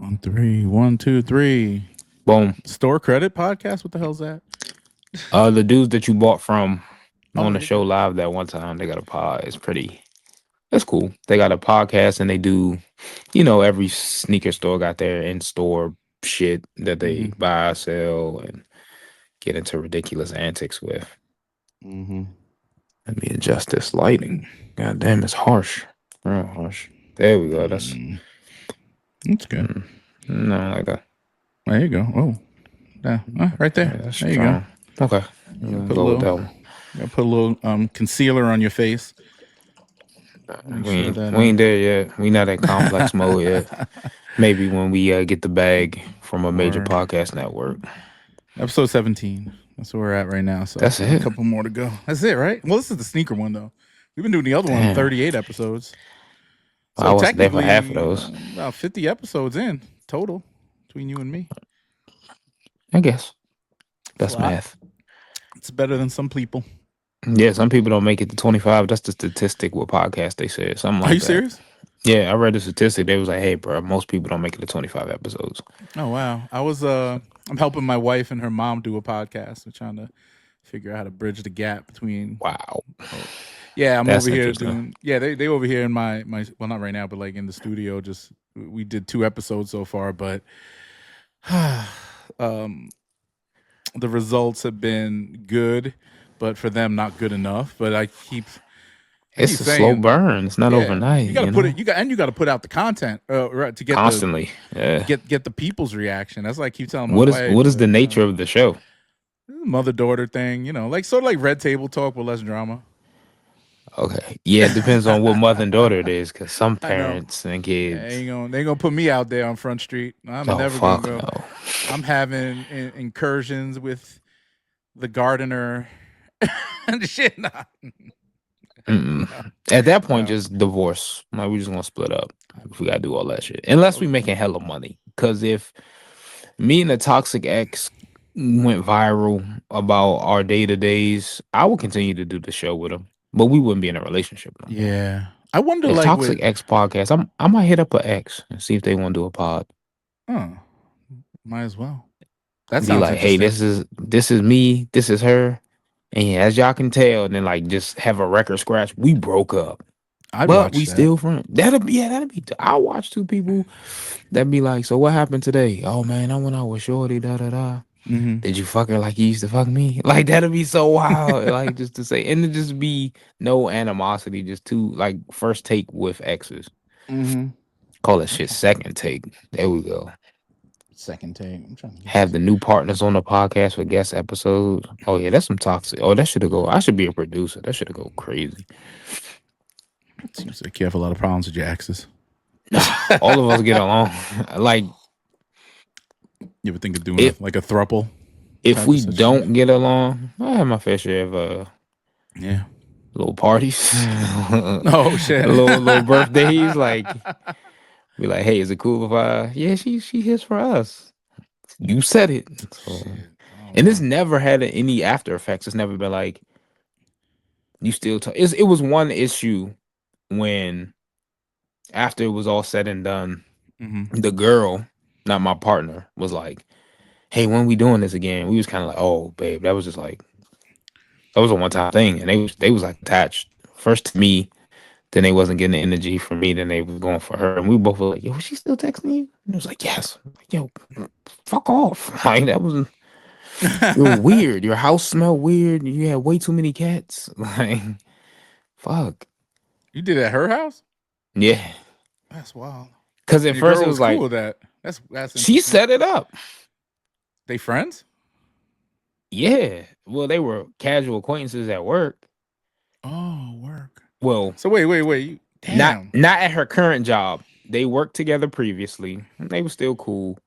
On three, one, two, three. Boom. Store credit podcast. What the hell's that? The dudes that you bought from Oh, on the yeah. show live that one time, they got a pod. It's pretty. It's cool. They got a podcast and they do, every sneaker store got their in store shit that they Mm-hmm. buy, sell, and get into ridiculous antics with. Mm-hmm. Let me adjust this lighting. God damn, it's harsh. Real harsh. There we go. That's That's good. no like that. There you go. Oh, yeah. Right there. Yeah, that's There you go. strong. Okay. Put a Go with that little. one. Put a little concealer on your face. Make We sure ain't, that. we ain't there yet. We not at complex mode yet. Maybe when we get the bag from a major Or podcast network. episode 17. That's where we're at right now. So That's a it. couple more to go. That's it, right? Well, this is the sneaker one though. We've been doing the other one Damn. 38 episodes. So I wasn't there for technically, half of those. About 50 episodes in total between you and me. I guess. That's It's a lot. math. It's better than some people. Yeah, some people don't make it to 25. That's the statistic with podcast they said. Something like Are you that. serious? Yeah, I read the statistic. They was like, hey, bro, most people don't make it to 25 episodes. Oh wow. I'm helping my wife and her mom do a podcast. We're trying to figure out how to bridge the gap between Wow. Yeah, I'm That's over here interesting. doing they over here in my well, not right now, but like in the studio. Just we did 2 episodes so far, but the results have been good, but for them not good enough. But I keep It's a slow burn. It's not overnight. You got to put it. You got to put out the content right to get constantly. Get the people's reaction. That's why I keep telling my What wife. What is the nature of the show? Mother daughter thing, like sort of like Red Table Talk with less drama. Okay, yeah, it depends on what mother and daughter it is, because some parents and kids they ain't gonna put me out there on Front Street. I'm never gonna go. No. I'm having incursions with the gardener and shit. Nah. At that point, just divorce. Like, we just gonna split up if we gotta do all that shit. Unless we making hella money. Because if me and the toxic ex went viral about our day-to-days, I would continue to do the show with him, but we wouldn't be in a relationship no more. Yeah, I wonder. If like toxic ex podcast, I might hit up an ex and see if they want to do a pod. Might as well. That be like, hey, this is me, this is her, and yeah, as y'all can tell, and then like just have a record scratch. We broke up, but we still friends. That'd be. I'll watch 2 people that be like, so what happened today? Oh man, I went out with Shorty. Da da da. Mm-hmm. Did you fuck her like you used to fuck me? Like, that'd be so wild. Like, just to say, and it just be no animosity, just 2 like first take with exes. Mm-hmm. Call that shit second take. There we go. Second take. I'm trying to have the new partners on the podcast for guest episodes. Oh yeah, that's some toxic. Oh, that should go. I should be a producer. That should go crazy. Seems like you have a lot of problems with your exes. All of us get along. Like, you ever think of doing like a throuple? If we don't get along, I have my fair share of little parties. Oh shit. little birthdays. Like, be like, hey, is it cool if I? Yeah, she hits for us. You said it. So, and it's never had any after effects. It's never been like you still talk. It was one issue when after it was all said and done, the girl, not my partner, was like, hey, when we doing this again? We was kind of like, oh, babe, that was just like, that was a one-time thing. And they was like attached first to me, then they wasn't getting the energy from me, then they was going for her. And we both were like, yo, was she still texting you? And it was like, yes. Like, yo, fuck off. Like, that was you're weird. Your house smelled weird. You had way too many cats. Like, fuck. You did it at her house? Yeah. That's wild. Because at first it was like, cool with that. That's she set it up. They friends? Yeah. Well, they were casual acquaintances at work. Oh, work. Well, so wait. Damn. Not at her current job. They worked together previously. They were still cool.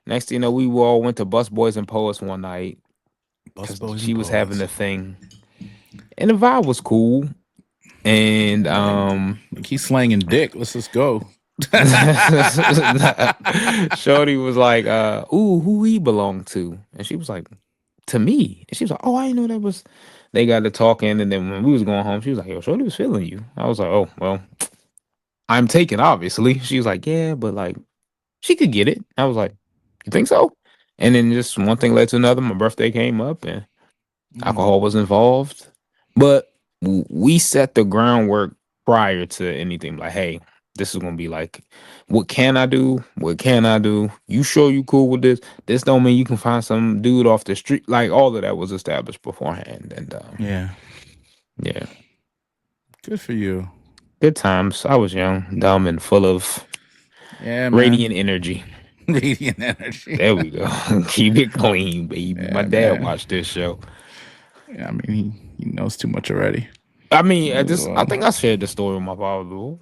Next thing you know, we all went to Bus Boys and Poets one night. She was having a thing. And the vibe was cool. And he's slanging dick. Let's just go. Shorty was like, ooh, who he belonged to? And she was like, to me. And she was like, oh, I didn't know that was. They got to talking, and then when we was going home, she was like, yo, Shorty was feeling you. I was like, oh, well, I'm taken, obviously. She was like, yeah, but like, she could get it. I was like, you think so? And then just one thing led to another. My birthday came up and Mm. alcohol was involved. But we set the groundwork prior to anything. Like, hey, this is gonna be like, what can I do? What can I do? You sure you cool with this? This don't mean you can find some dude off the street. Like all of that was established beforehand. And Yeah. yeah, Good for you. good times. I was young, dumb, and full of Yeah, man. radiant energy. Radiant energy. There we go. Keep it clean, baby. My Yeah, dad man. watched this show. Yeah, I mean, he knows too much already. I mean, I Well, think I shared the story with my father.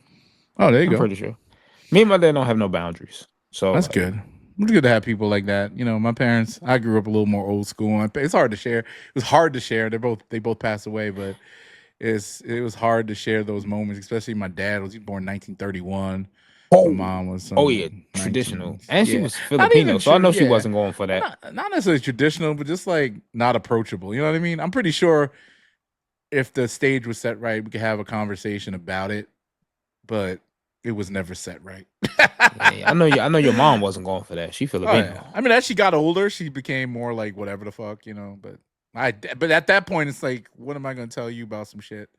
oh, there you I'm go. pretty sure. Me and my dad don't have no boundaries. So That's like, good. It's good to have people like that. You know, my parents. I grew up a little more old school. It's hard to share. It was hard to share. They both passed away, but it was hard to share those moments. Especially my dad was born 1931. My oh, mom was oh yeah, some traditional. 19. And she Yeah, was not Filipino, even so I true. know she Yeah, wasn't going for that. not necessarily traditional, but just like not approachable. You know what I mean? I'm pretty sure if the stage was set right, we could have a conversation about it, but it was never set right. Yeah, I know your mom wasn't going for that. She Oh yeah. Filipino. I mean, as she got older, she became more like whatever the fuck, you know. But at that point, it's like, what am I gonna tell you about some shit?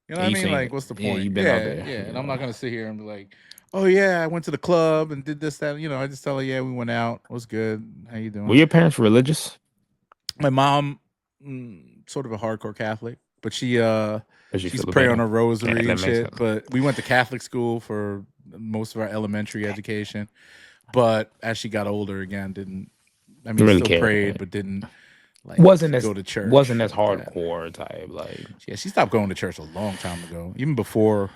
You know Yeah, what I you mean? seen Like, it. what's the Yeah, point? you've been out Yeah, there. yeah. You And I'm not know. gonna sit here and be like, oh yeah, I went to the club and did this, that. You know, I just tell her, yeah, we went out. It was good. How you Were doing? your parents religious? My mom, sort of a hardcore Catholic, but Or she she's pray on Filipino? her Yeah, rosary that and makes shit. sense. But we went to Catholic school for most of our elementary education. But as she got older again, didn't I Didn't mean really still care. prayed, but didn't like Wasn't as go to church wasn't as like that. hardcore type. Like Yeah, she stopped going to church a long time ago, even before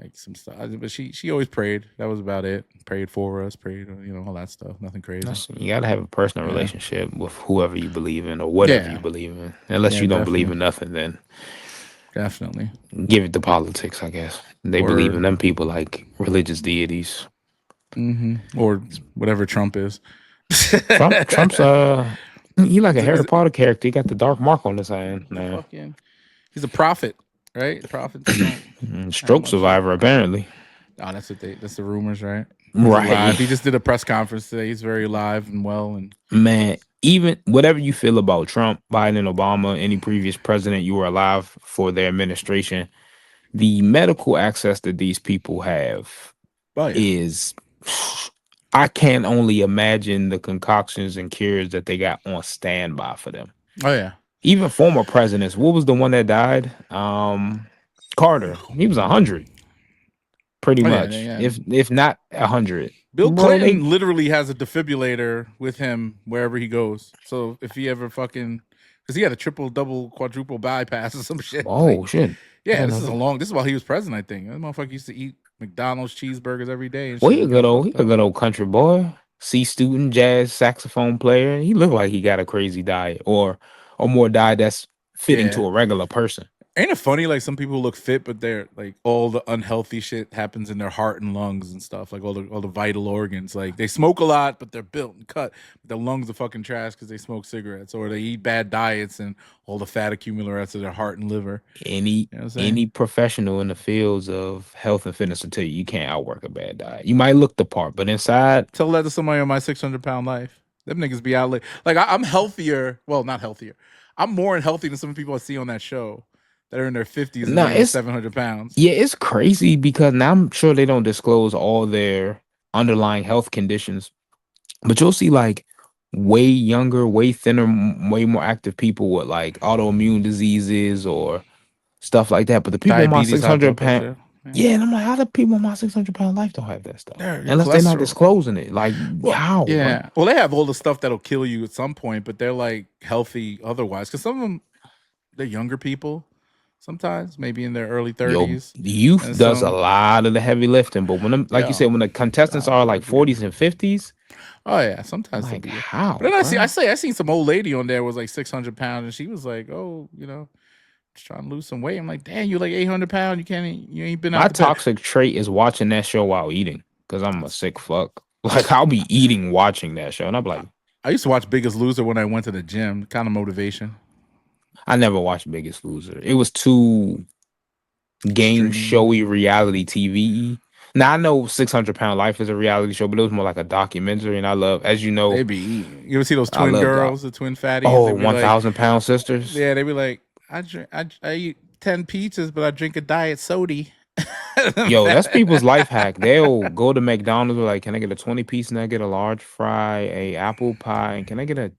like some stuff. But she always prayed. That was about it. Prayed for us. Prayed, all that stuff. Nothing crazy. you gotta have a personal Yeah, relationship with whoever you believe in or whatever you yeah, believe in. Unless yeah. you don't believe Definitely, in nothing, then definitely. give it to politics, I guess. They believe Word. in them people like religious deities. Or whatever Trump is. Trump's he like a Is Harry it, Potter character. He got the dark mark on his hand he's a now. fucking. He's a prophet, right? Prophets don't have Stroke much. survivor apparently. Oh, that's what they. That's the rumors, right? He's Right. alive. He just did a press conference today. He's very alive and well, and Man, even whatever you feel about Trump, Biden, Obama, any previous president you were alive for their administration, the medical access that these people have oh yeah, is I can't only imagine the concoctions and cures that they got on standby for them. oh yeah. Even former presidents. What was the one that died? Carter. He was 100, pretty Oh yeah, much. yeah. If not 100. Bill Bro, they Clinton literally has a defibrillator with him wherever he goes. So if he ever fucking, because he had a triple, double, quadruple bypass or some shit. Like, oh shit. I yeah, didn't know that. this is while he was president. I think that motherfucker used to eat McDonald's cheeseburgers every day and Well, shit. Was getting he fucked a up. good old country boy. C student, jazz saxophone player. He looked like he got a crazy diet or more diet that's fitting Yeah. to a regular person. Ain't it funny? Like some people look fit, but they're like all the unhealthy shit happens in their heart and lungs and stuff. Like all the vital organs. Like they smoke a lot, but they're built and cut. But their lungs are fucking trash because they smoke cigarettes, or they eat bad diets and all the fat accumulates to their heart and liver. Any You know what I'm saying? any professional in the fields of health and fitness will tell you can't outwork a bad diet. You might look the part, but inside, Tell that to somebody on my 600-pound life. Them niggas be out like I'm healthier. Well, not healthier. I'm more healthy than some people I see on that show that are in their 50s and nah, weighing it's 700 pounds. yeah, it's crazy because now I'm sure they don't disclose all their underlying health conditions, but you'll see like way younger, way thinner, way more active people with like autoimmune diseases or stuff like that. But the people on my Diabetes, high 600 blood pound, pressure. Yeah. yeah, and I'm like, how the people on my 600-pound life don't have that stuff? Your Unless they're not cholesterol. disclosing it. Like, Well, how, bro? yeah. Well, they have all the stuff that'll kill you at some point, but they're like healthy otherwise. Because some of them, they're younger people. Sometimes, maybe in their early Yo, 30s, the youth and does a some, lot of the heavy lifting, but when them, like you yeah. said, when the contestants are like 40s and 50s, Oh yeah, I'm sometimes they'll like, be. But how, then bro? I seen some old lady on there was like 600 pounds, and she was like, "Oh, just trying to lose some weight." I'm like, "Damn, you like 800 pounds? You ain't been My out the bed." toxic trait is watching that show while eating because I'm a sick fuck. Like, I'll be eating watching that show, and I'm like, I used to watch Biggest Loser when I went to the gym. Kind of motivation. I never watched Biggest Loser. It was too game Extreme. showy reality TV. Now I know 600 Pound Life is a reality show, but it was more like a documentary. And I love, as you They know, be eating. You ever see those I twin love girls, the twin fatties? They oh, be like, 1,000 Pound Sisters. yeah, they be like, I eat 10 pizzas, but I drink a diet soda. Yo, that's people's life hack. They'll go to McDonald's, like, can I get a 20-piece nugget, a large fry, a apple pie, and can I get a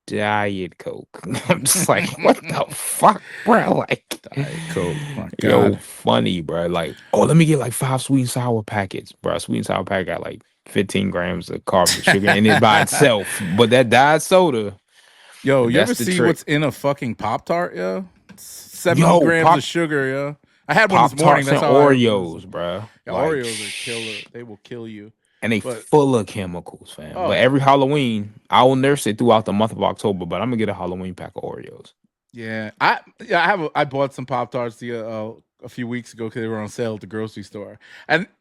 Diet Coke? I'm just like, what the fuck, bro? Like, Diet Coke, my yo, God. funny, bro. Like, oh, let me get like 5 sweet and sour packets, bro. Sweet and sour packet got like 15 grams of carbs and sugar in it by itself. But that diet soda, Yo, you that's ever the see trick. what's in a fucking Pop-Tart, yo? 70 Yo, grams of sugar, yo. I had one this morning. Pop-Tarts That's and how I was. Oreos, bro. Yeah, Like, Oreos are killer. They will kill you. and they But full of chemicals, fam. But oh every Halloween, I will nurse it throughout the month of October. But I'm gonna get a Halloween pack of Oreos. yeah, I bought some Pop-Tarts a few weeks ago because they were on sale at the grocery store,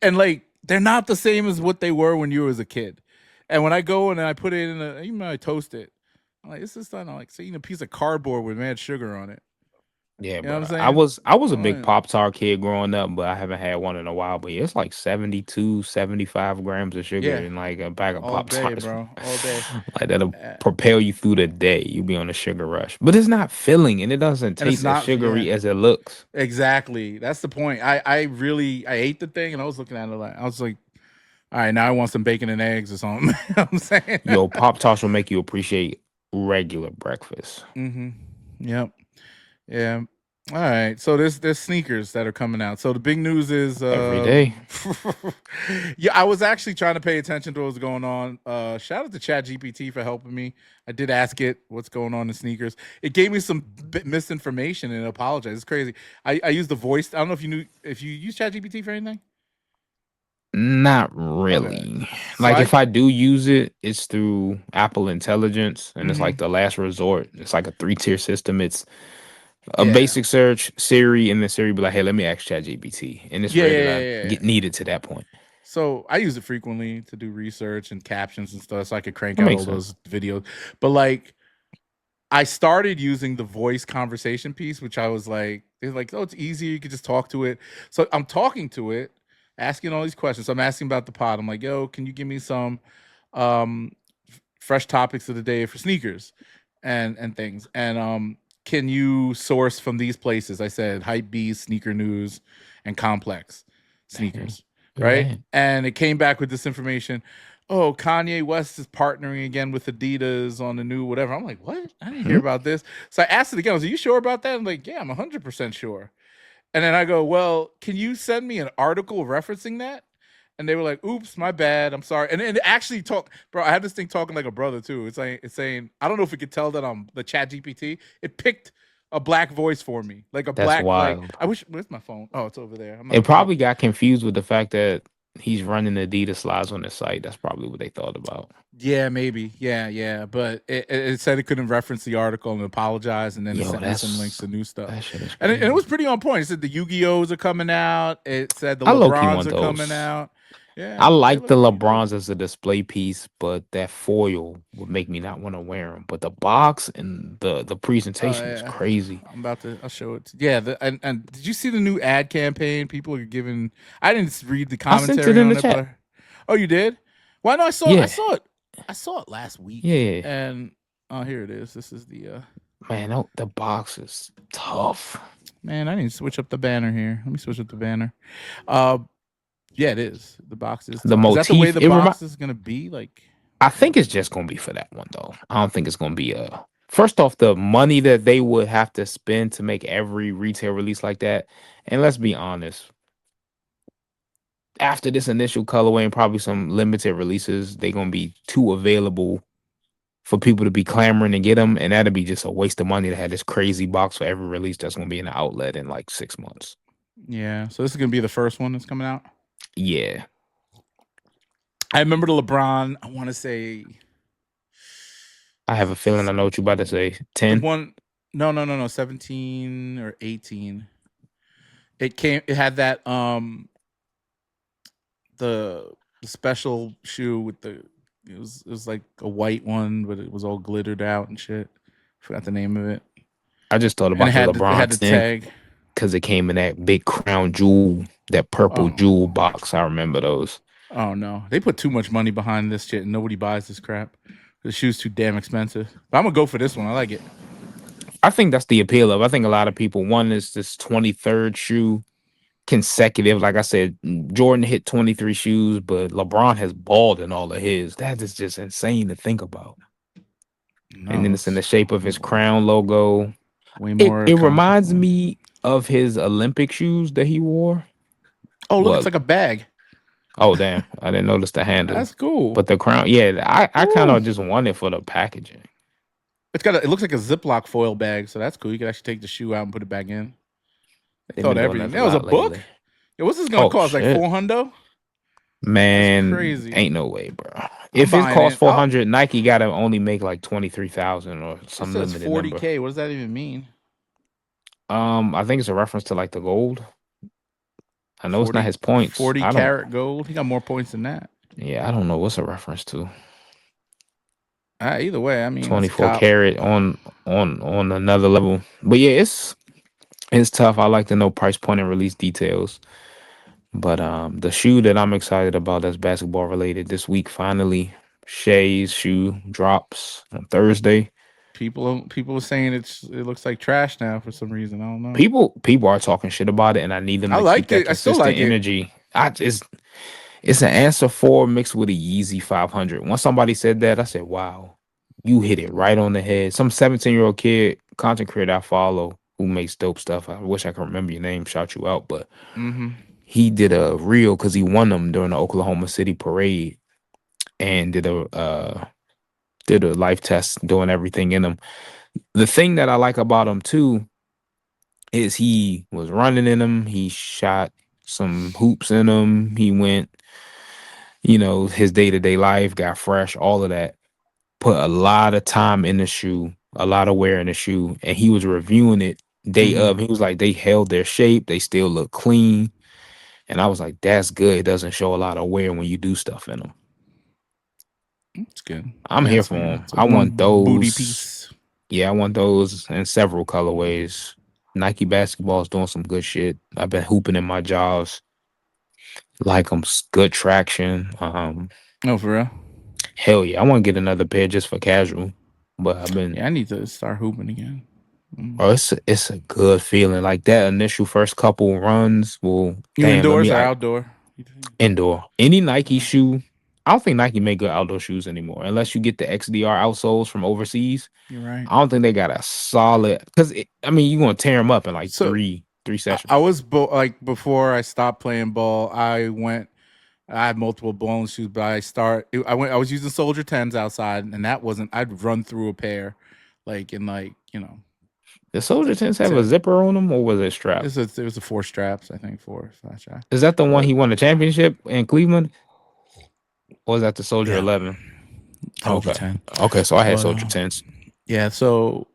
and like they're not the same as what they were when you was a kid. And when I go and I put it in even when I toast it, I'm like, this is not like eating a piece of cardboard with mad sugar on it. Yeah, You know what I'm bro. I saying? was I was a I'm big like, Pop Tart kid growing up, but I haven't had one in a while. But yeah, it's like 72, 75 grams of sugar yeah, in like a bag of all Pop day, Tarts. bro, all day. Like that'll Uh, propel you through the day. You be on a sugar rush. But it's not filling and it doesn't and it's taste as not, yeah, sugary as it looks. exactly. That's the point. I really I ate the thing and I was looking at it like I was like, all right, now I want some bacon and eggs or something. You know what I'm saying? Yo, Pop Tarts will make you appreciate regular breakfast. Mm-hmm. Yep. Yeah. All right. So there's sneakers that are coming out. So the big news is Every day. yeah, I was actually trying to pay attention to what was going on. Shout out to ChatGPT for helping me. I did ask it what's going on in sneakers. It gave me some misinformation and it apologized. It's crazy. I used the voice. I don't know if you use ChatGPT for anything. Not Okay. really. So Like if I do use it, it's through Apple Intelligence and it's like mhm. the last resort. It's like a 3-tier system. It's a Yeah. basic search, Siri, and then Siri be like, "Hey, let me ask ChatGPT," and it's Yeah, rare yeah, that yeah, I yeah, yeah. get needed to that point. So I use it frequently to do research and captions and stuff, so I could crank That out makes all sense. those videos. But like, I started using the voice conversation piece, which I was like, they're like, oh, it's easy. You could just talk to it. So I'm talking to it, asking all these questions. So I'm asking about the pod. I'm like, yo, can you give me some um, fresh topics of the day for sneakers and things? And can you source from these places? I said Hypebeast, Sneaker News, and Complex Dang, Sneakers, good right? man. And it came back with this information. Oh, Kanye West is partnering again with Adidas on the new whatever. I'm like, what? I didn't hear Hmm? about this. So I asked it again. I was like, you sure about that? I'm like, yeah, I'm 100% sure. And then I go, well, can you send me an article referencing that? And they were like, oops, my bad. I'm sorry. And it actually talk, bro. I have this thing talking like a brother too. It's saying, I don't know if it could tell that I'm the Chat GPT. It picked a black voice for me. Like a That's black, like wild. I wish where's my phone? Oh, it's over there. It I'm not probably got confused with the fact that he's running Adidas slides on his site. That's probably what they thought about. yeah, maybe. Yeah, yeah. But it said it couldn't reference the article and apologize, and then it Yo, sent me some links that's to new stuff. that shit is And it was crazy. pretty on point. It said the Yu-Gi-Ohs are coming out. It said the I low key LeBrons want are coming those. out. Yeah, I they like the look pretty dope. LeBrons as a display piece, but that foil would make me not want to wear them. But the box and the Oh presentation is yeah, crazy. I'm about to. I'll show it. Yeah, and did you see the new ad campaign? People are giving. I didn't read the I sent it commentary in on the it, but chat. oh, you did? Why no? I saw. I Yeah, saw it. I saw it last week, yeah. and oh, here it is. This is the Man, the box is tough. man. I need to switch up the banner here. Let me switch up the banner. Uh, yeah, it is. The box is The tough. Is that the way motif, the box is gonna be? Like, I yeah. think it's just gonna be for that one though. I don't think it's gonna be a first off the money that they would have to spend to make every retail release like that. And let's be honest, after this initial colorway and probably some limited releases, they're gonna be too available for people to be clamoring to get them, and that'd be just a waste of money to have this crazy box for every release that's gonna be in the outlet in like 6 months. Yeah. So this is gonna be the first one that's coming out. Yeah, I remember the LeBron. I want to say I have a feeling I know what you about to say. the 10. one. No. 17 or 18. It came. It had that the special shoe with the. It was like a white one, but it was all glittered out and shit. Forgot the name of it. I just thought And about the it had LeBron the 10 tag. because it came in that big crown jewel. That purple Oh, jewel box. I remember those. oh no, they put too much money behind this shit, and nobody buys this crap. The shoe's too damn expensive. But I'm gonna go for this one. I like it. I think that's the appeal of. I think a lot of people. One is this 23rd shoe consecutive. Like I said, Jordan hit 23 shoes, but LeBron has balled in all of his. That is just insane to think about. And No, then it's in it's the shape of his crown logo. way It more it reminds comfortable. me of his Olympic shoes that he wore. Oh, look, it's Well, like a bag. oh damn, I didn't notice the handle. That's cool. But the crown, yeah, I kind Ooh. of just want it for the packaging. It looks like a Ziploc foil bag, so that's cool. You can actually take the shoe out and put it back in. They They've thought been doing everything. that a That was a lot book. lately. Yeah, what's this gonna Oh cost? Like shit. 400? That's Man, crazy. ain't no way, bro. I'm If it buying costs it. 400, Nike gotta only make like 23,000 or It some says limited number. 40K. What does that even mean? I think it's a reference to like the gold. I know it's not 40 his points. 40 I don't. karat gold. He got more points than that. Yeah, I don't know what's a reference to. Either way, I mean that's a 24 cop. karat on another level. But yeah, it's tough. I like to know price point and release details. But the shoe that I'm excited about that's basketball related this week finally, Shai's shoe drops on Thursday. People are saying it looks like trash now for some reason. I don't know. People are talking shit about it, and I need them I to keep like that it. I still consistent like it. energy. It's an answer 4 mixed with a Yeezy 500. Once somebody said that, I said, "Wow, you hit it right on the head." Some 17-year-old kid, content creator I follow, who makes dope stuff. I wish I could remember your name, shout you out, but Mm-hmm. he did a reel because he won them during the Oklahoma City parade and did a life test doing everything in them. The thing that I like about him too is he was running in them. He shot some hoops in them. He went, his day-to-day life got fresh, all of that. Put a lot of time in the shoe, a lot of wear in the shoe, and he was reviewing it day Mm-hmm. of. He was like, they held their shape, they still look clean. And I was like, that's good. It doesn't show a lot of wear when you do stuff in them. It's good. I'm Yeah, here it's, for them. it's a I want warm booty those. piece. Yeah, I want those in several colorways. Nike basketball is doing some good shit. I've been hooping in my jaws. Like them, good traction. Oh, for real? Hell yeah, I want to get another pair just for casual. But I've been, Yeah, I need to start hooping again. oh, it's a good feeling. Like that initial first couple runs. Well, You damn, indoors or outdoor? indoor. Any Nike shoe. I don't think Nike make good outdoor shoes anymore, unless you get the XDR outsoles from overseas. You're right. I don't think they got a solid because you're gonna tear them up in like So three I sessions. was like before I stopped playing ball. I had multiple ball shoes, but I was using Soldier 10s outside, and that wasn't. I'd run through a pair, like in like The Soldier tends to have a to zipper on them, or was it strap? it was a 4 straps, I think, 4 strap. Is that the one But he won the championship in Cleveland? Or was that the Soldier yeah, 11? Soldier Okay. 10. Okay, so I had But Soldier 10s. yeah, so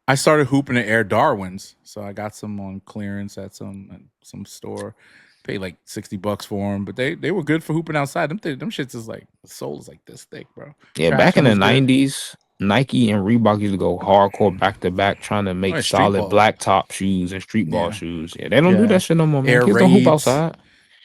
I started hooping at Air Darwin's, so I got some on clearance at some store. Paid like $60 for them, but they were good for hooping outside. Them shits is like the sole is like this thick, bro. Yeah, back in Traction the was good. 90s, Nike and Reebok used to go hardcore back to back trying to Oh, make yeah, street solid ball. black top shoes and street ball Yeah, shoes. Yeah, they don't do yeah. that shit no more, man. Air Kids don't hoop raids. outside.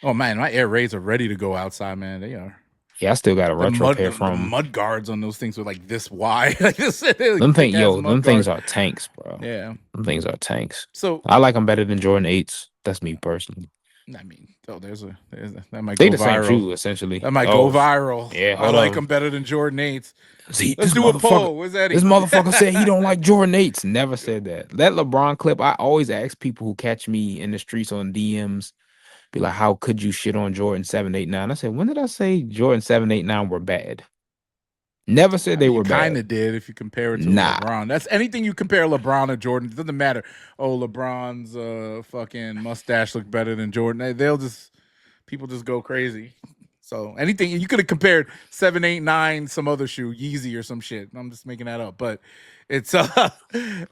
Oh man, my air raids are ready to go outside, man. They are. Yeah, I still got a retro pair The from mud guards on those things were like this wide, like this like thick ass them mud things guard. are tanks, bro. Yeah. Them things are tanks. So I like them better than Jordan 8s. That's me personally. I mean, that might They go the same viral. shoe essentially. That might go Oh viral. yeah, I hold like on. them better than Jordan 8s. See, Let's do a poll. Where's this Eddie? motherfucker said he don't like Jordan 8s. Never said that. That LeBron clip, I always ask people who catch me in the streets on DMs, be like, how could you shit on Jordan 789? I said, when did I say Jordan 789 were bad? Never said I they mean, you were kind bad. of did if you compare it to Nah. LeBron. That's anything you compare LeBron to Jordan. It doesn't matter. Oh, LeBron's fucking mustache look better than Jordan. People just go crazy. So anything you could have compared 789, some other shoe, Yeezy or some shit. I'm just making that up, but it's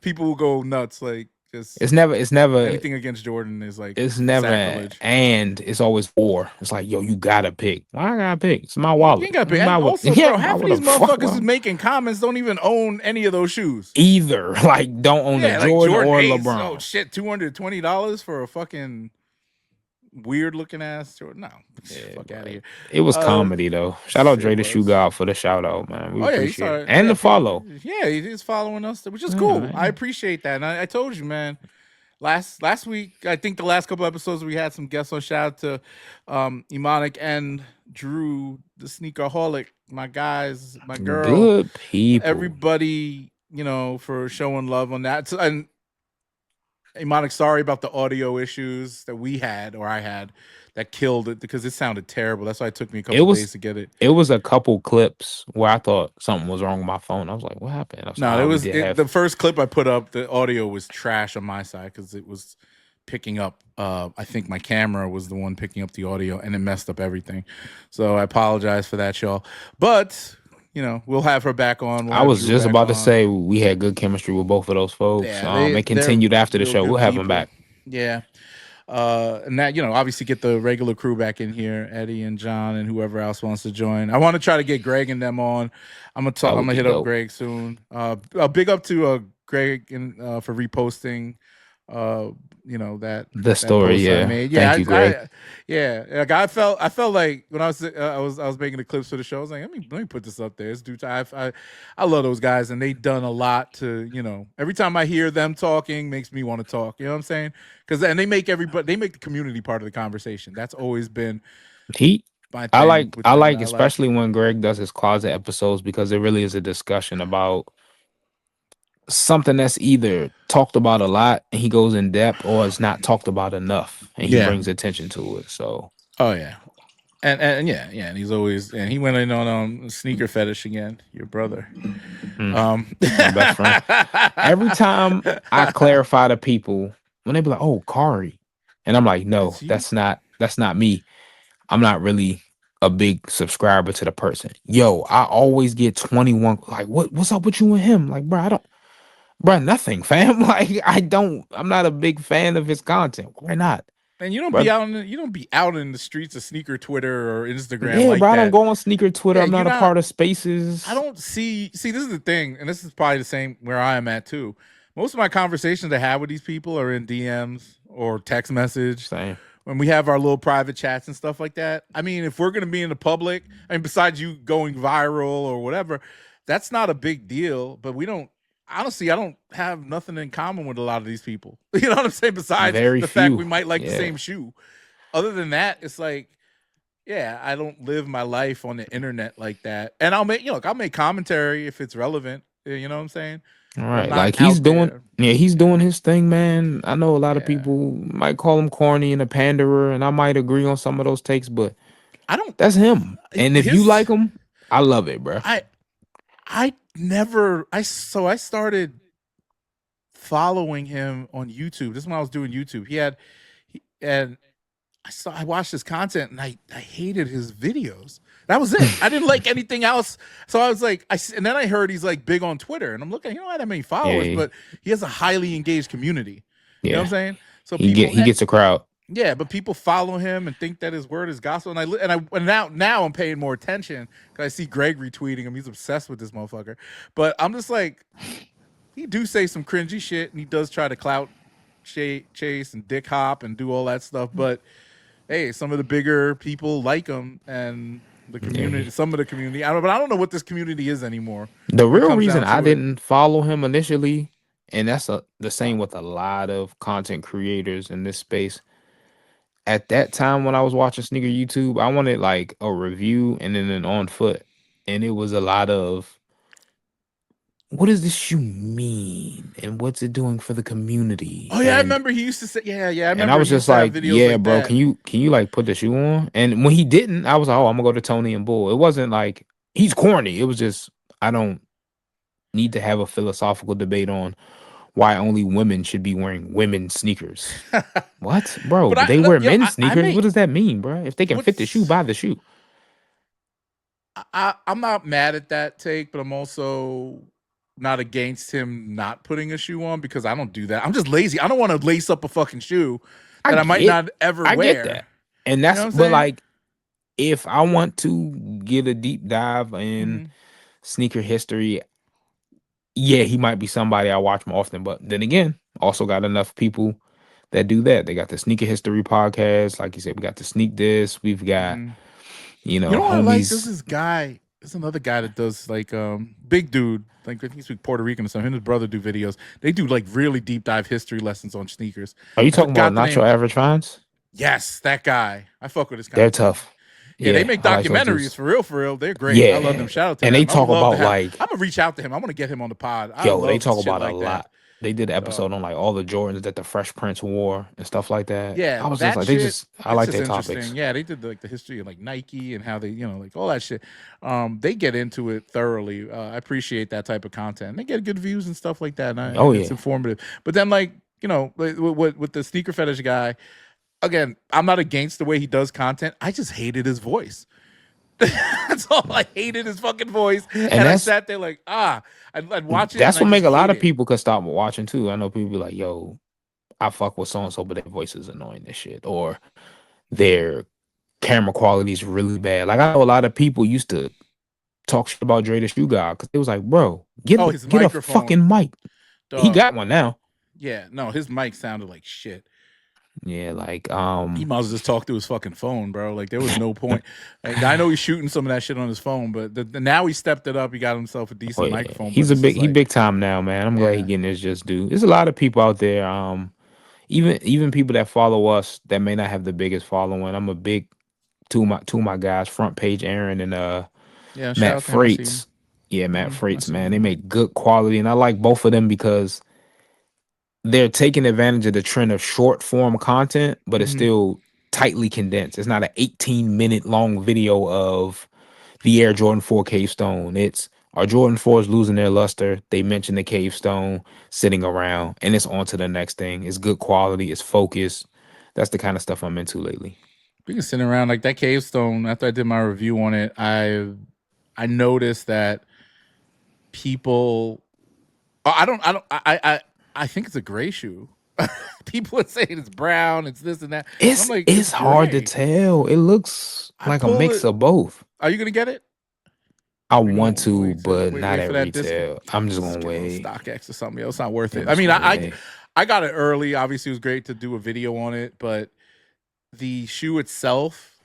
people will go nuts. Like just It's never anything against Jordan is like It's never, sacrilege. and it's always or. It's like, yo, you gotta pick. Why I gotta pick? It's my You wallet. ain't got to pay. And Buy what? also, Yeah, bro, buy half of what the these fuck. motherfuckers is Well, making comments don't even own any of those shoes. either like don't own a Yeah, like Jordan Jordan or 8s. Oh LeBron. shit, $220 for a fucking weird looking ass Jordan. No, Yeah, fuck out of but here. it was Uh, comedy though. Shout out it Dre the Shoe was. God for the shout out, man. We Oh yeah, he appreciate it. started. And Yeah, the follow. yeah, he's following us, which is cool. I Yeah, appreciate that. And I told you, man. Last week, I think the last couple episodes we had some guests on. Shout out to Imanic and Drew, the sneakerholic, my guys, my girl, good people. everybody, for showing love on that. So, and Imanic, sorry about the audio issues that we had or I had that killed it because it sounded terrible. That's why it took me a It couple was days to get it. it was a couple clips where I thought something was wrong with my phone. I was like, what happened? I was like, No, we did have the first clip I put up. The audio was trash on my side because it was picking up. I think my camera was the one picking up the audio, and it messed up everything. So I apologize for that, y'all. But we'll have her back on. We'll I have was Drew just back about to on. say we had good chemistry with both of those folks. Yeah, It they're continued after the real show. We'll good have them people. back. Yeah. And that obviously get the regular crew back in here, Eddie and John and whoever else wants to join. I want to try to get Greg and them on. I'm That gonna would be hit up dope. Greg soon. A big up to Greg and for reposting that The story, post I yeah. made. Thank Yeah, you, Greg. like I felt like when I was making the clips for the show, I was like, let me put this up there. This dude, I love those guys, and they've done a lot to every time I hear them talking makes me want to talk. You know what I'm saying? Because and they make the community part of the conversation. That's always been He my I thing with them that like I like. especially when Greg does his closet episodes because it really is a discussion about something that's either talked about a lot and he goes in depth or it's not talked about enough and he Yeah. brings attention to it. So Oh yeah. And yeah, and he's always and he went in on sneaker fetish again, your brother. my best friend. Every time I clarify to people when they be like, "Oh, Kari," and I'm like, "No, That's you. that's not me. I'm not really a big subscriber to the person." Yo, I always get 21. Like, what's up with you and him? Like, bro, I don't, bro, nothing, fam. Like, I'm not a big fan of his content. Why not, And bro? you don't be out in the streets of sneaker Twitter or Instagram Yeah, like bro, I don't that. go on sneaker Twitter. Yeah, I'm you're not a not. part of I spaces. don't see. This is the thing, and this is probably the same where I am at too. Most of my conversations I have with these people are in DMs or text message. Same. When we have our little private chats and stuff like that. I mean, if we're gonna be in the public, I mean, besides you going viral or whatever, that's not a big deal. But we don't. Honestly, I don't have nothing in common with a lot of these people. You know what I'm saying? Besides Very the fact few. we might like the Yeah. same shoe. Other than that, it's like, yeah, I don't live my life on the internet like that. And I'll make commentary if it's relevant. You know what I'm saying? All But I'm right. not Like out there. he's doing his thing, man. I know a lot of Yeah, people might call him corny and a panderer, and I might agree on some of those takes, but I don't. that's him. And if you His like him, I love it, bro. I I never I started following him on YouTube. This is when I was doing YouTube. And I watched his content and I hated his videos. That was it. I didn't like anything else. So I was like, and then I heard he's like big on Twitter, and I'm looking. He don't have that many followers, Yeah, but he has a highly engaged community. You know what I'm yeah. saying? So He gets a crowd. yeah, but people follow him and think that his word is gospel. And now I'm paying more attention because I see Greg retweeting him. He's obsessed with this motherfucker. But I'm just like, he do say some cringy shit, and he does try to clout chase and dick hop and do all that stuff. But hey, some of the bigger people like him, and the Yeah. community, some of the community. But I don't know what this community is anymore. The When it real comes reason down I to it, didn't follow him initially, and that's the same with a lot of content creators in this space. At that time when I was watching sneaker YouTube, I wanted like a review and then an on foot. And it was a lot of what does this shoe mean? And what's it doing for the community? oh yeah, I remember he used to say, yeah, I And I remember was he used just to have like, videos yeah, like bro, that. can you like put the shoe on? And when he didn't, I was like, oh, I'm gonna go to Tony and Bull. It wasn't like he's corny. It was just I don't need to have a philosophical debate on why only women should be wearing women's sneakers. What? Bro, But they wear men's I sneakers. What make does that mean, bro? If they can fit the shoe, what's buy the shoe. I'm not mad at that take, but I'm also not against him not putting a shoe on because I don't do that. I'm just lazy. I don't want to lace up a fucking shoe that I might not ever I get wear. that. And You know that's what I'm but saying? like if I want to get a deep dive in Mm-hmm. sneaker history, yeah, he might be somebody I watch more often. But then again, also got enough people that do that. They got the Sneaker History podcast. Like you said, we got the Sneak This. We've got, Hmm. you You know, know what I like? There's homies. this guy. There's another guy that does like big dude. Like I think he's like Puerto Rican or something. Him and his brother do videos. They do like really deep dive history lessons on sneakers. Are you I talking about forgot the Not Your name. Average Finds? Yes, that guy. I fuck with his They're content. tough. Yeah, they Yeah, make I like those documentaries dudes. for real, for real. They're great. I love them. Yeah. Shout out to And they them. I would talk love to about have. like, I'm gonna reach out to him. I want to get him on the pod. I yo, they love talk shit about a like that. lot. They did an episode Dog. on like all the Jordans that the Fresh Prince wore and stuff like that. Yeah, I was just that like, shit. I It's like just their interesting. topics. Yeah, they did like the history of like Nike and how they, like all that shit. They get into it thoroughly. I appreciate that type of content. They get good views and stuff like that, Oh and it's yeah. informative. But then, like with the sneaker fetish guy, again, I'm not against the way he does content. I just hated his voice. That's all. I hated his fucking voice, And and I sat there like, I'd watch it and that's I what just make a lot hate of it. people could stop watching too. I know people be like, yo, I fuck with so and so, but their voice is annoying as shit. Or their camera quality is really bad. Like I know a lot of people used to talk shit about Dre the Shoe God because it was like, bro, Oh, his get a microphone, fucking mic. He dog. got one now. Yeah, no, his mic sounded like shit. Yeah, like He might as well just talk through his fucking phone, bro. Like there was no point. Like, I know he's shooting some of that shit on his phone, but now he stepped it up. He got himself a oh decent yeah, microphone. But it's just he like, big time now, man. I'm glad he yeah, getting his just due. There's a lot of people out there, even people that follow us that may not have the biggest following. I'm a big two of my guys, Front Page Aaron and yeah. Shout Matt out to him. I see him. Freights. Yeah, Matt I Freights, see man. him. They make good quality, and I like both of them because they're taking advantage of the trend of short form content, but it's Hmm. still tightly condensed. It's not an 18-minute long video of the Air Jordan 4 Cave Stone. It's our Jordan 4s losing their luster. They mention the Cave Stone sitting around, and it's on to the next thing. It's good quality. It's focused. That's the kind of stuff I'm into lately. We can sit around like that cave stone. After I did my review on it, I noticed that people. I think it's a gray shoe. People are saying it's brown, it's this and that. And I'm like, it's It's hard to gray. tell. It looks I like a pull mix it. of both. Are you gonna get it? I Or you want gonna to, wait to but wait not wait for at that discount? retail. I'm just Just gonna get it on wait. StockX or something. It's not worth it. I'm I just mean, gonna wait. I got it early. Obviously, it was great to do a video on it, but the shoe itself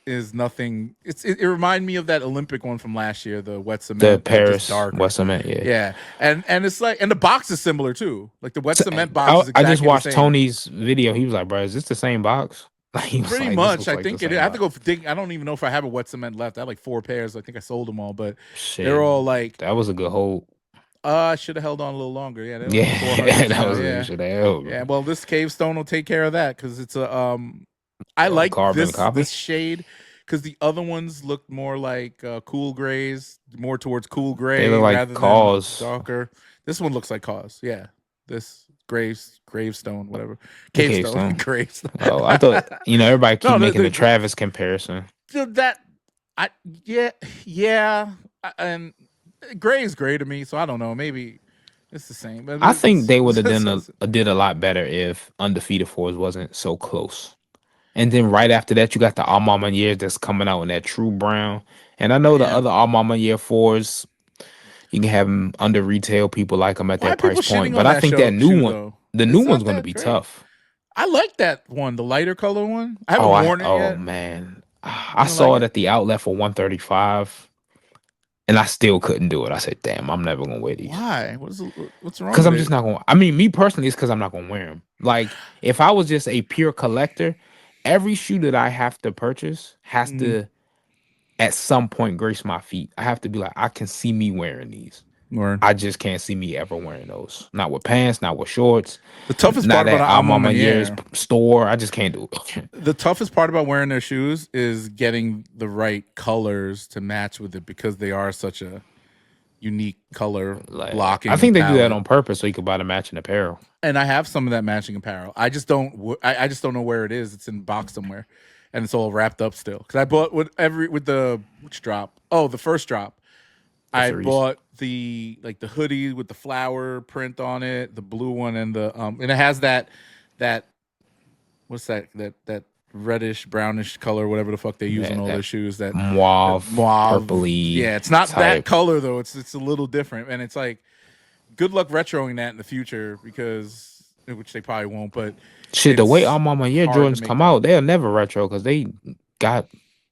is nothing. It reminded me of that Olympic one from last year, the wet The cement, but just Paris darker. West Cement, yeah. Yeah, and it's like, and the box is similar too. Like the wet So, cement box is I just exactly the watched same. Tony's video. He was like, "Bro, is this the same box?" Like he was Pretty like, "This much, looks I like the think it is. same I have to box." go dig. I don't even know if I have a wet cement left. I have like 4 pairs. I think I sold them all, but they're Shit, all like, that was a good hold. I should have held on a little longer. Yeah, they're like Yeah, 400s that now. was a Yeah, shit. Hell, yeah. Well, this cave stone will take care of that because it's a I oh, like carbon this copy. shade because the other ones look more like cool grays, more towards cool They look gray like rather than cause darker. This one looks like cause. Yeah, this gravestone, whatever, the cave cavestone, stone. gravestone. Oh, I thought everybody keep No, making the Travis comparison. that I yeah, and gray is gray to me, so I don't know. Maybe it's the same, but I think they would have it's did a lot better if Undefeated Fours wasn't so close. And then right after that, you got the Alma years that's coming out in that true brown. And I know the yeah. other Alma year fours, you can have them under retail. People like them at Why are that price people point. shitting But on I that think that new shoe one, though? the new It's one's not going to that be great. tough. I like that one, the lighter color one. I haven't worn it Oh yet. man, You I don't like saw it it? at the outlet for 135, and I still couldn't do it. I said, "Damn, I'm never gonna wear these." Why? What's wrong Because with I'm just it? not going. I mean, me personally, it's because I'm not gonna wear them. Like, if I was just a pure collector, every shoe that I have to purchase has Mm, to, at some point, grace my feet. I have to be like, I can see me wearing these. word. I just can't see me ever wearing those. Not with pants, not with shorts, The toughest part not about at an Al Alma Mama Year's Maniere, store. I just can't do it. the toughest part about wearing their shoes is getting the right colors to match with it because they are such a unique color Like, I blocking think they do that palette. on purpose so you can buy the matching apparel. And I have some of that matching apparel. I just don't. I just don't know where it is. It's in a box somewhere, and it's all wrapped up still. Because I bought with the which drop? Oh, the first drop. The I threes. bought the hoodie with the flower print on it, the blue one, and and it has that what's that reddish brownish color, whatever the fuck they use on all their That shoes. That mauve, mauve. purpley Yeah, it's not that type. color though. It's a little different, and it's like good luck retroing that in the future because which they probably won't. But Shit, the way it's our mama year hard to Jordans make come them. out, they'll never retro because they got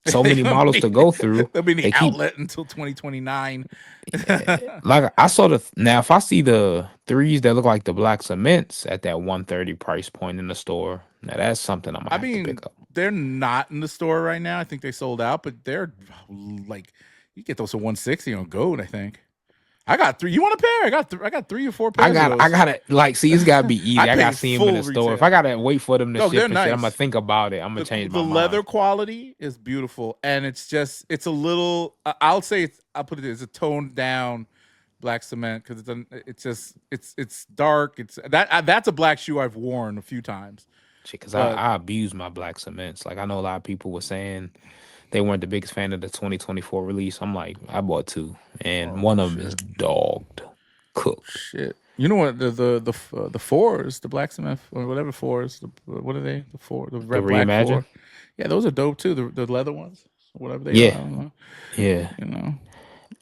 so They're many gonna models be to go through. they'll be in the They keep outlet until 2029. like I saw the now if I see the threes that look like the black cements at that 130 price point in the store, now that's something I'm gonna I have to mean, pick up. they're not in the store right now. I think they sold out, but they're like you get those for 160 on Goat. I think I got three. You want a pair? I got 3 or 4 pairs of I those. gotta like see it's gotta be I easy. I gotta paid see them in the full store. If I retail. gotta wait for them to No, they're ship and shit, I'm gonna nice. think about it. I'm gonna change The my mind. leather quality is beautiful, and it's a little. I'll say I'll put it. It's a toned down black cement because it's dark. It's that's a black shoe I've worn a few times, Shit, cause but I abuse my black cements. Like I know a lot of people were saying they weren't the biggest fan of the 2024 release. I'm like, I bought two, and oh one of them is shit. dogged, cooked. Shit. You know what the fours, the black cement or whatever fours, what are they? The four, the The red black reimagine, four. Yeah, those are dope too. The leather ones, whatever they are. I yeah, don't know. yeah. You know,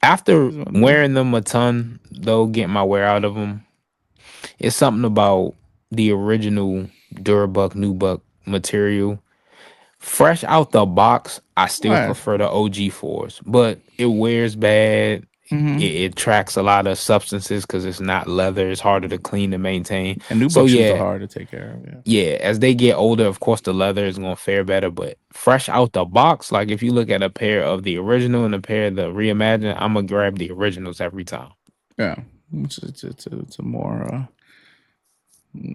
After these ones are- wearing them a ton, though, getting my wear out of them, it's something about the original Durabuck, Nubuck material. Fresh out the box, I still What? prefer the OG fours, but it wears bad. Mm-hmm. It tracks a lot of substances because it's not leather. It's harder to clean and maintain. And new So buck shoes are yeah, hard to take care of. Yeah. yeah. As they get older, of course, the leather is gonna fare better. But fresh out the box, like if you look at a pair of the original and a pair of the reimagined, I'm gonna grab the originals every time. Yeah. It's a more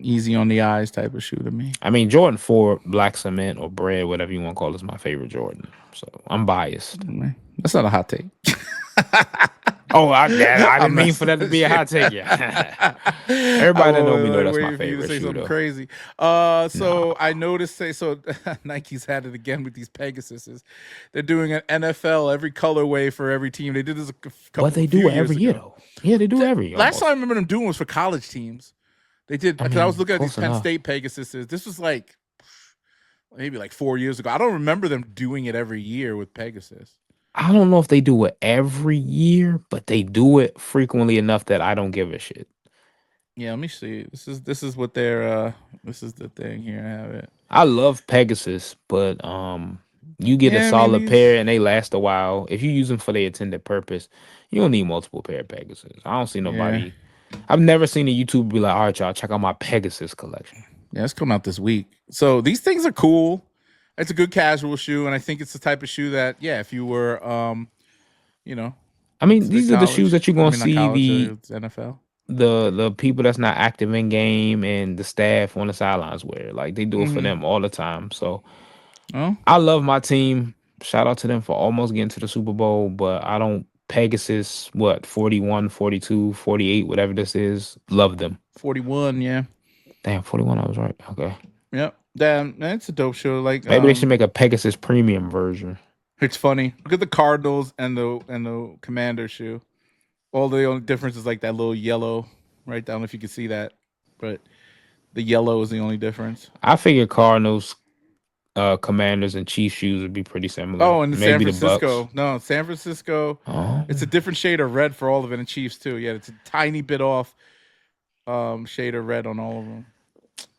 easy on the eyes type of shoe to me. I mean, Jordan 4 Black Cement or Bread, whatever you want to call it, is my favorite Jordan. So I'm biased. That's not a hot take. Oh, I didn't I'm mean for messing that to with be a you. hot take. Yeah. I Everybody that know me know was that's my waiting for you to favorite say shoe, something though. crazy. Nah. So I noticed. So Nike's had it again with these Pegasuses. They're doing an NFL every colorway for every team. They did this But they few do it years every year, ago. though. Yeah, they do every year Last time I almost. remember them doing was for college teams. They did I because I was mean, looking at these close Penn enough. State Pegasuses. This was like maybe like 4 years ago. I don't remember them doing it every year with Pegasus. I don't know if they do it every year, but they do it frequently enough that I don't give a shit. Yeah, let me see. This is what they're this is the thing here. I have it. I love Pegasus, but you get a Yeah, I mean solid these. pair and they last a while. If you use them for their intended purpose, you don't need multiple pair of Pegasus. I don't see Yeah, nobody. I've never seen a YouTube be like, all right, y'all, check out my Pegasus collection. yeah, it's coming out this week. So these things are cool. It's a good casual shoe, and I think it's the type of shoe that, yeah, if you were, you know, I mean, what's the these are the shoes college? that you're I gonna mean, not see college, it's NFL. the people that's not active in game and the staff on the sidelines wear. Like they do it for Mm-hmm. them all the time. So Oh, I love my team. Shout out to them for almost getting to the Super Bowl, but I don't Pegasus, what, 41, 42, 48, whatever this is. Love them. 41, yeah. Damn, 41, I was right. Okay. Yep. Damn, that's a dope show. Like, Maybe they should make a Pegasus premium version. it's funny. Look at the Cardinals and the Commander shoe. All the only difference is like that little yellow right down. If you can see that, but the yellow is the only difference. I figure Cardinals, Commanders, and Chiefs shoes would be pretty similar. Oh, and the San Maybe the Bucks. Francisco. No, San Francisco. Oh. It's a different shade of red for all of it, and Chiefs too. Yeah, it's a tiny bit off shade of red on all of them.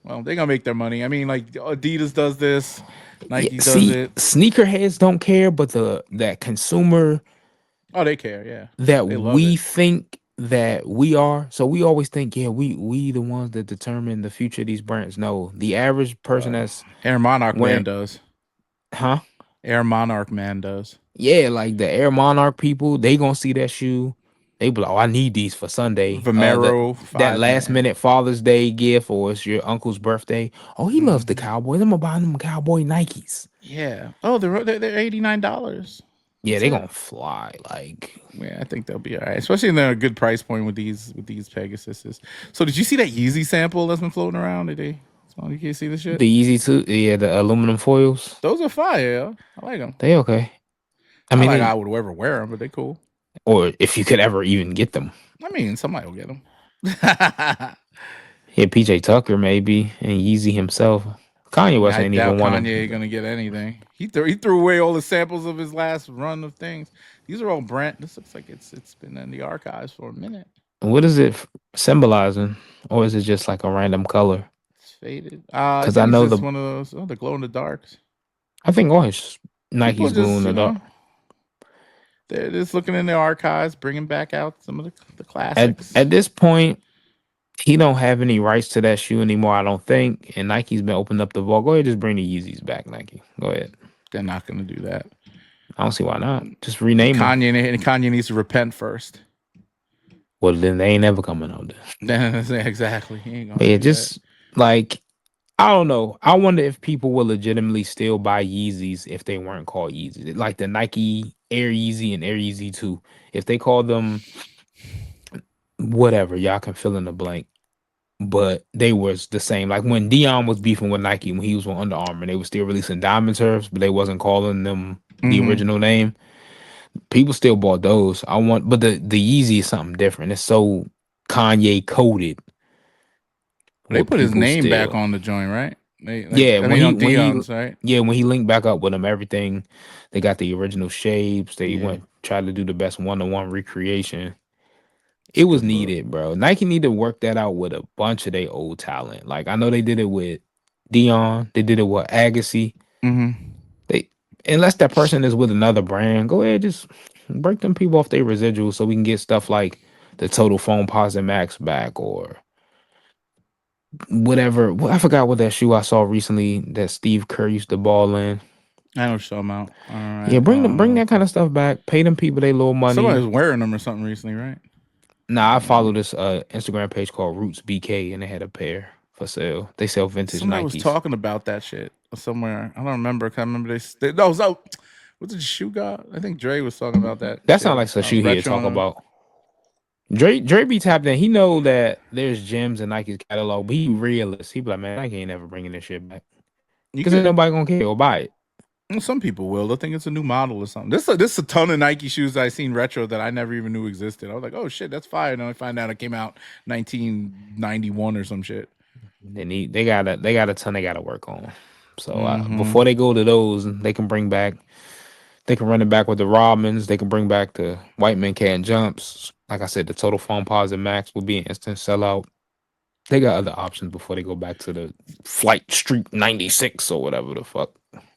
Well, they're gonna make their money. I mean, like Adidas does this, Yeah, Nike does see, it. sneakerheads don't care, but that consumer Oh, they care. Yeah, that they love we it. think that we are. So we always think, yeah, we the ones that determine the future of these brands. No, the average person that's Air Monarch wearing, man does. huh? Air Monarch man does. Yeah, like the Air Monarch people, they gonna see that shoe. They be like, oh, I need these for Sunday. Vomero That 5 last man. minute Father's Day gift, or it's your uncle's birthday. Oh, he loves the Mhm. Cowboys. I'm gonna buy them Cowboy Nikes. Yeah. Oh, they're $89. Yeah, That's they it. gonna fly. Like Yeah, I think they'll be all right, especially in a good price point with these Pegasuses. So, did you see that Yeezy sample that's been floating around? Did they? So you can't see the shit. the Easy two, yeah, the aluminum foils. Those are fire. Yo. I like them. They okay. I Not mean, like I would ever wear them, but they cool. or if you could ever even get them. I mean, somebody will get them. Yeah, PJ Tucker maybe and Yeezy himself. Kanye West I ain't doubt even one Kanye of. ain't gonna get anything. He threw away all the samples of his last run of things. These are all brand. This looks like it's been in the archives for a minute. What is it symbolizing, or is it just like a random color? It's faded. I Because I think it's know just one of those. Oh, the glow in the darks. I think orange People Nike's glue just, in the dark. they're just looking in their archives, bringing back out some of the At classics. at this point, he don't have any rights to that shoe anymore. I don't think. And Nike's been opening up the vault. Go ahead, just bring the Yeezys back, Nike. Go ahead. They're not going to do that. I don't see why not. Just And rename them. Kanye needs to repent first. Well, then they ain't never coming out there. Exactly. He ain't But gonna yeah, do that. just like I don't know. I wonder if people will legitimately still buy Yeezys if they weren't called Yeezys. Like the Nike Air Yeezy and Air Yeezy 2. If they called them whatever, y'all can fill in the blank. But they was the same. Like when Dion was beefing with Nike when he was with Under Armour, they were still releasing Diamond Turfs, but they wasn't calling them the Mm-hmm. original name. People still bought those. But the Yeezy is something different. It's so Kanye coded. They What put his people name back still, on the joint, right? They yeah. on Dion's, right? When he linked back up with him, everything they got the original shapes. They Yeah, went tried to do the best 1-to-1 recreation. it's It a was good look. needed, bro. Nike need to work that out with a bunch of their old talent. Like I know they did it with Dion. They did it with Agassi. Mm-hmm. They unless that person is with another brand, go ahead, just break them people off their residuals so we can get stuff like the Total Foam Posit Max back or whatever. I forgot what that shoe I saw recently that Steve Kerr used to ball in. I know show them out. All Yeah, right. I don't bring know. that kind of stuff back. Pay them people they little Somebody money. was wearing them or something recently, right? Nah, I follow Mm. this Instagram page called Roots BK and they had a pair for sale. They sell vintage Somebody was Nikes. talking about that shit somewhere. I don't remember. I can't remember no, so what's the shoe guy? I think Dre was talking about that That sounds shit. like some shoe he'd Retro talk on them. about. Dre be tapped in. He know that there's gems in Nike's catalog, but he realist. He be like, man, Nike ain't never bringing this shit back You because ain't could. nobody gonna care or buy it. Well, some people will. They'll think it's a new model or something. This is a ton of Nike shoes that I seen retro that I never even knew existed. I was like, oh shit, that's fire. And then I find out it came out 1991 or some shit. They got a ton they got to work on. So Mm-hmm. before they go to those, they can bring back. They can run it back with the Robins. They can bring back the White Men Can't Jumps. Like I said, the Total Foam Posit Max will be an instant sellout. They got other options before they go back to the Flight Street 96 or whatever the fuck.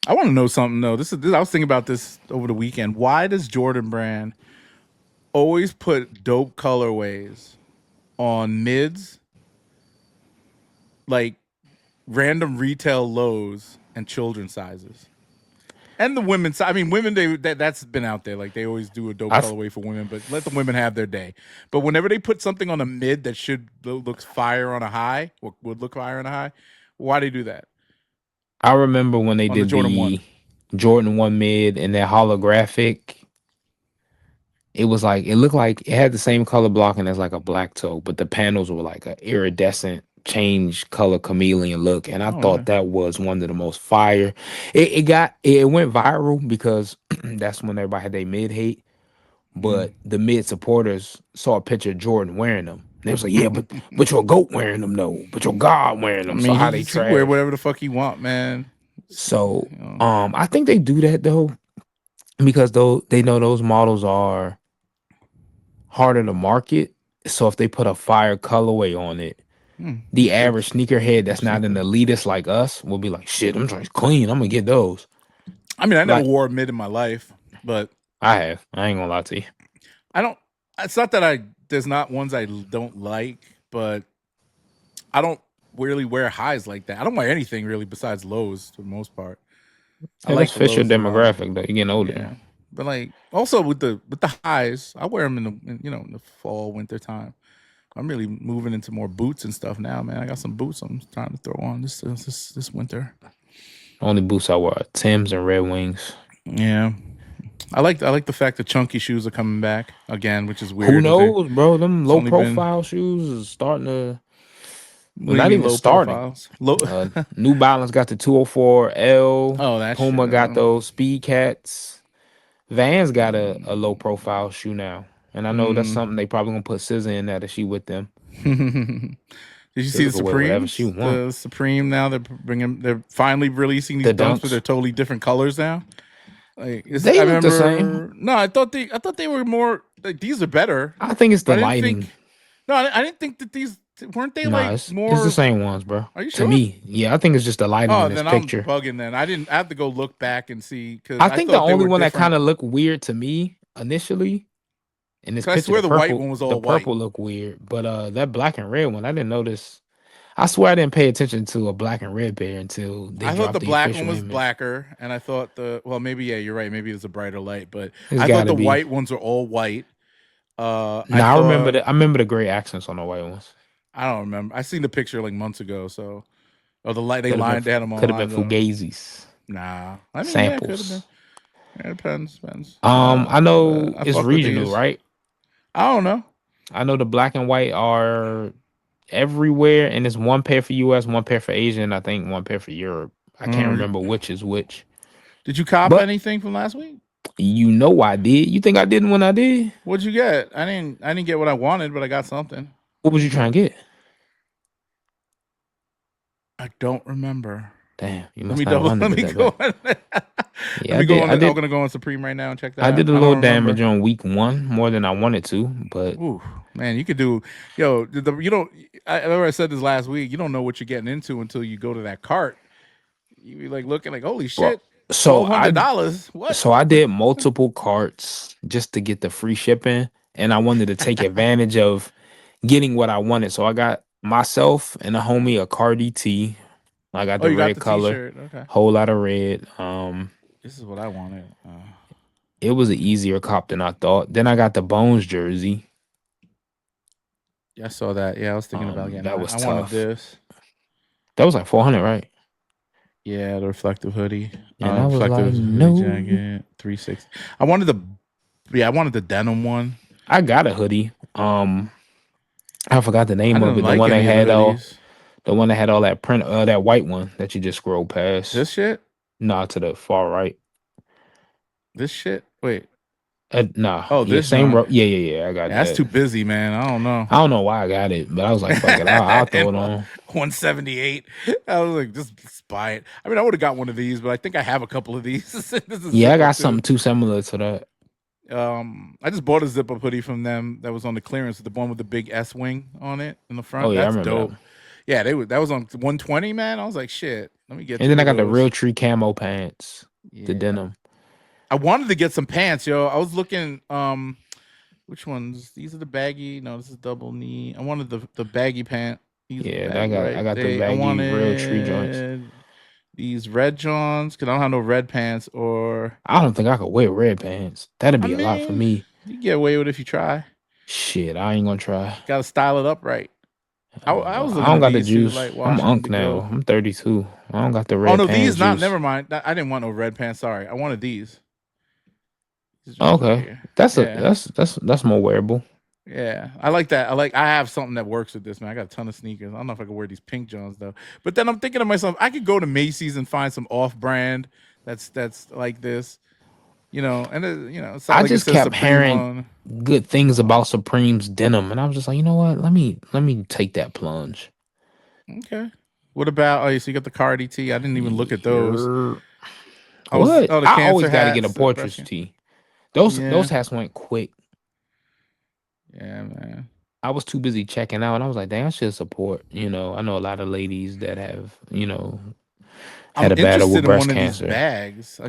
I want to know something though. This I was thinking about this over the weekend. Why does Jordan Brand always put dope colorways on mids, like random retail lows and children sizes? And the women's, I mean, women, that's been out there. Like they always do a dope I th- colorway for women, but let the women have their day. But whenever they put something on a mid that should looks fire on a high, or would look fire on a high, why do they do that I remember when they on the did Jordan the One? Jordan 1 mid and that holographic. It was like it looked like it had the same color blocking as like a black toe, but the panels were like a iridescent change color chameleon look, and I Oh, thought nice. that was one of the most fire. It went viral because that's when everybody had their mid hate, Mm. but the mid supporters saw a picture of Jordan wearing them. They was like, yeah, but your goat wearing them though, but your God wearing I them. So mean, how they he can wear trash? whatever the fuck he want, man. So You know. I think they do that though because though they know those models are harder to market. So if they put a fire colorway on it, the average sneakerhead Good that's not an sneaker. elitist like us will be like, shit, I'm trying to clean. I'm gonna get those. I mean, I never Like wore a mid in my life, but I have. I ain't gonna lie to you. I don't. It's not that there's not ones I don't like, but I don't really wear highs like that. I don't wear anything really besides lows for the most part. I Yeah, that's like the fit your lows a lot. demographic though. You're getting older. Yeah, but like also with the highs, I wear them in the fall winter time. I'm really moving into more boots and stuff now, man. I got some boots I'm trying to throw on this winter. Only boots I wear are Tim's and Red Wings. Yeah, I like the fact that chunky shoes are coming back again, which is Who weird. knows, bro? Them It's low only been profile shoes is starting to what well, do you not mean even low starting. profiles? Low. New Balance got the 204L. Oh, that shit. Puma got those Speed Cats. Vans got a low profile shoe now. And I know that's something they probably gonna put SZA in that if she with them. Did you see SZA the can wear whatever she Supremes? want. The Supreme now they're finally releasing these The dunks, but Dunks, they're totally different colors now. Like they I look the same. remember. No, I thought they were more like these are better, I think it's but the I didn't think. lighting. No, I didn't think that these weren't they Nah, like it's the more. same ones, bro. Are you To sure? me, yeah, I think it's just the lighting Oh, in this then I'm picture. bugging. Then I didn't. I have to go look back and see because I I think the thought they only were one that kind different. of looked weird to me initially in this Because I picture, swear the white one was the all white. purple looked weird, but that black and red one, I didn't notice. I swear I didn't pay attention to a black and red pair until they I thought dropped the the black one official was image. blacker, and I thought the well, maybe yeah, you're right. Maybe it's a brighter light, but It's I thought got to the be. white ones were all white. I Nah, thought I remember the gray accents on the white ones. I don't remember. I seen the picture like months ago. So oh, the light they Could have been lined. They had them all could have been lined up. fugazis Nah, I mean yeah, it could have been. samples. Yeah, it depends. I But know I it's fuck with regional, these. right? I don't know. I know the black and white are everywhere, and it's one pair for US, one pair for Asia, and I think one pair for Europe. I can't Um, remember which is which. did you cop But anything from last week? you know I did. You think I didn't when I did? What'd you get? I didn't get what I wanted, but I got something. What was you trying to get? I don't remember. Damn, you Let must me not have double. wanted Let it me that go. bad. Let Yeah, me go on. I'm did gonna go on Supreme right now and check that I out. did a I little don't remember. damage on week one, more than I wanted to, but Ooh, man, you could do. Yo, you don't. I remember I said this last week. You don't know what you're getting into until you go to that cart. You be like looking like, holy bro. shit, So $1,200. What? I did multiple carts just to get the free shipping, and I wanted to take advantage of getting what I wanted. So I got myself and a homie a Cardi T. I got Oh, the you got red the color, T-shirt. Okay, whole lot of red. this is what I wanted. It was an easier cop than I thought. Then I got the Bones jersey. Yeah, I saw that. Yeah, I was thinking about getting That that. was I wanted tough. this. That was like 400, right? Yeah, the reflective hoodie, And I was like, reflective hoodie no. jacket, 360. I wanted the, yeah, I wanted the denim one. I got a hoodie. I forgot the I name of didn't it. like any of the hoodies. The one that had all that print, that white one that you just scroll past. This shit, Nah, to the far right. this shit. Wait, Nah, oh, yeah, this same John. row. Yeah, yeah, yeah. I got Yeah, that's that. too busy, man. I don't know. I don't know why I got it, but I was like, fuck it, I'll throw And it on. 178. I was like, just buy it. I mean, I would have got one of these, but I think I have a couple of these. This is a Yeah, I zip up got too. something too similar to that. I just bought a zip up hoodie from them that was on the clearance, the one with the big S wing on it in the Oh front. yeah, I That's remember that dope. one. Yeah, that was on 120, man. I was like, shit, let me get And then two I of got the those. real tree camo pants, the Yeah. denim. I wanted to get some pants, yo. I was looking which ones? These are the baggy. No, this is double knee. I wanted the baggy pant. These are the Yeah, baggy, I right? got the I baggy real tree joints. wanted these red Johns because I don't have no red pants. Or I don't think I could wear red pants. That'd I be a lot for mean, me. you get away with it if you try. Shit, I ain't gonna try. Got to style it up right. I was I looking don't at got the these too, juice. like I'm wash unk now. indigo. I'm 32. I don't got the Oh red no, pants these not. juice. Never mind. I didn't want no red pants. Sorry, I wanted these. These joints right Okay, here. Yeah. that's more wearable. Yeah, I like that. I have something that works with this, man. I got a ton of sneakers. I don't know if I could wear these pink Johns though. But then I'm thinking to myself, I could go to Macy's and find some off-brand that's like this, and it's not I like it just says kept Supreme hearing on. good things Oh, about Supreme's denim, and I was just like, you know what? Let me take that plunge. okay. What about? Oh, so you got the Cardi T. I didn't even look at those. Yer- I was What? the I cancer always got to get a hats, the portraits breast cancer. tee. Those Yeah, hats went quick. yeah, man. I was too busy checking out, and I was like, dang, I should support. I know a lot of ladies that have, I'm had a battle with interested in breast one of these cancer. bags.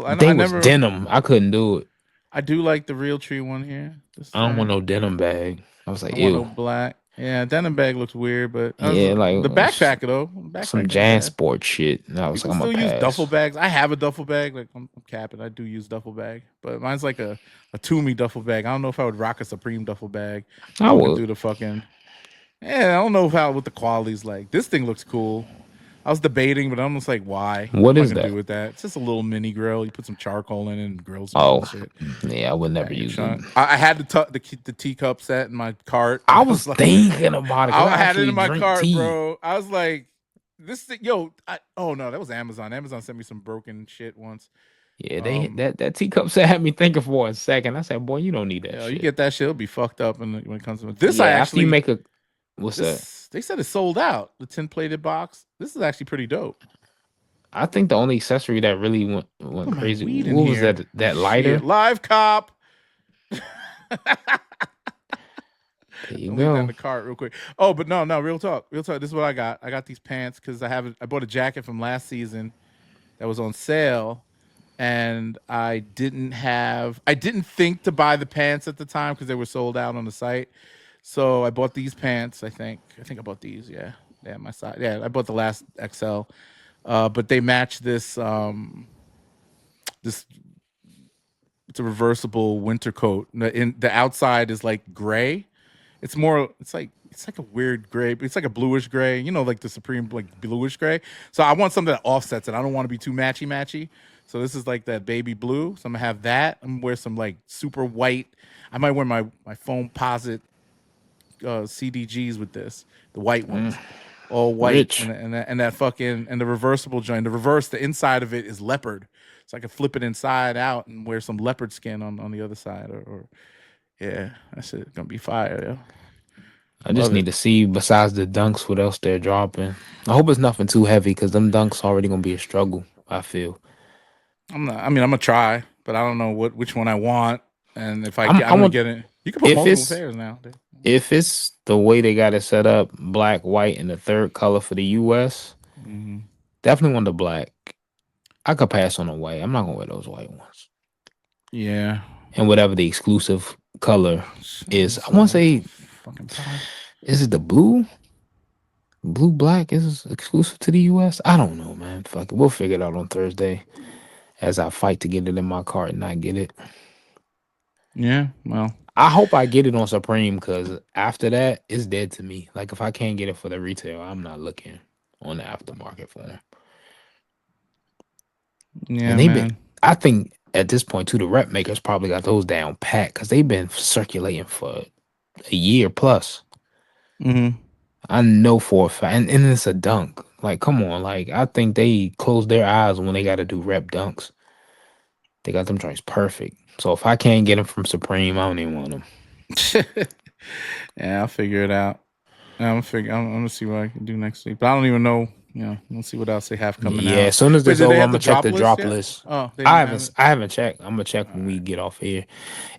They I was never. denim. I couldn't do it. I do like the real tree one here. This I don't want joint. no denim bag. I was I like, want no ew. black. Yeah, denim bag looks weird, but Yeah, the like backpack though. some Backpack ain't Jan bad. sport shit. And I was like, People I'm gonna still use duffel pass. bags. I have a duffel bag. Like I'm capping. I do use duffel bag, but mine's like a Toomey duffel bag. I don't know if I would rock a Supreme duffel bag. I Walking would. through the fucking. Yeah, I don't know how what the quality's like. This thing looks cool. I was debating, but I'm just like, why? What What am I is gonna do that? with that? It's just a little mini grill. You put some charcoal in it and grill some Oh, bullshit. yeah, I would never Bang your use it. trunk. I had the teacup set in my cart, I but I was was like, thinking about it because I I had it actually in my drink cart, tea. bro. I was like, this thing, yo. Oh no, that was Amazon. Amazon sent me some broken shit once. Yeah, Um, that teacup set had me thinking for a second. I said, boy, you don't need that you shit. get that shit, it'll be fucked up when it comes to this. I Yeah, after you actually make a what's that? this they said it sold out. The tin plated box. This is actually pretty dope. I think the only accessory that really went Put my crazy. weed in What was here. that? That Shit, lighter? live cop. There you I'll leave that in go. the cart real quick. Oh, but no, real talk, real talk. This is what I got. I got these pants because I bought a jacket from last season that was on sale, and I didn't think to buy the pants at the time because they were sold out on the site. So I bought these pants. I think I bought these. Yeah, yeah, my size. Yeah, I bought the last XL. But they match this. It's a reversible winter coat. In the outside is like gray. It's more. It's like a weird gray, but it's like a bluish gray. You know, like the Supreme like bluish gray. So I want something that offsets it. I don't want to be too matchy matchy. So this is like that baby blue. So I'm gonna have that. I'm gonna wear some like super white. I might wear my foam posit CDGs with this, the white ones, all white, Rich. and that fucking and the reversible joint. The inside of it is leopard, so I can flip it inside out and wear some leopard skin on the other side. Or yeah, that shit gonna be fire. Yo. I just Love need it. to see besides the dunks what else they're dropping. I hope it's nothing too heavy because them dunks already gonna be a struggle. I feel. I'm not. I mean, I'm gonna try, but I don't know which one I want. And if I I'm gonna want get it. You can put if multiple it's pairs now. Dude. if it's the way they got it set up, black, white, and the third color for the US. Hmm. Definitely want the black. I could pass on the white. I'm not gonna wear those white ones. Yeah. And whatever the exclusive color is, It's I want to say, fucking pod. is it the blue? Blue black is exclusive to the US. I don't know, man. Fuck it, we'll figure it out on Thursday as I fight to get it in my cart and not get it. Yeah. Well. I hope I get it on Supreme because after that, it's dead to me. Like if I can't get it for the retail, I'm not looking on the aftermarket for them. Yeah, And they've been, man. I think at this point too, the rep makers probably got those down pat because they've been circulating for a year plus. Hmm. I know for a fact, and it's a dunk. Like, come on, like I think they close their eyes when they got to do rep dunks. They got them joints perfect. So if I can't get them from Supreme, I don't even want them. Yeah, I'll figure it out. I'm gonna see what I can do next week. But I don't even know. You know, we'll see what else they have coming Yeah, out. as soon as Wait, this did they over, I'm have gonna the check drop the list drop yet? list. Oh, they didn't have it. I haven't checked. I'm gonna check All when we right. get off here.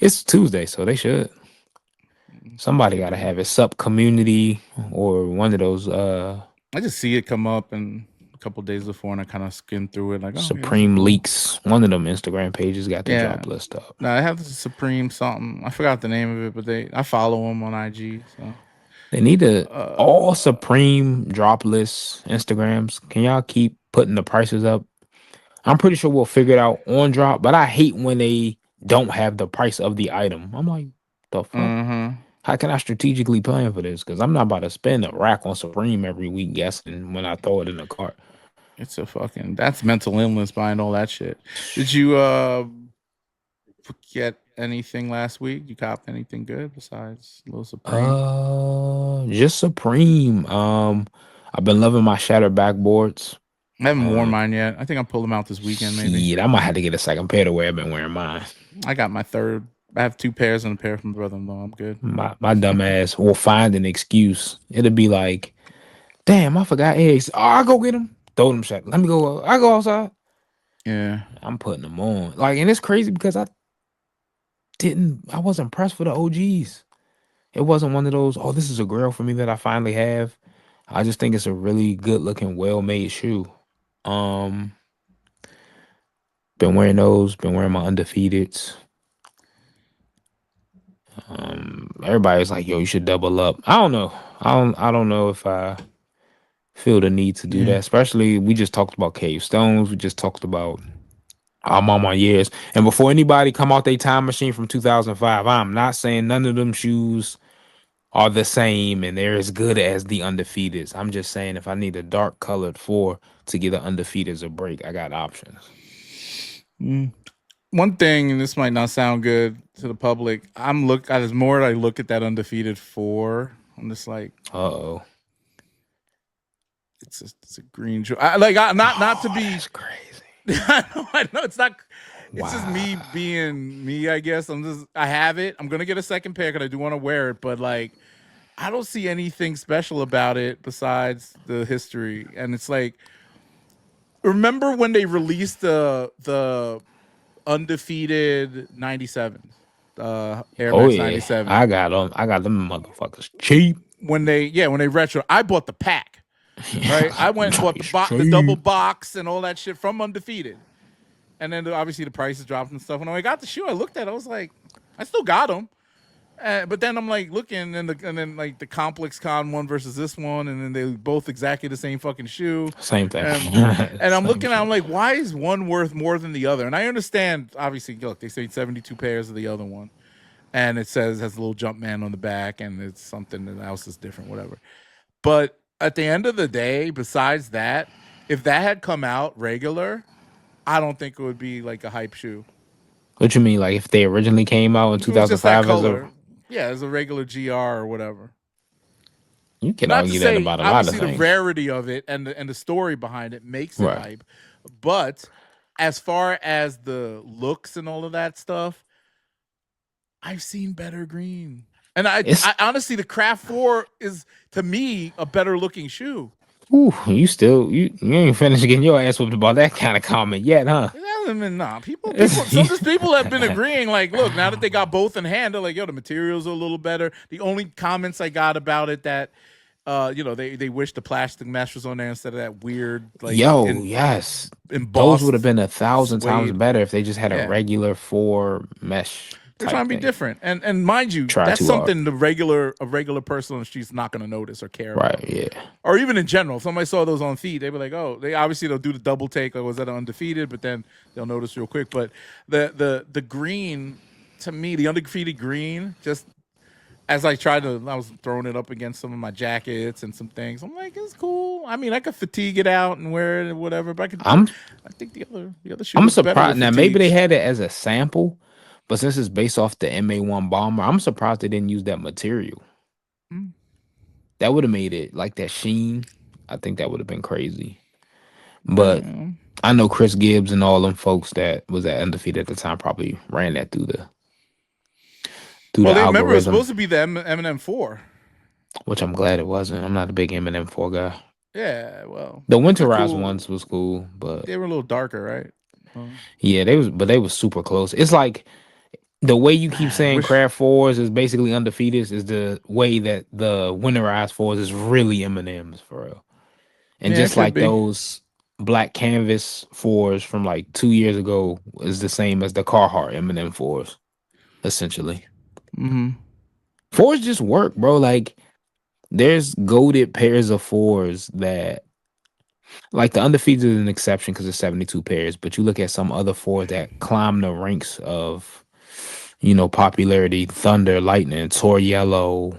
It's Tuesday, so they should. See what Somebody they gotta do. have it. Sup community or one of those I just see it come up and a couple days before, and I kind of skim through it, like, oh yeah, this is Supreme cool. leaks. One of them Instagram pages got the Yeah. drop list up. No, they have the Supreme something. I forgot the name of it, but I follow them on IG. So, They need to all uh, Supreme drop lists, Instagrams. Can y'all keep putting the prices up? I'm pretty sure we'll figure it out on drop, but I hate when they don't have the price of the item. I'm like, the fuck? uh-huh. How can I strategically plan for this? Because I'm not about to spend a rack on Supreme every week guessing when I throw it in the cart. It's a fucking that's mental illness behind all that shit. Did you get anything last week? You copped anything good besides Little Supreme? Just Supreme. I've been loving my shattered backboards. I haven't worn Um, mine yet. I think I'll pull them out this weekend, maybe. shit, I might have to get a second pair the way I've been wearing mine. I got my third. I have two pairs and a pair from brother-in-law. I'm good. My dumb ass will find an excuse. It'll be like, damn, I forgot eggs. Oh, I'll go get them. Throw them shit. Let me go. I go outside. Yeah. I'm putting them on. Like, and it's crazy because I wasn't pressed for the OGs. It wasn't one of those, oh, this is a grail for me that I finally have. I just think it's a really good looking, well made shoe. Um, been wearing those, been wearing my undefeateds. Everybody's like, yo, you should double up. I don't know. I don't know if I feel the need to do that. Yeah. Especially we just talked about Cave Stones. We just talked about our mama years. And before anybody come out their time machine from 2005, I'm not saying none of them shoes are the same and they're as good as the undefeateds. I'm just saying if I need a dark colored four to give the undefeateds a break, I got options. Mm. One thing, and this might not sound good to the public, as more I look at that undefeated four, I'm just like, Uh-oh. it's a green shoe. Not to Oh, be. that's crazy. I know it's not. It's just me Wow. being me. I guess I have it. I'm gonna get a second pair because I do want to wear it, but like I don't see anything special about it besides the history. And it's like, remember when they released the undefeated 97s? Air Oh Max yeah, 97. I got them. I got them motherfuckers cheap. When they retro, I bought the pack. I Right, I got them went and bought joints the double cheap. box and all that shit from Undefeated, and then obviously the prices dropped and stuff. When I got the shoe, I looked at it, I was like, I still got them. But then I'm like looking, and then like the Complex Con one versus this one, and then they both exactly the same fucking shoe. Same thing. And I'm Same looking at, I'm shit. like, why is one worth more than the other? And I understand, obviously, look, they say 72 pairs of the other one, and it says has a little Jumpman on the back, and it's something else is different, whatever. But at the end of the day, besides that, if that had come out regular, I don't think it would be like a hype shoe. What you mean? Like if they originally came out in If it was just that 2005 as a, color, yeah, as a regular GR or whatever. you can Not to argue that say about a lot of obviously the things. rarity of it and the story behind it makes it Right. hype, but as far as the looks and all of that stuff, I've seen better green. And It's I honestly, the Craft 4 is to me a better looking shoe. ooh, you ain't finished getting your ass whooped about that kind of comment yet, huh? It hasn't been nah. People have been agreeing. Like, look, now that they got both in hand, they're like, yo, the materials are a little better. The only comments I got about it that, they wish the plastic mesh was on there instead of that weird like Yo, yes. Those would have embossed been 1,000 times suede. better if they just had a Yeah, regular 4 mesh they're trying type to be thing. different, and mind you, Try that's too hard. something a regular person on the street's not going to notice or care Right, about. yeah. Or even in general, if somebody saw those on feed, they'd be like, "Oh, they obviously they'll do the double take. Like, was that undefeated?" But then they'll notice real quick. But the green, to me, the undefeated green, just as I was throwing it up against some of my jackets and some things. I'm like, it's cool. I mean, I could fatigue it out and wear it and whatever. But I'm I think the other shoe I'm looks better surprised. with Now maybe they fatigues. had it as a sample, but since it's based off the MA1 bomber, I'm surprised they didn't use that material. Mm. That would have made it like that sheen. I think that would have been crazy. But Yeah. I know Chris Gibbs and all them folks that was at Undefeated at the time probably ran that through Well, the they remember it was algorithm, supposed to be the Eminem 4. which I'm glad it wasn't. I'm not a big Eminem 4 guy. Yeah, well, The it's a winterized cool. ones was cool, but They were a little darker, right? yeah, they was super close. It's like the way you keep I saying wish. craft fours is basically undefeated is the way that the winterized fours is really Eminem's for real. And Yeah, it just could like be. those black canvas fours from like 2 years ago is the same as the Carhartt Eminem fours, essentially. Mm-hmm. Fours just work, bro. Like there's goaded pairs of fours that like the undefeated is an exception because it's 72 pairs, but you look at some other fours that climb the ranks of popularity, Thunder, Lightning, Tor Yellow,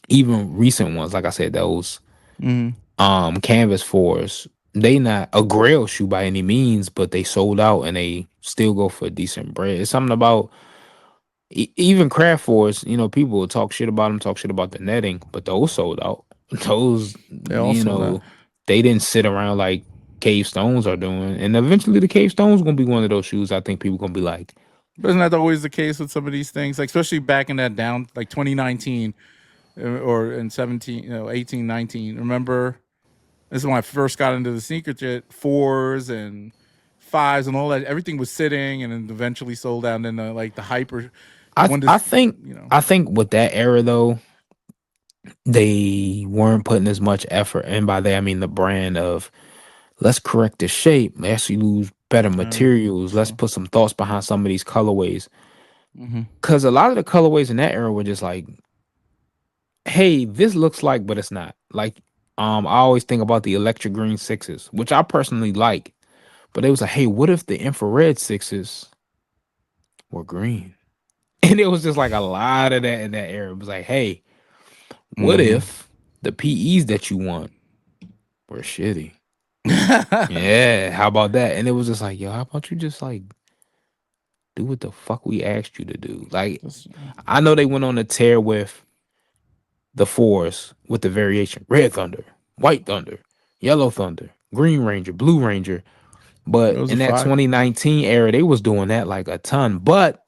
even recent ones, like I said, those Mm-hmm. canvas fours, they not a grail shoe by any means, but they sold out and they still go for decent bread. It's something about even craft fours, people will talk shit about them, talk shit about the netting, but those sold out. Those, They also that. they didn't sit around like Cave Stones are doing. And eventually the Cave Stones gonna be one of those shoes I think people gonna be like, But isn't that always the case with some of these things? Like especially back in that down, like 2019 or in 17, 18, 19. Remember, this is when I first got into the sneaker jet, fours and fives and all that. Everything was sitting and then eventually sold out. And then like the hyper, I when I this, think I think with that era though, they weren't putting as much effort, and by that I mean the brand of let's correct the shape, let's use better materials, let's true. put some thoughts behind some of these colorways. Mm-hmm. Cause a lot of the colorways in that era were just like, hey, this looks like, but it's not. Like, I always think about the electric green sixes, which I personally like, but it was like, hey, what if the infrared sixes were green? And it was just like a lot of that in that era. It was like, hey, what Mm-hmm. if the PEs that you want were shitty? Yeah, how about that? And it was just like, yo, how about you just like do what the fuck we asked you to do? Like, Just, I know they went on a tear with the fours with the variation red thunder, white thunder, yellow thunder, green ranger, blue ranger. But those are in that fire. 2019 era, they was doing that like a ton. But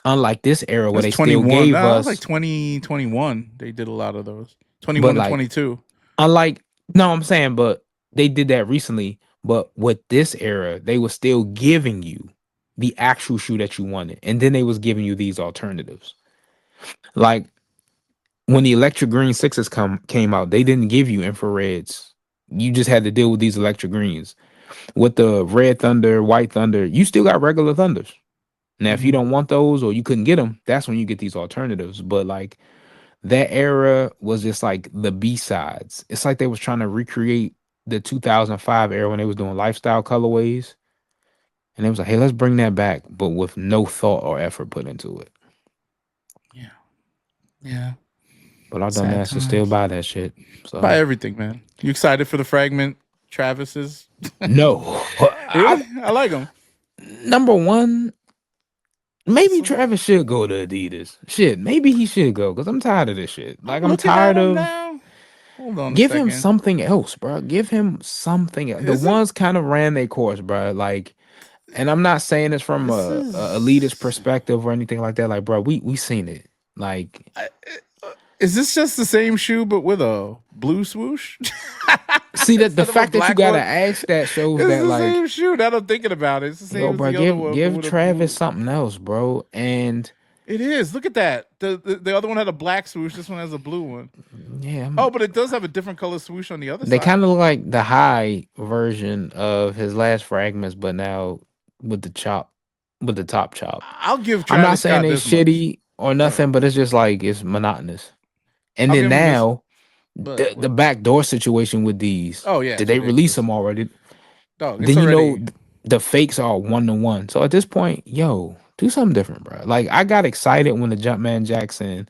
unlike this era where That's they still 21. gave No, that was like us, 2021. They did a lot of those. but 21 and like 22. unlike no, I'm saying, but they did that recently. But with this era, they were still giving you the actual shoe that you wanted, and then they was giving you these alternatives. Like when the electric green sixes came out, they didn't give you infrareds. You just had to deal with these electric greens. With the red thunder, white thunder, you still got regular thunders. Now, if you Mm-hmm. don't want those or you couldn't get them, that's when you get these alternatives. But like that era was just like the B sides. It's like they was trying to recreate the 2005 era when they was doing lifestyle colorways, and it was like, hey, let's bring that back, but with no thought or effort put into it. Yeah. Yeah. But our dumb Sad asses still times. buy that shit. Buy So everything, man. You excited for the fragment Travis's? no, Really? I like them. number one, maybe So, Travis should go to Adidas. Shit, maybe he should go because I'm tired of this shit. I'm Like I'm looking at tired them of. now. Hold on a Give him second. something else, bro. Give him something else. The Is it? ones kind of ran their course, bro. Like, and I'm not saying this from This a elitist is. perspective or anything like that. Like, bro, we seen it. Like, I- Is this just the same shoe but with a blue swoosh see that the instead of a fact that you black gotta one? ask that shows It's that, the like, same shoe. Now that I'm thinking about it, it's the yo, same as bro, the other give one, but give with a Travis blue. something else, bro. And It is. Look at that. The other one had a black swoosh. This one has a blue one. yeah, Oh, but it does have a different color swoosh on the other they side. kind of look like the high version of his last fragments, but now with the chop, with the top chop. I'll give I'm not Travis saying Scott they this much. shitty or Right. nothing, but it's just like it's monotonous. And I'll then give him this. now But the what? backdoor situation with these. Oh yeah, Did it's they release ridiculous. them already? Dog, it's Then already. the fakes are 1-to-1. So at this point, yo, do something different, bro. Like I got excited when the Jumpman Jackson,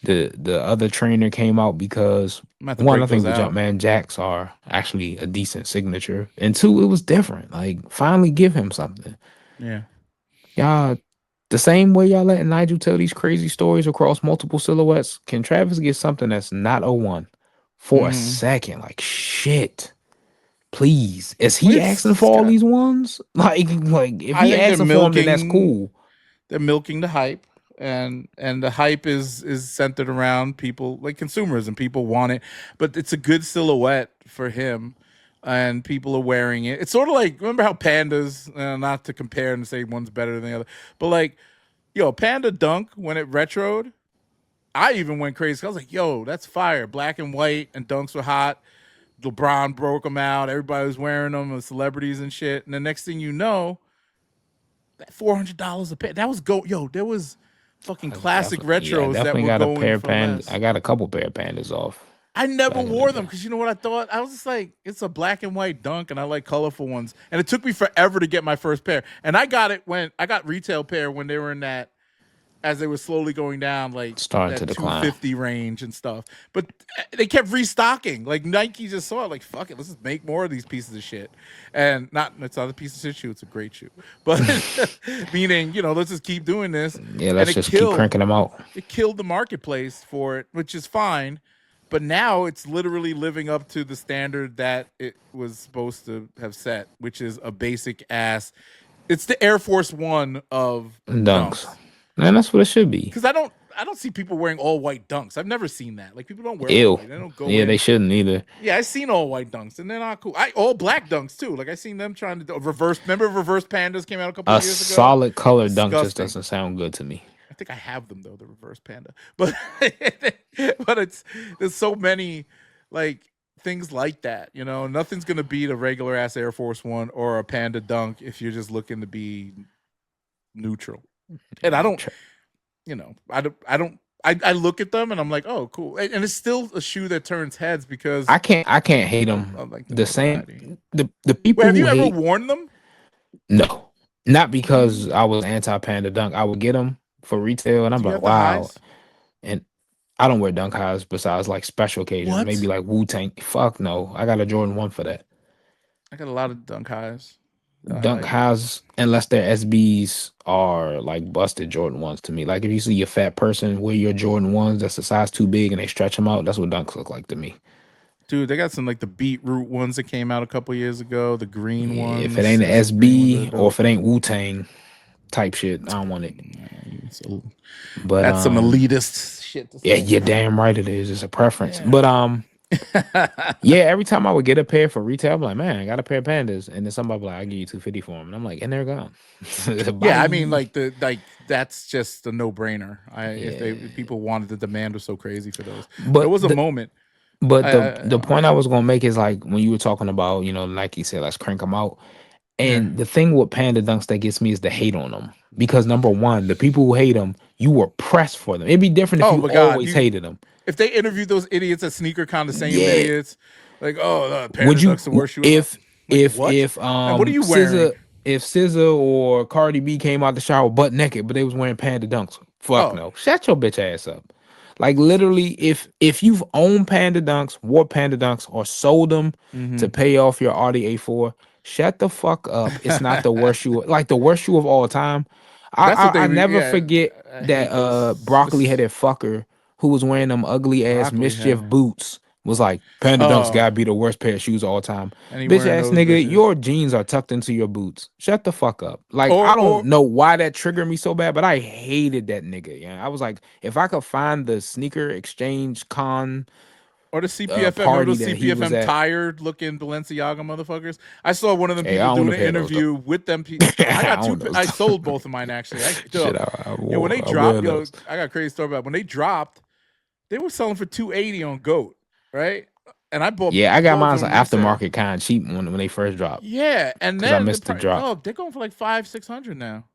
the other trainer came out because I'm gonna have to one, I break those think the out. Jumpman Jacks are actually a decent signature, and two, it was different. Like finally give him something. Yeah. Y'all, the same way y'all letting Nigel tell these crazy stories across multiple silhouettes, can Travis get something that's not '01 for a Mm-hmm. second? Like shit. Please. Is Well, he asking it's for all got. these ones? Like if I he think asking for them, then that's cool. they're milking the hype, and the hype is centered around people like consumers and people want it, but it's a good silhouette for him, and people are wearing it. It's sort of like, remember how pandas, not to compare and say one's better than the other, but like, yo, Panda Dunk when it retroed, I even went crazy. I was like, yo, that's fire. Black and white and dunks were hot. LeBron broke them out. Everybody was wearing them, the celebrities and shit. And the next thing you know, that $400 a pair. That was go. Yo, there was fucking I classic definitely, yeah, I retros that definitely were got a going pair of for pandas. I less. got a couple pair of pandas off I never back in the wore them day. because you know what I thought? I was just like, it's a black and white dunk, and I like colorful ones. And it took me forever to get my first pair. And I got it when I got retail pair when they were in that, as they were slowly going down, like Starting to that decline. 250 range and stuff. But they kept restocking. Like Nike just saw it, like, fuck it, let's just make more of these pieces of shit. And not, it's not a piece of shit shoe, it's a great shoe. But meaning, let's just keep doing this. Yeah, And let's just keep cranking them out. it killed the marketplace for it, which is fine. But now it's literally living up to the standard that it was supposed to have set, which is a basic ass. It's the Air Force One of Dunks. dunks. Man, that's what it should be. Because I don't see people wearing all white dunks. I've never seen that. Like people don't wear all Ew. white. They don't go Yeah, they in. shouldn't either. Yeah, I've seen all white dunks, and they're not cool. I all black dunks too. Like I seen them trying to do reverse. Remember, reverse pandas came out a couple A of years ago. solid color dunk just Disgusting. doesn't sound good to me. I think I have them though, the reverse panda. But but there's so many like things like that. Nothing's gonna beat a regular ass Air Force One or a Panda Dunk if you're just looking to be neutral. And I don't, I don't. I look at them and I'm like, oh, cool, and it's still a shoe that turns heads because I can't hate I them. like the The notoriety. same the Wait, people have who you ever hate. worn them? No, not Mm, because I was anti Panda Dunk. I would get them for retail, and I'm do you like, have the wow. highs? And I don't wear Dunk highs besides like special occasions, maybe What? like Wu Tang. Fuck no, I got a Jordan 1 for that. I got a lot of dunk highs. I Dunk like. highs, unless their SBs are like busted Jordan 1s to me. Like if you see a fat person wear your Jordan 1s that's a size too big and they stretch them out, that's what Dunks look like to me. Dude, they got some like the beetroot ones that came out a couple years ago. The green Yeah, if it ones. ain't an There's some green ones that are SB or dope. if it ain't Wu Tang type shit, I don't want it. So But that's some elitist shit to yeah, say. you're damn right it is. It's a preference. Yeah. But Yeah, every time I would get a pair for retail, I'm like, man, I got a pair of Pandas, and then somebody be like, I give you 250 for them, and I'm like, and they're gone. Yeah, I mean, Bye. like that's just a no brainer. If Yeah, people wanted, the demand was so crazy for those. There but was a moment. but the I point I was gonna make is like when you were talking about, Nike said, let's crank them out. yeah. And the thing with Panda Dunks that gets me is the hate on them. Because number one, the people who hate them, you were pressed for them. It'd be different if Oh you my God, always you hated them. if they interviewed those idiots at SneakerCon, the same Yeah. idiots, like, oh, Would Panda you Duck's the worst shoe in the. if Like, what? if And what are you wearing? SZA or Cardi B came out the shower butt naked, but they was wearing Panda Dunks? Fuck Oh, no. Shut your bitch ass up. Like literally, if you've owned Panda Dunks, wore Panda Dunks, or sold them to mm-hmm. pay off your Audi A4, shut the fuck up. It's not the worst shoe, like the worst shoe of all time. I That's what I, they. I never Yeah, forget I that hate those. broccoli This headed fucker who was wearing them ugly ass broccoli mischief head. boots was like, Panda Dunks Oh, gotta be the worst pair of shoes of all time. and he Bitch wearing ass those nigga, bitches. your jeans are tucked into your boots. Shut the fuck up. Like, I don't Or know why that triggered me so bad, but I hated that nigga. Yeah. I was like, if I could find the sneaker exchange con or the CPFM. Remember party those that he was CPFM at, tired looking Balenciaga motherfuckers? I saw one of them hey, I people own doing a an pair of those though. interview with them. I got I two. own those. I sold both of mine actually. Shit, When they I wear dropped, those. I got a crazy story about it. When they dropped. They were selling for 280 on Goat, right? And I bought Yeah, I got both mine of them resale. aftermarket kind cheap when they first dropped Yeah, and because I then missed the drop. dog, they're going for like 500-600 now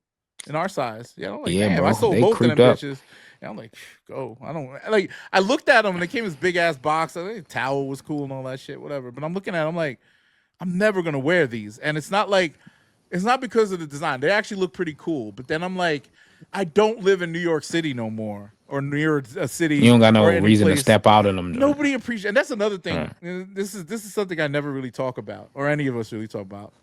in our size. Yeah, I'm like, Yeah, damn, I bro, sold they both of creeped them up. bitches. And I'm like, go. I don't like. I looked at them and they came in this big ass box. I think the towel was cool and all that shit, whatever. But I'm looking at them like, I'm never gonna wear these. And it's not like it's not because of the design. They actually look pretty cool. But then I'm like, I don't live in New York City no more, or near a You city, don't got or no any reason to place. step out in them joints. Nobody appreciates, and that's another thing. Right. This is something I never really talk about, or any of us really talk about.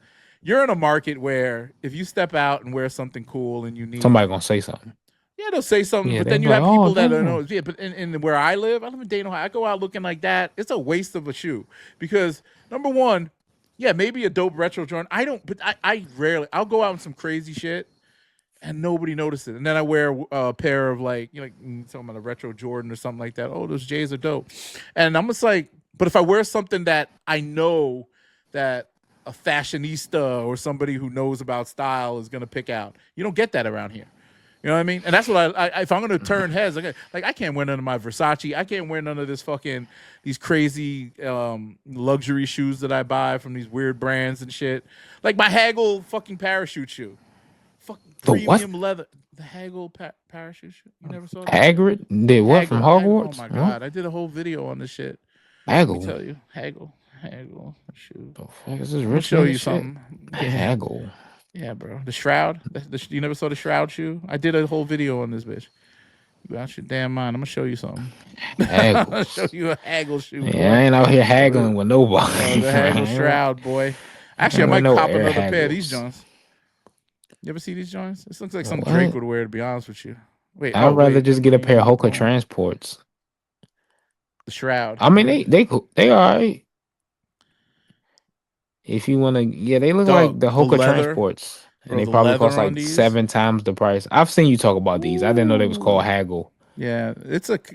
You're in a market where if you step out and wear something cool and unique, Somebody gonna say something. yeah, they'll say something, Yeah, but they'll then be you like, have "Oh, people that don't damn." know. Yeah, but in where I live in Dayton, Ohio. I go out looking like that. It's a waste of a shoe because number one, yeah, maybe a dope retro Jordan. I don't, but I rarely. I'll go out in some crazy shit and nobody noticed it. And then I wear a pair of like, talking about a retro Jordan or something like that. Oh, those J's are dope. And I'm just like, but if I wear something that I know that a fashionista or somebody who knows about style is gonna pick out, you don't get that around here. You know what I mean? And that's what I if I'm gonna turn heads, like I can't wear none of my Versace. I can't wear none of this fucking these crazy luxury shoes that I buy from these weird brands and shit. Like my Haggle fucking parachute shoe, fucking The what? premium leather. The Haggle parachute shoe. You never saw that shit? Hagrid did what from Haggle. Oh Hogwarts? my What? god, I did a whole video on this shit. Let me Haggle. tell you, Haggle shoe. The fuck is this I'm gonna rich show nigga you shit? something. Yeah, Haggle. yeah, bro. The shroud. You never saw the shroud shoe? I did a whole video on this bitch. You out your damn mind. I'm gonna show you something. I'm gonna show Haggles. you a Haggle shoe, Yeah, I boy. ain't out here The, haggling with nobody. the Haggle shroud, boy. I Actually, I ain't with might no cop air another pair of these haggles. joints. You ever see these joints? This looks like some Drake What? would wear, to be honest with you. Wait, I'd oh rather wait, just never get a mind. pair of Keep Hoka going. transports. The shroud. I mean, they all right. If you want to, yeah, they look like Dog, the the Hoka leather, transports, and bro, they the probably leather cost on like these. 7 times the price. I've seen you talk about these. I didn't know they was called Ooh. haggle. Yeah,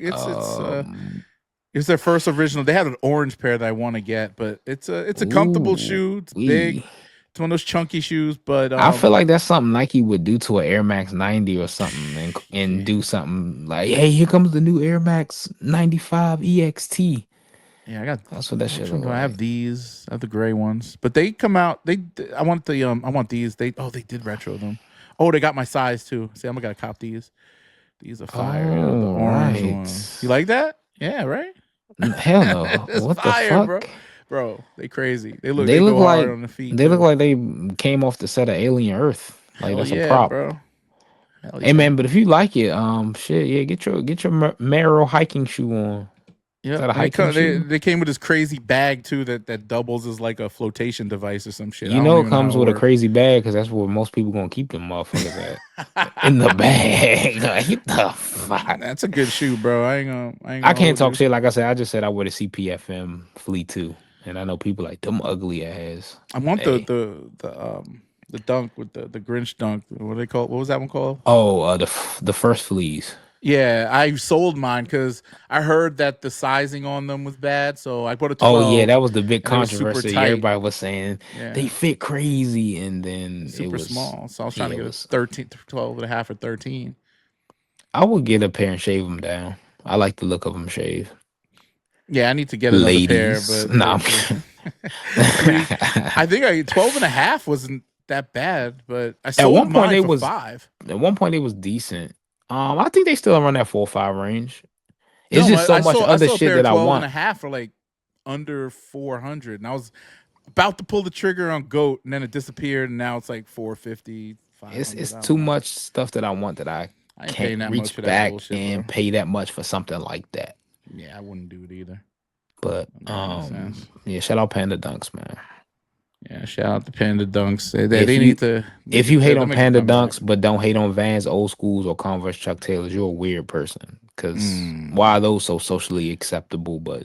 Um, it's their first original. They had an orange pair that I want to get, but it's a comfortable ooh, shoe. It's big. we. It's one of those chunky shoes, but I feel like that's something Nike would do to an Air Max 90 or something, and yeah, do something like, hey, here comes the new Air Max 95 EXT. yeah. I got That's what that shit which one look do I have? like. These I have the gray ones, but they come out. I want these. They did retro them. Oh, they got my size too. See, I'm gonna cop these. These are fire. The Oh, orange right. ones. You like that? Yeah, right. Hell no. It's What the fire, bro. fuck? Bro, they crazy. They They look go hard like on the feet they look too. like they came off the set of Alien Earth. Like Hell that's a yeah, prop. bro. Hell Hey yeah. man, but if you like it, shit, yeah, get your Merrell hiking shoe on. Is Yep. that a And hiking shoe? they came with this crazy bag too that doubles as like a flotation device or some shit. I You don't know it even know how comes it with a works. crazy bag because that's where most people gonna keep them motherfuckers at. In the bag. Like, what the fuck? That's a good shoe, bro. I ain't I gonna can't hold talk you. shit. Like I said, I just said I wear the CPFM Fleet too. And I know people like them ugly ass. I want Hey. the dunk with the Grinch dunk. What do they call? What was that one called? Oh, the first fleas. Yeah, I sold mine because I heard that the sizing on them was bad, so I bought a Oh yeah, 12, that was the big and they were super controversy. tight. Everybody was saying they Yeah, fit crazy, and then it super was small. So I was trying yeah, to it get a was. 13, 12 and a half or 13. I would get a pair and shave them down. I like the look of them shaved. Yeah, I need to get another pair, Ladies, but no, I'm I mean, kidding. I think 12 and a half wasn't that bad, but I At sold one point mine they for was 5. decent. I think they still around that 4 or 5 range. It's No, just so I much saw I other saw a shit pair of that I 12 and want. a half for like under 400, and I was about to pull the trigger on Goat, and then it disappeared, and now it's like 450, It's 500. it's I don't too know. much stuff that I want that I I ain't can't paying that much reach for that back bullshit, bro. and pay that much for something like that. Yeah, I wouldn't do it either. But That make any sense. yeah, shout out Panda Dunks, man. Yeah, shout out to Panda Dunks. If They need you to if make you it. hate They'll on make a Panda comeback. Dunks but don't hate on Vans, Old Schools, or Converse Chuck Taylors, you're a weird person. Cause Mm. why are those so socially acceptable? But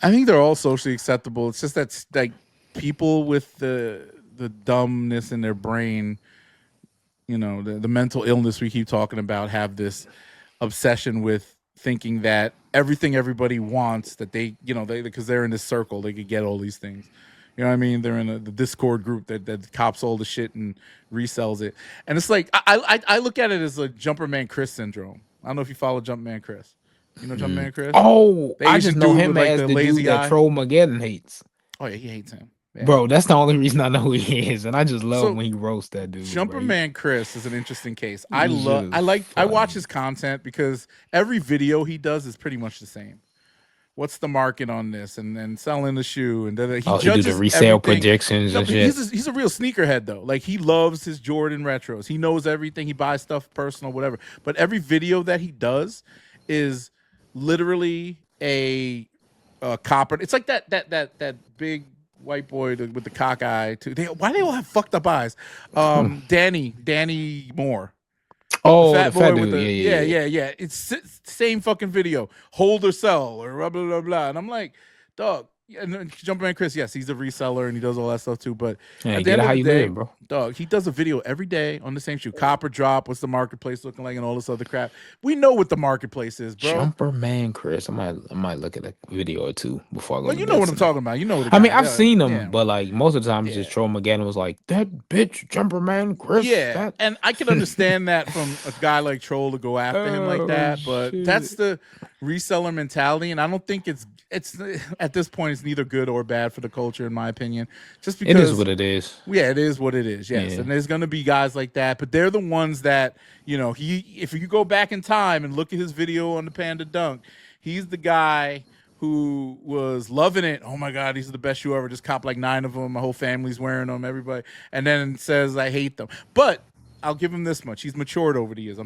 I think they're all socially acceptable. It's just that like people with the dumbness in their brain, the mental illness we keep talking about, have this obsession with thinking that everything everybody wants, that they because they're in this circle, they could get all these things. You know what I mean? They're in the Discord group that cops all the shit and resells it, and it's like I look at it as a Jumperman Chris syndrome. I don't know if you follow Jumpman Chris. You know Jumpman Chris, oh, the I just Asian know dude him with like as the the dude lazy that eye. Troll Mageddon hates. Oh yeah, he hates him. Yeah. Bro, that's the only reason I know who he is, and I just love So when he roasts that dude, bro. Jumperman Chris is an interesting case. This shit is I watch funny. his content because every video he does is pretty much the same. What's the market on this, and then selling the shoe, and he Oh, he do the judges resale everything. projections No, and but shit. he's a real sneakerhead though. Like he loves his Jordan retros. He knows everything. He buys stuff personal, whatever. But every video that he does is literally a copper. It's like that big white boy with the cock eye too. Why they all have fucked up eyes? Danny Moore. The Oh, the fat fat boy with dude. the Yeah, yeah, yeah, yeah, yeah. It's same fucking video. Hold or sell or blah blah blah blah. And I'm like, dog. And then Jumpman Chris, yes, he's a reseller and he does all that stuff too. But yeah. at Hey, the get end it of how the you day, live, bro. dog, he does a video every day on the same shoe. Copper drop. What's the marketplace looking like and all this other crap. We know what the marketplace is, bro. Jumper Man Chris. I might look at a video or two before I go Well, to you know bed what I'm tonight. talking about. You know the I mean, guy. I've seen him, Yeah, but like most of the time, it's yeah. just Troll Mageddon was like that bitch Jumper Man Chris. Yeah, That and I can understand that from a guy like Troll to go after him like oh that, but that's shit. the reseller mentality, and I don't think it's at this point it's neither good or bad for the culture in my opinion. Just It is because what it is. yeah, it is what it is. Yes, Yeah. and there's going to be guys like that, but they're the ones that he. If you go back in time and look at his video on the Panda Dunk, he's the guy who was loving it. Oh my God, these are the best shoe ever. Just cop like 9 of them. My whole family's wearing them. Everybody, and then says I hate them. But I'll give him this much: he's matured over the years.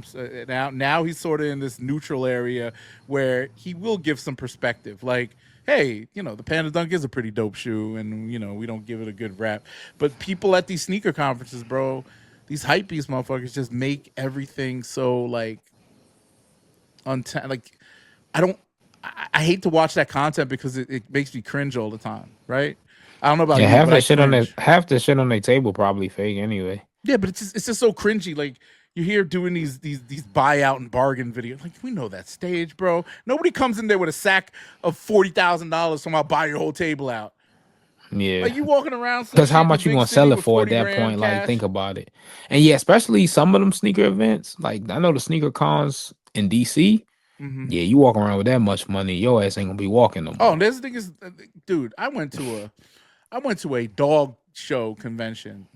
Now he's sort of in this neutral area where he will give some perspective, like. Hey, the Panda Dunk is a pretty dope shoe, and we don't give it a good rap. But people at these sneaker conferences, bro, these hype beast motherfuckers just make everything so like like I don't. I hate to watch that content because it makes me cringe all the time, right? I don't know about Yeah, you, but I cringe. half the shit on their table probably fake anyway. Yeah, but it's just so cringy. Like you hear doing these buyout and bargain videos. Like we know that stage, bro. Nobody comes in there with a sack of $40,000 from I'll buy your whole table out. Yeah. Like you walking around some Because how shit in a much you big gonna city sell it with for at 40 that grand point? Like, think cash. about it. And yeah, especially some of them sneaker events. Like, I know the sneaker cons in DC. Mm-hmm. Yeah, you walk around with that much money, your ass ain't gonna be walking no Oh, more. and this thing is, dude. I went to a dog show convention.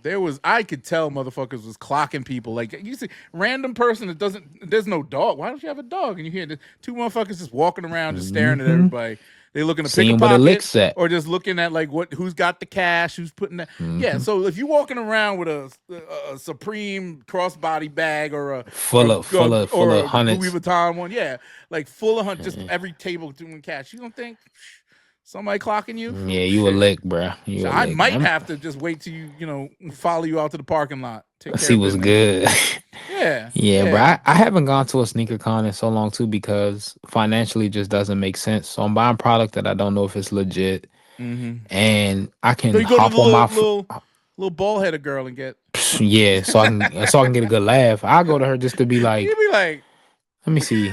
I could tell motherfuckers was clocking people. Like you see, random person that there's no dog. Why don't you have a dog? And you hear the two motherfuckers just walking around, just staring at Mm-hmm. everybody. They looking to pick a Seeing where the pocket licks at. or just looking at like who's got the cash, who's putting that. Yeah. Mm-hmm. So if you're walking around with a Supreme crossbody bag or a or Full a, of full of full or of a Louis hundreds. Vuitton one, yeah, like full of just every table doing cash. You don't think somebody clocking you? Yeah, you a Shit. lick, bro. You So a I lick. might have to just wait till follow you out to the parking lot, take Let's care see of what's business. good. Yeah, Yeah, bro. yeah. I haven't gone to a sneaker con in so long too because financially it just doesn't make sense. So I'm buying product that I don't know if it's legit, Mm-hmm. and I So can you go to the hop on my little ball headed girl and get. yeah, so I can get a good laugh. I go to her just to be You like, be like, Let me see.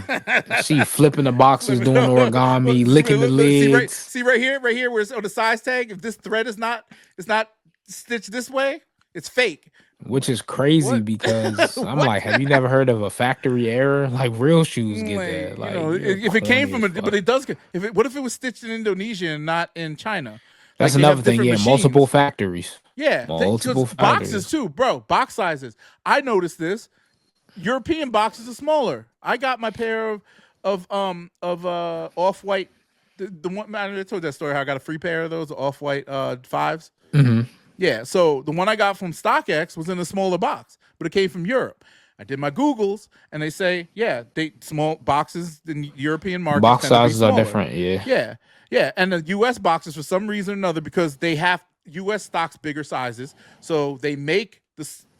She flipping the boxes, Flip it doing over. origami, licking the lids. See right here, where it's on the size tag. If this thread is not, it's not stitched this way, it's fake. I'm Which like, is crazy what? because I'm What? like, have you never heard of a factory error? Like real shoes get Like, that. Like you're if it came corny from as a, but fuck. it does. What if it was stitched in Indonesia and not in China? That's Like they another have thing. different Yeah, multiple machines. factories. Yeah, Multiple because boxes factories. too, bro. Box sizes. I noticed this. European boxes are smaller. I got my pair of off white. The one I told that story how I got a free pair of those off white fives. Mm-hmm. Yeah, so the one I got from StockX was in a smaller box, but it came from Europe. I did my Googles, and they say, yeah, they small boxes in European markets Box tend to be sizes are smaller. different. Yeah. Yeah, yeah, and the U.S. boxes for some reason or another because they have U.S. stocks bigger sizes, so they make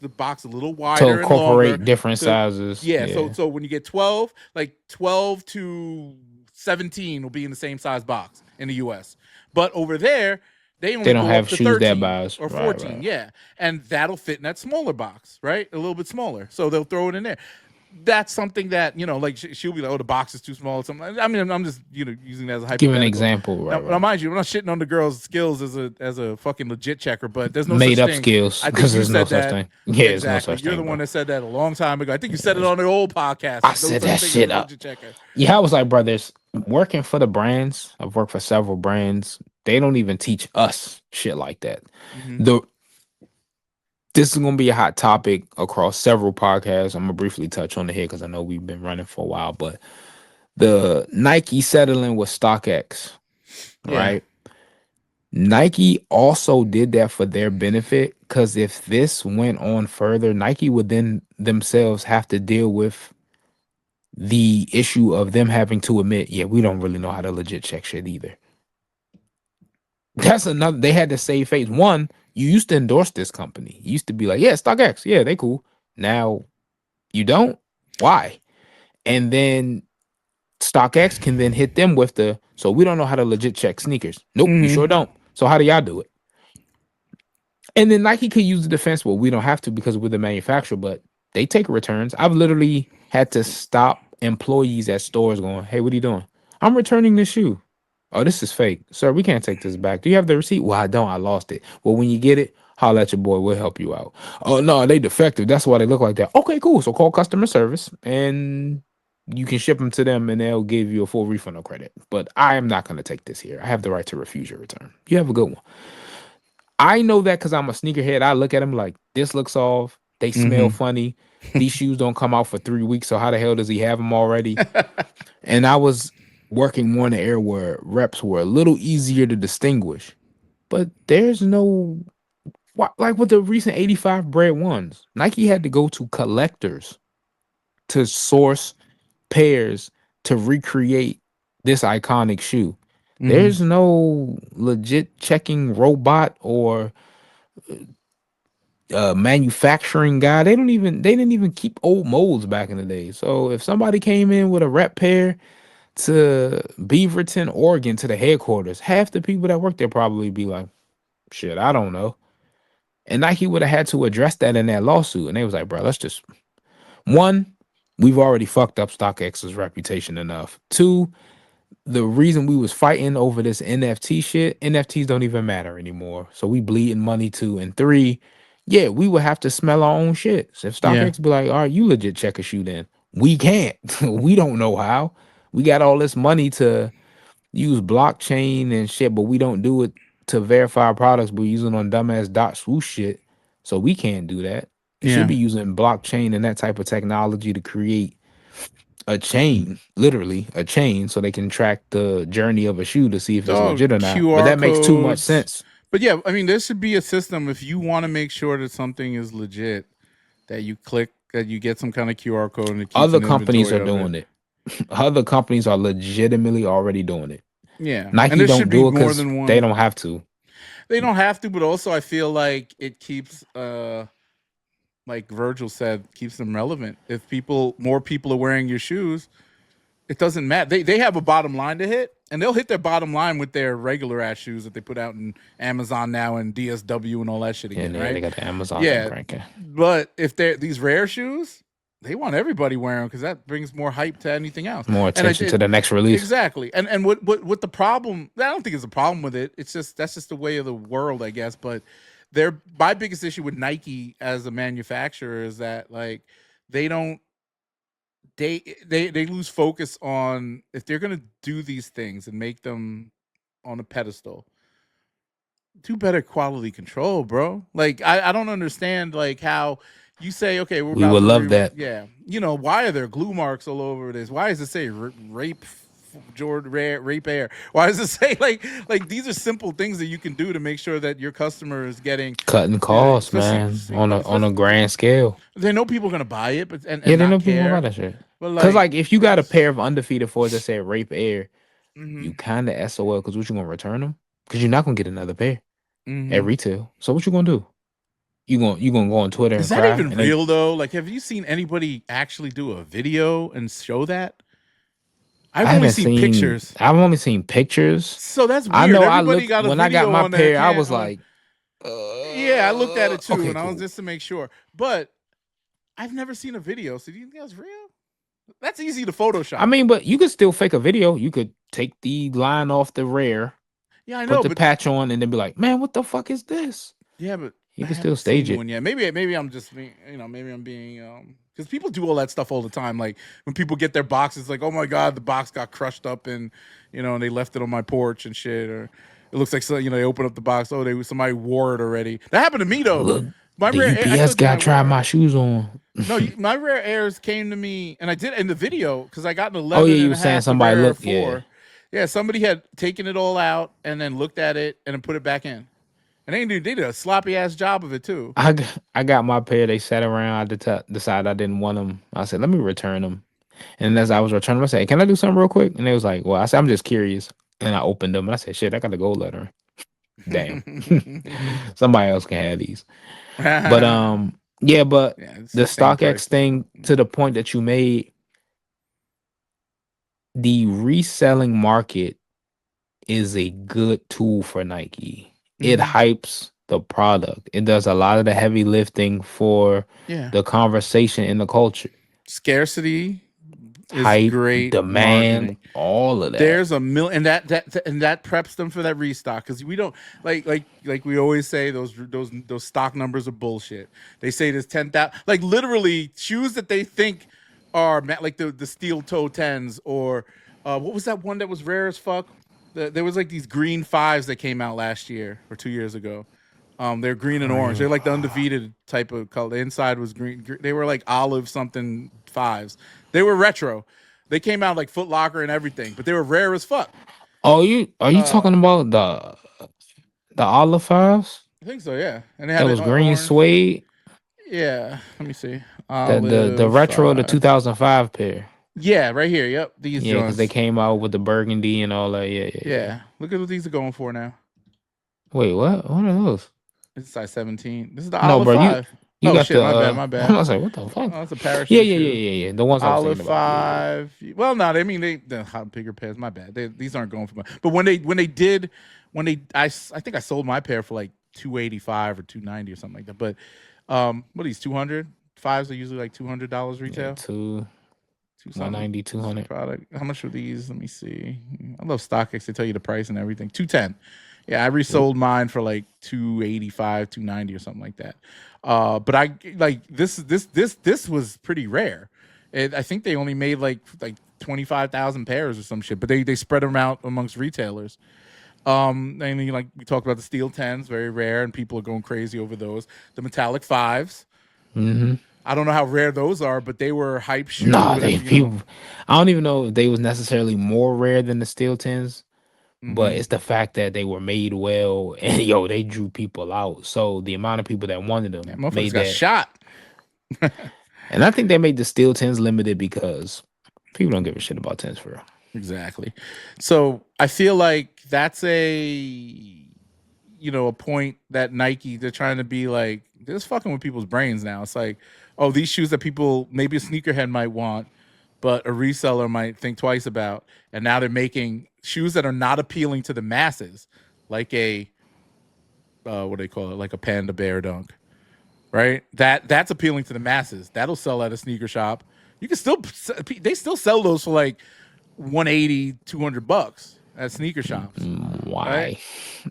the box a little To wider and longer. incorporate different To sizes. yeah, Yeah. so when you get 12, like 12 to 17 will be in the same size box in the U.S. But over there, they They only don't go up have to shoes that 13 buys. or Right, 14. right. Yeah. And that'll fit in that smaller box, right? A little bit smaller. So they'll throw it in there. That's something that, like she'll be like, oh, the box is too small or something. I mean, I'm just, using that as a Give an hypothetical. example. Right, Now, right. mind you, I'm not shitting on the girl's skills as a fucking legit checker, but there's no Made such up thing. skills I think because you there's no said such that. thing. Yeah, there's no Exactly. such You're the thing, one bro. that said that a long time ago. I think you said it Yes. on the old podcast. I No said such that thing as a shit up. legit checker. Yeah, I was like, brothers, working for the brands. I've worked for several brands. They don't even teach us shit like that. Mm-hmm. The This is gonna be a hot topic across several podcasts. I'm gonna briefly touch on it here because I know we've been running for a while. But the Nike settling with StockX, Yeah. right? Nike also did that for their benefit because if this went on further, Nike would then themselves have to deal with the issue of them having to admit, yeah, we don't really know how to legit check shit either. That's another. They had to save face. One, you used to endorse this company. You used to be like, yeah, StockX, yeah, they cool. Now you don't. Why? And then StockX can then hit them with the, so we don't know how to legit check sneakers. Nope, you Mm-hmm. sure don't. So how do y'all do it? And then Nike could use the defense. Well, we don't have to because we're the manufacturer, but they take returns. I've literally had to stop employees at stores going, hey, what are you doing? I'm returning this shoe. Oh, this is fake. Sir, we can't take this back. Do you have the receipt? Well, I don't. I lost it. Well, when you get it, holler at your boy. We'll help you out. Oh, no, they defective. That's why they look like that. Okay, cool. So call customer service and you can ship them to them and they'll give you a full refund or credit. But I am not going to take this here. I have the right to refuse your return. You have a good one. I know that because I'm a sneakerhead. I look at them like, this looks off. They smell Mm-hmm. funny. These shoes don't come out for 3 weeks. So how the hell does he have them already? And I was working more in the area where reps were a little easier to distinguish. But there's no, like with the recent 85 bread ones, Nike had to go to collectors to source pairs to recreate this iconic shoe. Mm-hmm. There's no legit checking robot or manufacturing guy. They didn't even keep old molds back in the day. So if somebody came in with a rep pair to Beaverton, Oregon, to the headquarters, half the people that work there probably be like, shit, I don't know. And Nike would have had to address that in that lawsuit. And they was like, bro, let's just, one, we've already fucked up StockX's reputation enough. Two, the reason we was fighting over this NFT shit, NFTs don't even matter anymore. So we bleeding money too. And three, yeah, we would have to smell our own shit. So if Yeah. StockX be like, all right, you legit check a shoe then. We can't. We don't know how. We got all this money to use blockchain and shit, but we don't do it to verify our products. We're using on dumbass dot swoosh shit. So we can't do that. It should Yeah. be using blockchain and that type of technology to create a chain, literally a chain, so they can track the journey of a shoe to see if it's Dog, legit or not. But QR that makes too much codes. sense. But yeah, I mean, there should be a system if you want to make sure that something is legit, that you click, that you get some kind of QR code and it keeps Other an companies inventory are of it. doing it. Other companies are legitimately already doing it. Yeah. And Nike there don't should be do it more because than they one. don't have to. They don't have to, but also I feel like it keeps like Virgil said, keeps them relevant. If more people are wearing your shoes, it doesn't matter. They have a bottom line to hit, and they'll hit their bottom line with their regular ass shoes that they put out in Amazon now and DSW and all that shit again, And yeah, they right? got the Amazon thing Yeah. cranking. But if they're these rare shoes, they want everybody wearing them because that brings more hype to anything else. More And attention to the next release. exactly. And what the problem? I don't think it's a problem with it. It's just that's just the way of the world, I guess. But my biggest issue with Nike as a manufacturer is that like they don't they lose focus on if they're gonna do these things and make them on a pedestal. Do better quality control, bro. Like I don't understand like how you say okay we're We about would to love that. yeah, you know, why are there glue marks all over this? Why does it say rape Jordan rape air? Why does it say like these are simple things that you can do to make sure that your customer is getting Cutting costs, especially man, on a grand scale. they know people are gonna buy it but Yeah, and they not know people about care. that shit. But Cause like like if you it's got a just pair of undefeated fours that say rape air, you kind of SOL. Cause what you gonna return them? Cause you're not gonna get another pair at retail. So what you gonna do? You gonna go on Twitter Is and that cry even and then real though? Like, have you seen anybody actually do a video and show that? I've only seen pictures. I've only seen pictures. So that's I weird. know I Everybody looked got a when I got video my on their pair, I can was on. like, Yeah, I looked at it too, okay, and I was cool. just to make sure. But I've never seen a video. So do you think that's real? That's easy to I Photoshop. mean, but you could still fake a video. You could take the line off the rear, Yeah, I put know, the but patch on, and then be like, man, what the fuck is this? yeah, but You I can still haven't stage seen it. one yet. Maybe I'm just being, maybe I'm being because people do all that stuff all the time. Like when people get their boxes, like, oh my god, the box got crushed up and and they left it on my porch and shit, or it looks like so, they open up the box, oh somebody wore it already. That happened to me though. Look, My the rare, I UPS told you guy my tried my rare. shoes on. No, my rare airs came to me, and I did in the video because I got an Oh yeah, 11 you and were a saying half, the somebody rare air looked, yeah. 4. Yeah, somebody had taken it all out and then looked at it and then put it back in. And they did a sloppy ass job of it too. I got my pair. They sat around. Decided I didn't want them. I said, let me return them. And as I was returning them, I said, can I do something real quick? And they was like, well, I said, I'm just curious. And I opened them and I said, shit, I got the gold letter. Damn. Somebody else can have these. But yeah, but Yeah, it's the the same StockX price though. thing, to the point that you made, the reselling market is a good tool for Nike. It Mm-hmm. hypes the product. It does a lot of the heavy lifting for Yeah, the conversation in the culture. scarcity is Hype, great demand, marketing. all of that. There's a million, and that preps them for that restock because we don't like we always say those stock numbers are bullshit. They say there's 10,000 like literally shoes that they think are like the steel toe tens or what was that one that was rare as fuck? There was like these green fives that came out last year or 2 years ago. They're green and orange. They're like the undefeated type of color. The inside was green. They were like olive something fives. They were retro. They came out like Foot Locker and everything, but they were rare as fuck. Oh, are you Uh, talking about the olive fives? I think so, yeah. And they had That an was green orange. suede. Yeah, let me see. The Olive retro, the fives. 2005 pair. Yeah, right here. Yep, these Yeah, because they joints. came out with the burgundy and all that. Yeah, yeah, yeah. Yeah, look at what these are going for now. Wait, what? What are those? This is size 17. This is the No, Olive bro, Five. you Oh got shit, the my bad, my bad. I was like, what the fuck? Oh, that's a Yeah, parachute yeah, yeah, shoe. yeah, yeah. The ones I was Olive thinking about. Yeah, yeah, yeah. Five. Well, no, I mean they hot bigger pairs. My bad. These aren't going for much. But I think I sold my pair for like 285 or 290 or something like that. But what are these 200? Fives are usually like $200 Yeah, retail. two, Two something. 190, This is the 200. product. How much are these? Let me see. I love StockX. They tell you the price and everything. 210. Yeah, I Yep. resold mine for like 285, 290 or something like that. But I like this was pretty rare. I think they only made like 25,000 pairs or some shit, but they spread them out amongst retailers. And then, like we talked about the steel tens, very rare, and people are going crazy over those. The metallic fives. Mm-hmm. I don't know how rare those are, but they were hype shoe. Nah, Whatever they people. I don't even know if they was necessarily more rare than the steel tins, but Mm-hmm. it's the fact that they were made well and yo, they drew people out. So the amount of people that wanted Yeah, them motherfuckers made got that. shot. And I think they made the steel tins limited because people don't give a shit about tins for real. Exactly. So I feel like that's a point that Nike they're trying to be like they're just fucking with people's brains now. It's like, oh, these shoes that people maybe a sneakerhead might want, but a reseller might think twice about, and now they're making shoes that are not appealing to the masses, like a what do they call it, like a Panda Bear Dunk right? That's appealing to the masses. That'll sell at a sneaker shop. You can still they still sell those for like 180, $200 at sneaker shops, right? Why?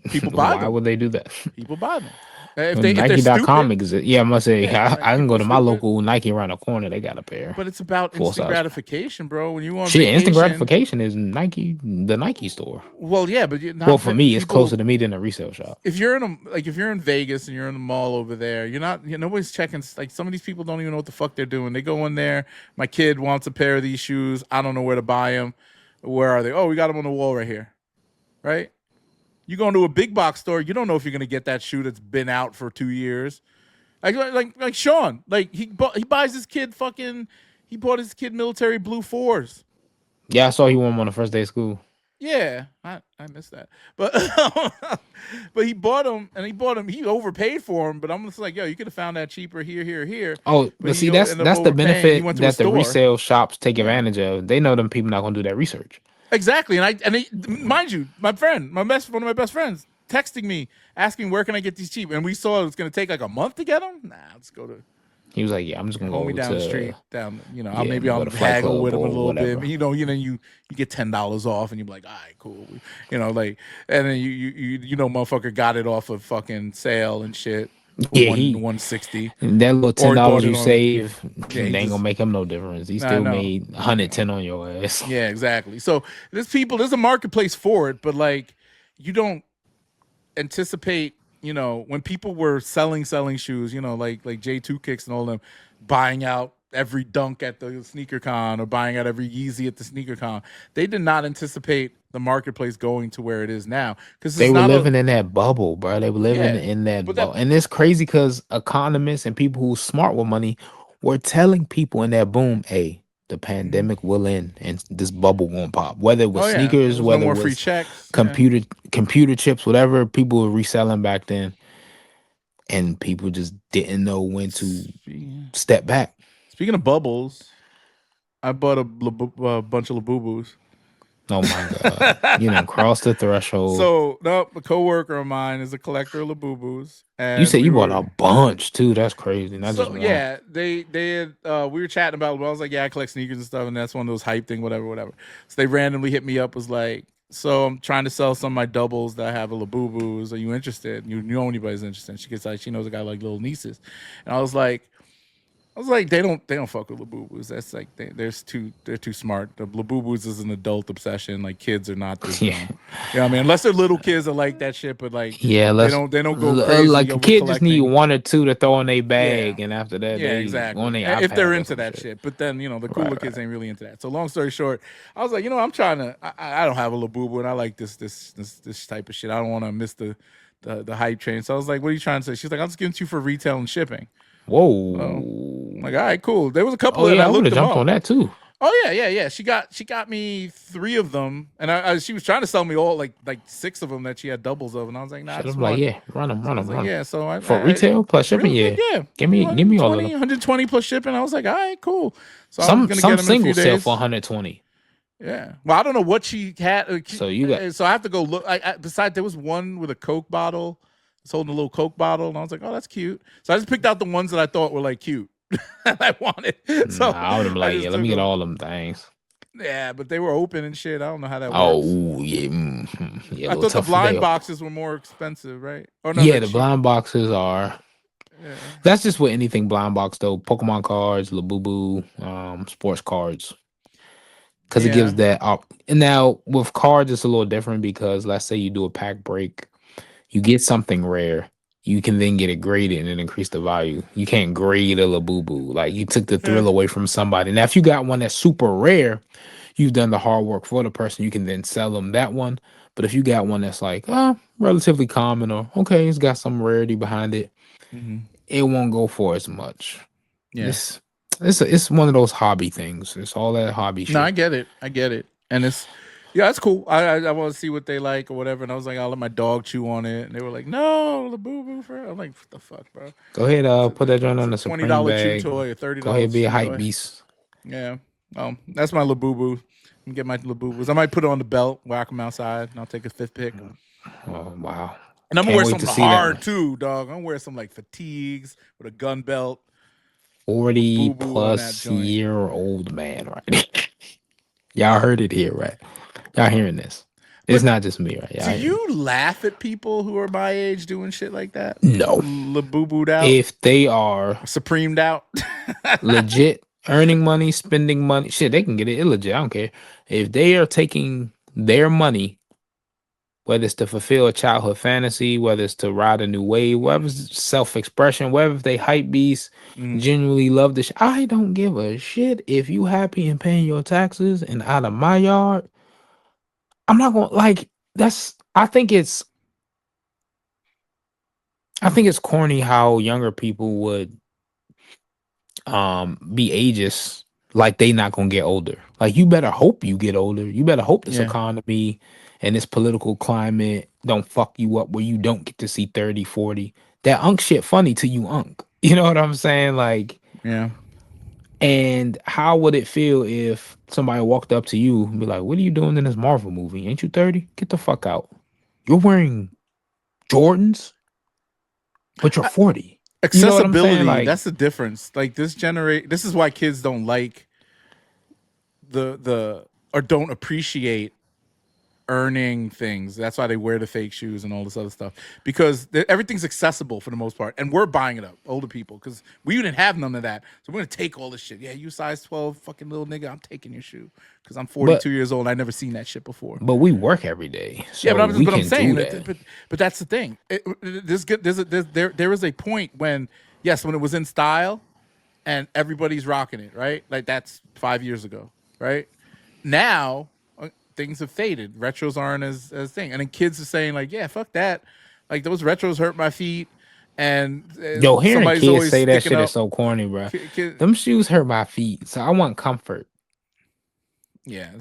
People buy Why them. would they do that? People buy them. If they're Nike.com stupid, exists. Yeah, I must say, yeah, like I can people go are to my stupid. local Nike around the corner. They got a pair. But it's about Full instant size. gratification, bro. When you on Shit, instant vacation, gratification is Nike, the Nike store. well, yeah, but you're Well, not for me, it's closer people. to me than a resale shop. If you're in Vegas and you're in the mall over there, you're not. Nobody's checking. Like some of these people don't even know what the fuck they're doing. They go in there. My kid wants a pair of these shoes. I don't know where to buy them. Where are they? Oh, we got them on the wall right here. Right. You go into a big box store, you don't know if you're gonna get that shoe that's been out for 2 years. Like Sean, like he buys his kid he bought his kid military blue fours. Yeah, I saw he wore them on the first day of school. Yeah, I missed that, but but he bought them and he overpaid for them. But I'm just like, yo, you could have found that cheaper here. Oh, but see, that's ended up the overpaying. He benefit went to a that the store. resale shops take Yeah. advantage of. They know them people not gonna do that research. Exactly, mind you, one of my best friends, texting me asking where can I get these cheap, and we saw it was going to take like a month to get them. Nah, let's go to. He was like, "Yeah, I'm just gonna go Homie down to the street, yeah, maybe go I'll to Flight haggle Club with him a or little whatever." bit. You get $10 off, and you're like, all right, cool. Like, and then motherfucker got it off of fucking sale and shit. Yeah, 160. that little $10 you save, Yeah, they ain't gonna make him no difference. He still made 110 on your ass. Yeah, exactly. So there's a marketplace for it, but like you don't anticipate, when people were selling shoes, like J2 Kicks and all them buying out every Dunk at the sneaker con or buying out every Yeezy at the sneaker con. They did not anticipate the marketplace going to where it is now because They were living in that bubble, bro. They were living in that bubble. And it's crazy because economists and people who are smart with money were telling people in that boom, hey, the pandemic will end and this bubble won't pop. Whether it was sneakers, whether it was free checks, computer chips, whatever people were reselling back then. And people just didn't know when to step back. Speaking of bubbles, I bought a bunch of Labubus. Oh my god! You done crossed the threshold. So no, a coworker of mine is a collector of Labubus. And you said you bought a bunch too. That's crazy. Not just one. Yeah, they had we were chatting about it. I was like, yeah, I collect sneakers and stuff, and that's one of those hype thing, whatever. So they randomly hit me up, was like, so I'm trying to sell some of my doubles that I have a Labubus. Are you interested? You know anybody's interested? She gets like, she knows a guy like little nieces, and I was like, they don't fuck with Labubus. That's like they're too smart. The Labubus is an adult obsession. Like kids are not this dumb. I mean, unless they're little kids that like that shit, but like they don't go crazy. Like a kid just need one or two to throw in their bag, and after that, exactly. On their if they're into that shit. But then the cooler kids ain't really into that. So long story short, I was like, I'm trying to. I don't have a Labubu, and I like this type of shit. I don't want to miss the hype train. So I was like, what are you trying to say? She's like, I'm just giving it to you for retail and shipping. Whoa. I'm like, all right, cool. There was a couple of them. I would have jumped on that too. Oh yeah. She got me 3 of them, and she was trying to sell me all like 6 of them that she had doubles of, and I was like, nah. I was like, yeah, run them. Like, yeah, so for retail plus shipping, yeah. Give me all of them. 120 plus shipping. I was like, all right, cool. So some singles sell for 120. Yeah. Well, I don't know what she had. So I have to go look. Besides, there was one with a Coke bottle. It's holding a little Coke bottle, and I was like, "Oh, that's cute." So I just picked out the ones that I thought were like cute that I wanted. So I would have like, yeah, let me get all them things. Yeah, but they were open and shit. I don't know how that works. Oh yeah, yeah. I thought the blind boxes were more expensive, right? Oh no, yeah, the blind boxes are. Yeah. That's just with anything blind box though. Pokemon cards, Labubu, sports cards. Because it gives that up. And now with cards, it's a little different because let's say you do a pack break. You get something rare, you can then get it graded and increase the value. You can't grade a Labubu. Like you took the thrill away from somebody. Now, if you got one that's super rare, you've done the hard work for the person. You can then sell them that one. But if you got one that's like relatively common or okay, it's got some rarity behind it, it won't go for as much. Yeah, it's one of those hobby things. It's all that hobby shit. No, I get it, and it's. Yeah, that's cool. I want to see what they like or whatever. And I was like, I'll let my dog chew on it. And they were like, no, Labubu for. I'm like, what the fuck, bro? Go ahead, put that joint on the Supreme bag. chew toy or $30. Go ahead, be a hype beast. Yeah. That's my Labubu. Get my Labubus. I might put it on the belt, whack them outside, and I'll take a 5th pick. Oh wow. And I'm gonna Can't wear wait to something see that hard too, dog. I'm gonna wear some like fatigues with a gun belt, 40 Labubu on that plus joint. year old man right. Y'all heard it here, right? Y'all hearing this? It's But not just me, right? do Y'all hearing you laugh at people who are my age doing shit like that? it? No. Labubu'd out, If they are supremed out. legit earning money, spending money, shit, they can get it illegit. I don't care. If they are taking their money, whether it's to fulfill a childhood fantasy, whether it's to ride a new wave, whether it's self-expression, whether if they hype beasts, Mm, genuinely love this. I don't give a shit if you happy and paying your taxes and out of my yard. I'm not gonna like that's I think it's corny how younger people would be ageist like they not gonna get older. Like you better hope you get older. You better hope this yeah, economy and this political climate don't fuck you up where you don't get to see 30, 40. That unk shit funny to you unk. You know what I'm saying? Like, yeah. and how would it feel if somebody walked up to you and be like, what are you doing in this Marvel movie? Ain't you 30? Get the fuck out. You're wearing Jordans, but you're 40. You know what I'm saying? Accessibility, Like, that's the difference. Like this is why kids don't like the or don't appreciate earning things. That's why they wear the fake shoes and all this other stuff, because everything's accessible for the most part, and we're buying it up, older people, because we didn't have none of that. So we're gonna take all this shit. Yeah, you size 12 fucking little nigga, I'm taking your shoe because I'm but 42 years old and I never seen that shit before. but we work every day, Yeah, so we but I'm can do saying that. that, but that's the thing. There is a point when, yes, when it was in style and everybody's rocking it, right? Like that's 5 years ago, right? Now things have faded. Retros aren't as thing, and then kids are saying like, yeah, fuck that. Like those retros hurt my feet, and Yo, hearing somebody's kids always say that sticking shit is up. so corny, bro. Kid, Them shoes hurt my feet, so I want comfort. yeah,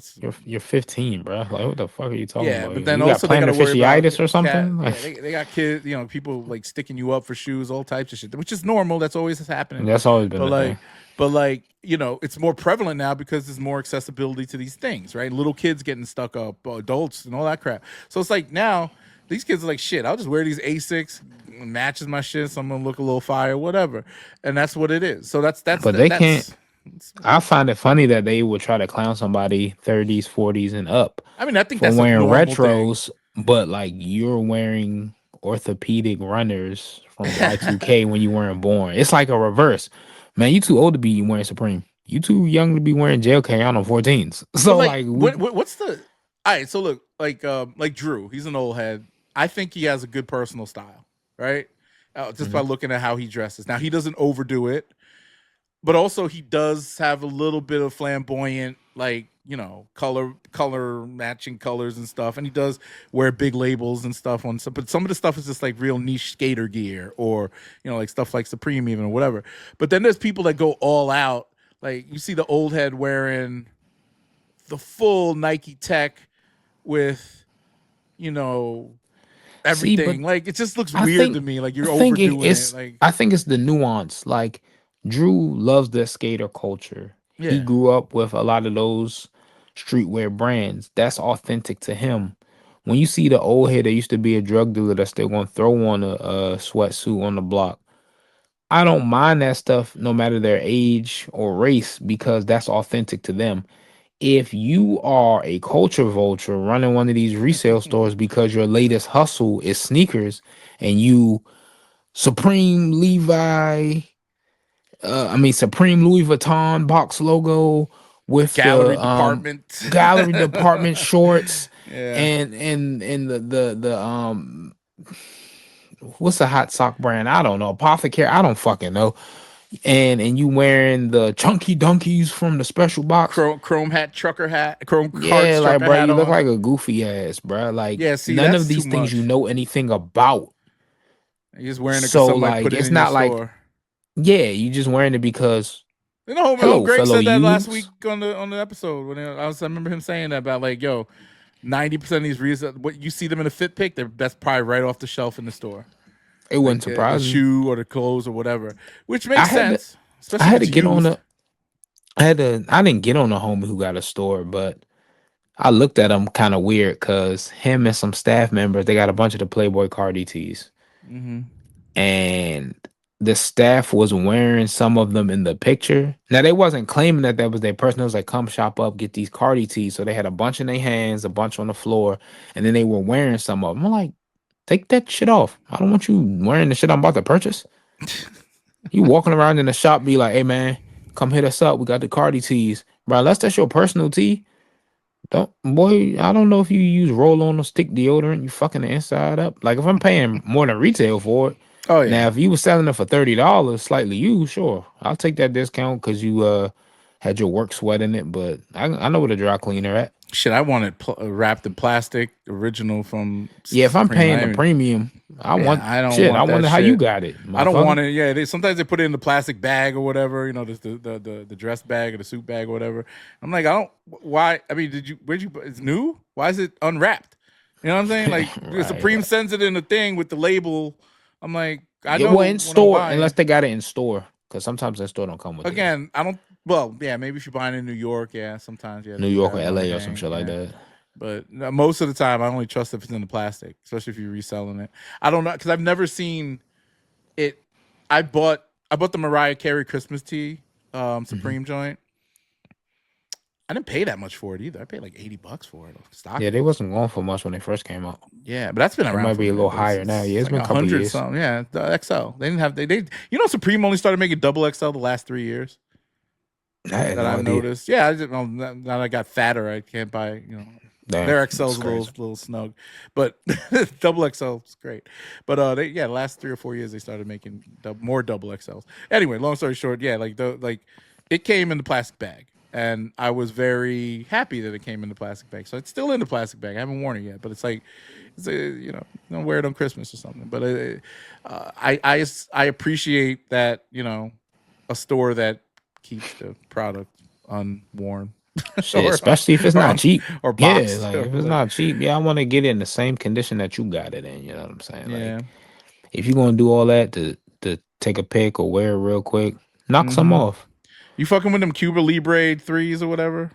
You're 15, bro. Like, what the fuck are you talking yeah, about? but then You got also they got plantar to worry about fasciitis or cat. something? Like, Yeah, they got kids. You know, people like sticking you up for shoes, all types of shit, which is normal. That's always happening. that's always been But the thing. like, you know, it's more prevalent now because there's more accessibility to these things, right? Little kids getting stuck up, adults, and all that crap. So it's like now these kids are like, shit, I'll just wear these Asics, matches my shit, so I'm gonna look a little fire, whatever, and that's what it is. So But they can't. that's. I find it funny that they would try to clown somebody 30s, 40s, and up I mean, I think for that's a wearing normal thing. retros, but like you're wearing orthopedic runners from Y2K when you weren't born. It's like a reverse. Man, you too old to be wearing Supreme. You too young to be wearing jail K on 14s. But So like, like we what's the? All right, so look, like Drew, he's an old head. I think he has a good personal style, right? Just by Mhm. looking at how he dresses. Now he doesn't overdo it, but also he does have a little bit of flamboyant, like you know, color matching colors and stuff, and he does wear big labels and stuff on some. But some of the stuff is just like real niche skater gear, or you know, like stuff like Supreme even or whatever. But then there's people that go all out. Like you see the old head wearing the full Nike tech with, you know, See, but everything. Like it just looks I weird to think me. Like I you're think overdoing it. Like I think it's the nuance. Like Drew loves the skater culture. He yeah. grew up with a lot of those streetwear brands. That's authentic to him. When you see the old head that used to be a drug dealer that's still gonna throw on a sweatsuit on the block, I don't mind that stuff no matter their age or race because that's authentic to them. If you are a culture vulture running one of these resale stores because your latest hustle is sneakers and you Supreme Levi, Supreme Louis Vuitton box logo with Gallery the department. gallery department shorts Yeah. and the what's the hot sock brand? I don't know. Apothecary, I don't fucking know. And you wearing the chunky donkeys from the special box. Chrome hat, trucker hat, chrome Yeah, cards like trucker bro, hat you look on. like a goofy ass, bro. Like Yeah, see, none that's of too these things you much. know anything about. You're just wearing it because So somebody like put it it's in your not like store. yeah, you just wearing it because You know, hello, Greg fellow said that last week youths. on the episode when I remember him saying that about like, yo, 90% of these reasons what you see them in a fit pick, that's probably right off the shelf in the store. It wouldn't Like the surprise me. shoe or the clothes or whatever, which I makes had to sense, I especially if had to it's get on used. a I didn't get on a homie who got a store, but I looked at him kind of weird because him and some staff members, they got a bunch of the Playboy Cardi tees. Mm-hmm. And the staff was wearing some of them in the picture. Now they wasn't claiming that that was their personal. It was like, come shop up, get these Cardi tees. So they had a bunch in their hands, a bunch on the floor, and then they were wearing some of them. I'm like, take that shit off. I don't want you wearing the shit I'm about to purchase. You walking around in the shop, be like, hey man, come hit us up. We got the Cardi tees, bro. Unless that's your personal tee. Don't boy, I don't know if you use roll on or stick deodorant, you fucking the inside up. Like if I'm paying more than retail for it. Oh Now yeah. if you were selling it for $30, slightly used, sure. I'll take that discount because you had your work sweat in it, but I know where the dry cleaner at. Shit, I want it wrapped in plastic, original from Yeah, if I'm Supreme paying the Miami. premium, I Yeah, want I don't shit. I want that wonder how you shit. got it, I don't motherfucker. want it. Yeah, sometimes they put it in the plastic bag or whatever. You know, the dress bag or the suit bag or whatever. I'm like, I don't. Why? I mean, Where'd you? It's new. Why is it unwrapped? You know what I'm saying? Like Right, Supreme right. sends it in a thing with the label. I'm like, I Yeah, well know in what I'm store, unless buying. they got it in store. Because sometimes in store don't come with it. Again, I don't. Well, yeah, maybe if you're buying in New York, yeah, sometimes yeah New they do York have or it on the LA or some hang, shit like yeah. that. But most of the time, I only trust if it's in the plastic, especially if you're reselling it. I don't know because I've never seen it. I bought the Mariah Carey Christmas tee, Mhm. Supreme joint. I didn't pay that much for it either. I paid like $80 for it on Yeah, they StockX. wasn't going for much when they first came out. Yeah, but that's been It around might for a be a minute. little But it's, higher now. it's, Yeah, it's it's like been a a couple hundred years. something. Yeah, the XL. They didn't have they. You know, Supreme only started making double XL the last 3 years. I had That no I've idea. noticed. Yeah, I just, well, now that I got fatter, I can't buy. You know, Damn, their that's XL's a crazy. little snug, but double XL is great. But the last 3 or 4 years they started making more double XLs. Anyway, long story short, yeah, like it came in the plastic bag, and I was very happy that it came in the plastic bag. So it's still in the plastic bag. I haven't worn it yet, but it's like it's a, don't wear it on Christmas or something. But I appreciate that a store that keeps the product unworn Shit, or especially if it's or not un, cheap. or Yeah, boxed like or if it's whatever. not cheap, yeah, I want to get it in the same condition that you got it in. You know what I'm saying? Like Yeah. if you're gonna do all that to take a pic or wear it real quick, knock some Mm-hmm. off. You fucking with them Cuba Libre threes or whatever?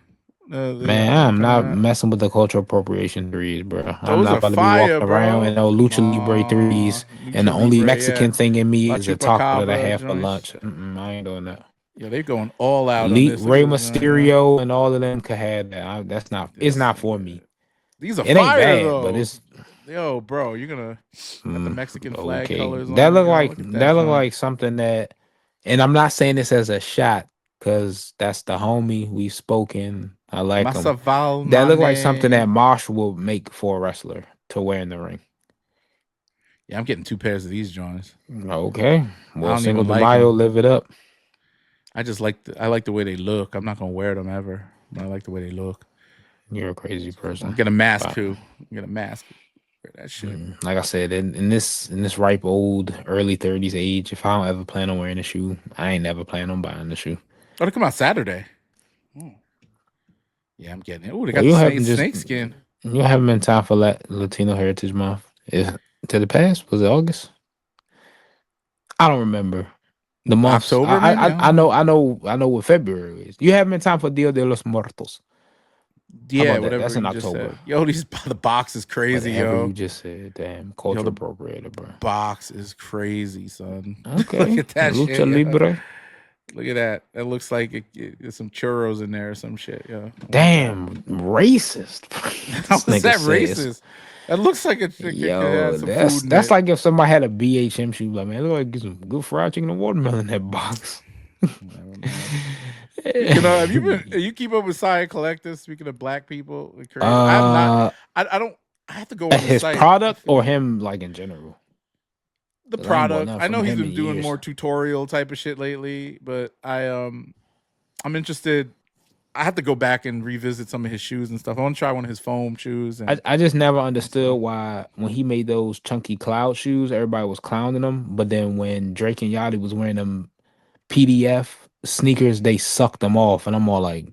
Man, You know what I'm I'm talking not about? messing with the cultural appropriation threes, bro. I'm Those not are about to be fire, walking around in bro. no Come lucha libre on, threes, and the Lucha only Libre, yeah. Mexican thing in me La is a taco that I Chupacabra have for joints. lunch. I ain't doing that. Yeah, they're going all out on this. Look at Rey this joint, yo. Mysterio and all of them could have that. That's not. It's This not for nigga. me. These are It ain't fire bad, but though. it's Yo, bro, you're gonna got the Mexican flag okay. colors That on it, look yo. like Look at that joint. something that, and I'm not saying this as a shot because that's the homie. We've spoken. I like him. Masaval That look like something that Mane. Marsh will make for a wrestler to wear in the ring. Yeah, I'm getting 2 pairs of these joints. Okay. I Well, don't Cinco even de like Mayo, them. live it up. I like the way they look. I'm not gonna wear them ever, but I like the way they look. You're a crazy I'm person. get a mask But, too. Get a mask. Wear that shit. like I said, in this ripe old early 30s age, if I don't ever plan on wearing a shoe, I ain't never plan on buying the shoe. Oh, they come out Saturday. Oh, yeah, I'm getting it. Oh, they Well, got the you haven't just snake skin. you haven't been time for Latino Heritage Month. Is to the past? Was it August? I don't remember the months. October, maybe. I don't know. I know what February is. You haven't been time for Dia de los Muertos. How Yeah, about that? whatever That's in you just October. said. Yo, the box is crazy, Whatever you yo. just said, damn, Yo, culture the appropriated, bro. box is crazy, son. Look Okay, at that lucha shit, yo. libre. Look at that. That looks like there's some churros in there or some shit, yo. What is that? Damn, racist. How This is nigga that says, racist? That looks like it could have "Yo, some food in that's it. like if somebody had a BHM shoe, like man, it look like get some good fried chicken and watermelon in that box." Whatever, man. Speaking of, you keep up with Science Collective? Speaking of black people and creators, I have not. uh, I don't. I have to go on the his site. I product feel or like him like in general? the Because I ain't bought product. nothing I from know he's him in been doing years. more tutorial type of shit lately, but I'm interested. I have to go back and revisit some of his shoes and stuff. I want to try one of his foam shoes I just never and stuff. understood why when he made those chunky cloud shoes, everybody was clowning them. But then when Drake and Yachty was wearing them PDF sneakers, they sucked them off, and I'm all like,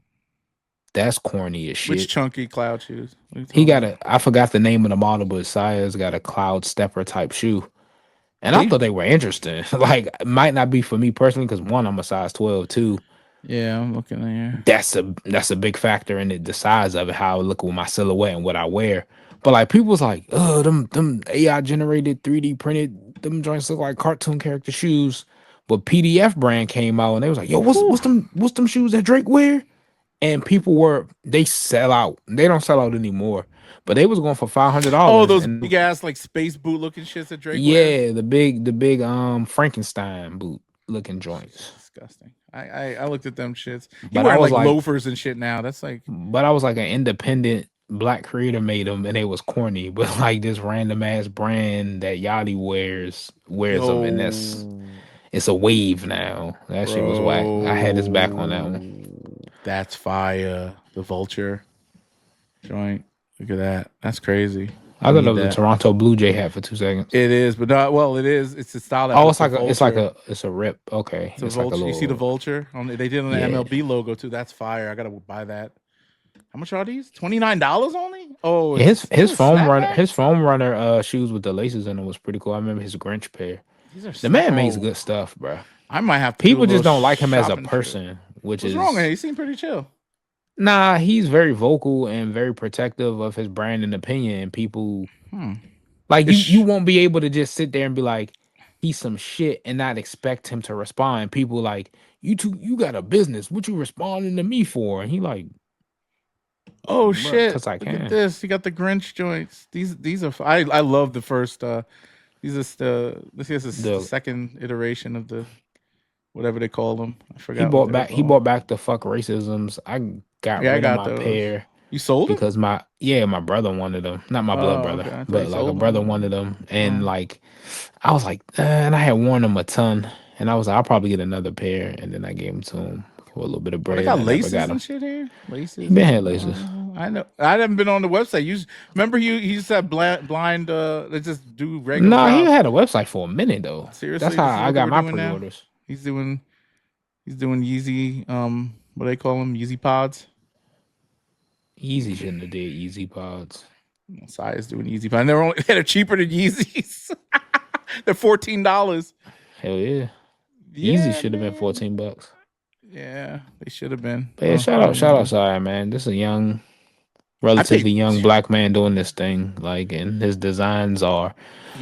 "That's corny as Which shit." chunky cloud shoes? What are you He talking got about? I forgot the name of the model, but Sia's got a cloud stepper type shoe. And I They thought they were interesting. Like, it might not be for me personally, because one, I'm a size 12, too. Yeah, I'm looking there. That's a big factor in it, the size of it, how I look with my silhouette and what I wear. But like people was like, oh, them AI generated 3D printed them joints look like cartoon character shoes. But PDF brand came out and they was like, yo, Whew. what's them shoes that Drake wear? And people they sell out. They don't sell out anymore. But they was going for Oh, $500 those and big ass like space boot looking shits that Drake wears. yeah, the big Frankenstein boot looking Shit's joints. disgusting. I looked at them shits. He But I wearing was like like, loafers and shit now. That's like, an independent black creator made them, and it was corny. But like this random ass brand that Yachty wears them, and yo, it's a wave now. That shit was whack. I had his back on that one. bro. That's fire. The vulture joint. Look at that. That's crazy. I I thought it need was a that. Toronto Blue Jay hat for 2 seconds. It is, but not well. It is. It's a style that, Oh, but it's it's a like vulture. it's a rip. Okay, It's a it's like a vulture. You see the little vulture? They did on the yeah. MLB logo too. That's fire. I gotta buy that. How much are these? $29 only? Oh, Yeah, it's these are his snapbacks. foam runner shoes with the laces in them was pretty cool. I remember his Grinch pair. These are The snap. man makes Oh, good stuff, bro. I might have to do a People little just don't like him as a shopping trip. person, which What's wrong with him? is He seemed pretty chill. nah, he's very vocal and very protective of his brand and opinion. And people Hmm. like you Ish. won't be able to just sit there and be like, he's some shit and not expect him to respond. People like, you got a business. What you responding to me for? And he like, Oh bruh, shit! cause I Look at can. this. You got the Grinch joints. These are. I love the first. These is the The second iteration of the whatever they call them. I forgot what they were he called. bought back the fuck racisms. I got Yeah, I rid of got my those. pair You sold them? because my brother wanted them. Not my blood Oh, brother, okay. I thought you but like a sold brother them. wanted them. And Oh. like I was like, and I had worn them a ton. And I was like, I'll probably get another pair. And then I gave them to him for a little bit of Oh, they bread. got I never got laces him. and shit here. He Laces been had and laces. I know. I haven't been on the website. Remember he used to have blind. They just do regular Nah, he drops. had a website for a minute though. That's Seriously, how this is I what they got were my doing now. pre-orders. He's doing he's doing Yeezy. What do they call them? Yeezy pods. Easy shouldn't have did easy pods. Size doing Yeezy pods. And they're cheaper than Yeezys. They're $14. Hell yeah. Easy Yeah, should have been man. $14. Yeah, they should have been. But yeah, shout out, Sai, man. This is a I relatively paid. young black man doing this thing. Like, and his designs are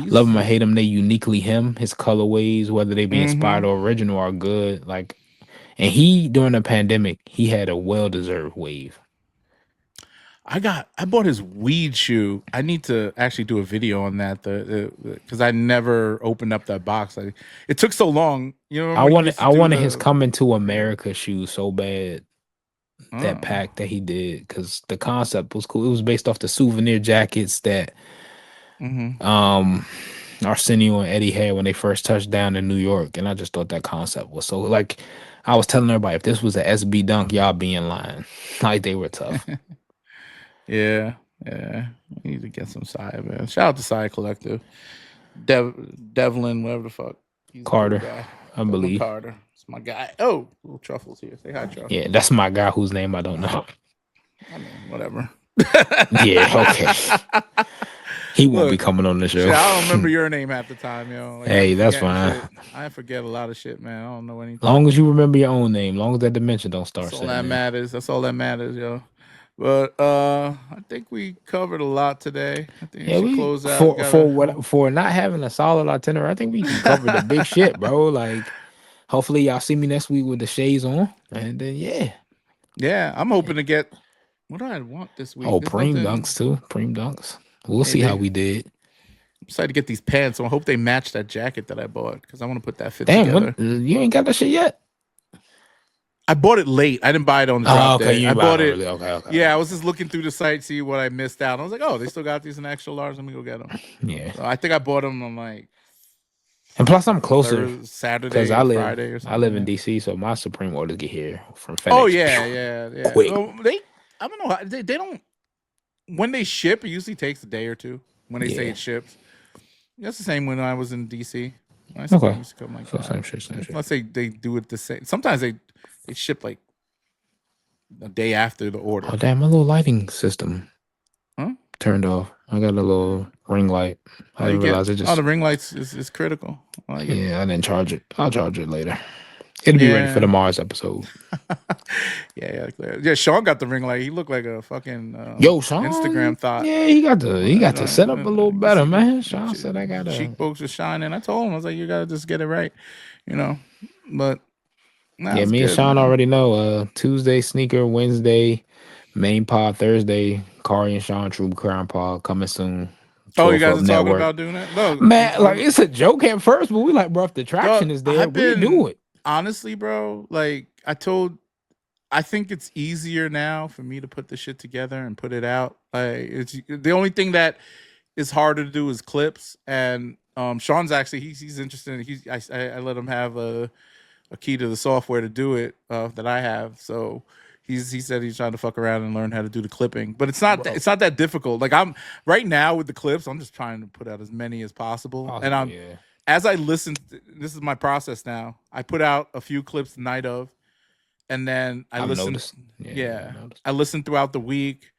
love He's. him or hate him. They uniquely him. His colorways, whether they be inspired Mm-hmm. or original, are good. Like, and he during the pandemic, he had a well deserved wave. I bought his weed shoe. I need to actually do a video on that. Because I never opened up that box. It took so long. You know when you used to I do wanted his the. coming to America shoe so bad. That Oh. pack that he did because the concept was cool. It was based off the souvenir jackets that Mm-hmm. um Arsenio and Eddie had when they first touched down in New York, and I just thought that concept was so like. I was telling everybody if this was a SB Dunk, y'all be in line. Like they were tough. Yeah, yeah. I need to get some side, man. Shout out to Side Collective. Devlin, whatever the fuck. He's a cool Carter, guy. I Devlin believe. Carter. It's my guy. Oh, little Truffles here. Say hi, Yeah, Truffles. that's my guy whose name I don't know. I mean, whatever. Yeah, okay. He won't be Look, coming on the shit, show. I don't remember your name half the time, yo. Like I be Hey, that's forgetting fine. shit. I forget a lot of shit, man. I don't know anything. Long as you remember your own name, long as that dimension don't That's start all setting that in. matters. That's all that matters, yo. But I think we covered a lot today. I think we Yeah, should we close out. We got a for not having a solid itinerary, I think we covered the big shit, bro. Like, hopefully y'all see me next week with the shades on, and then yeah. Yeah, I'm hoping to get what do I want this week. Oh, There's preem nothing. dunks too, preem dunks. We'll Hey, see how we did. I'm excited to get these pants. So I hope they match that jacket that I bought because I want to put that fit Damn, when together. you ain't got that shit yet? I bought it late. I didn't buy it on the Oh, drop okay, day. you I ain't buy bought no it. really. Okay. Yeah, I was just looking through the site, see what I missed out. I was like, oh, they still got these in extra large. Let me go get them. Yeah, So I think I bought them on like and plus I'm closer Thursday, because Saturday or Friday or I something live like in that. DC, so my Supreme orders get here from Oh FedEx. yeah, Phew, yeah. quick. Well, I don't know. They don't. When they ship, it usually takes a day or two. When they say Yeah. it ships, that's the same when I was in DC. I Okay. used to come like So that. same shit. Unless they do it the same. Sometimes they ship like a day after the order. Oh damn, my little lighting system Huh? turned off. I got a little ring light. I Oh, you didn't get realize it oh just the ring lights is critical. I like it. yeah, I didn't charge it. I'll charge it later. It'll be ready for Yeah. tomorrow's episode. Yeah. Sean got the ring light. He looked like a fucking Yo, Sean, Instagram thought. yeah, he got to set up a little You can better, see man. the Sean said I gotta. cheekbones are shining. I told him, I was like, you gotta just get it right, you know. But nah, Yeah, it's me and good, Sean man. already know. Tuesday sneaker, Wednesday main pod, Thursday Kari and Sean True Crown pod coming soon. Oh, you 12 guys Up are talking Network. about doing that? No, Man, like it's a joke at first, but we like, bro, if the dog, traction is there, I've we do been it. honestly, bro. Like I think it's easier now for me to put the shit together and put it out. Like it's the only thing that is harder to do is clips. And Sean's actually he's interested. I let him have a key to the software to do it that I have. So he said he's trying to fuck around and learn how to do the clipping. But it's not that difficult. Like I'm right now with the clips, I'm just trying to put out as many as possible. And I'm Yeah. as I listen, this is my process now. I put out a few clips the night of, and then I I've listen. noticed. Yeah, I've noticed. I listen throughout the week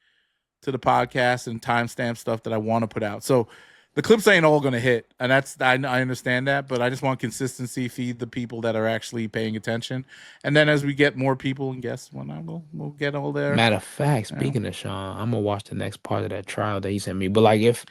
to the podcast and timestamp stuff that I want to put out. So the clips ain't all gonna hit, and I understand that, but I just want consistency, feed the people that are actually paying attention, and then as we get more people and guests, we'll get all there. Matter of fact, speaking of Sean, I'm gonna watch the next part of that trial that he sent me. But like, if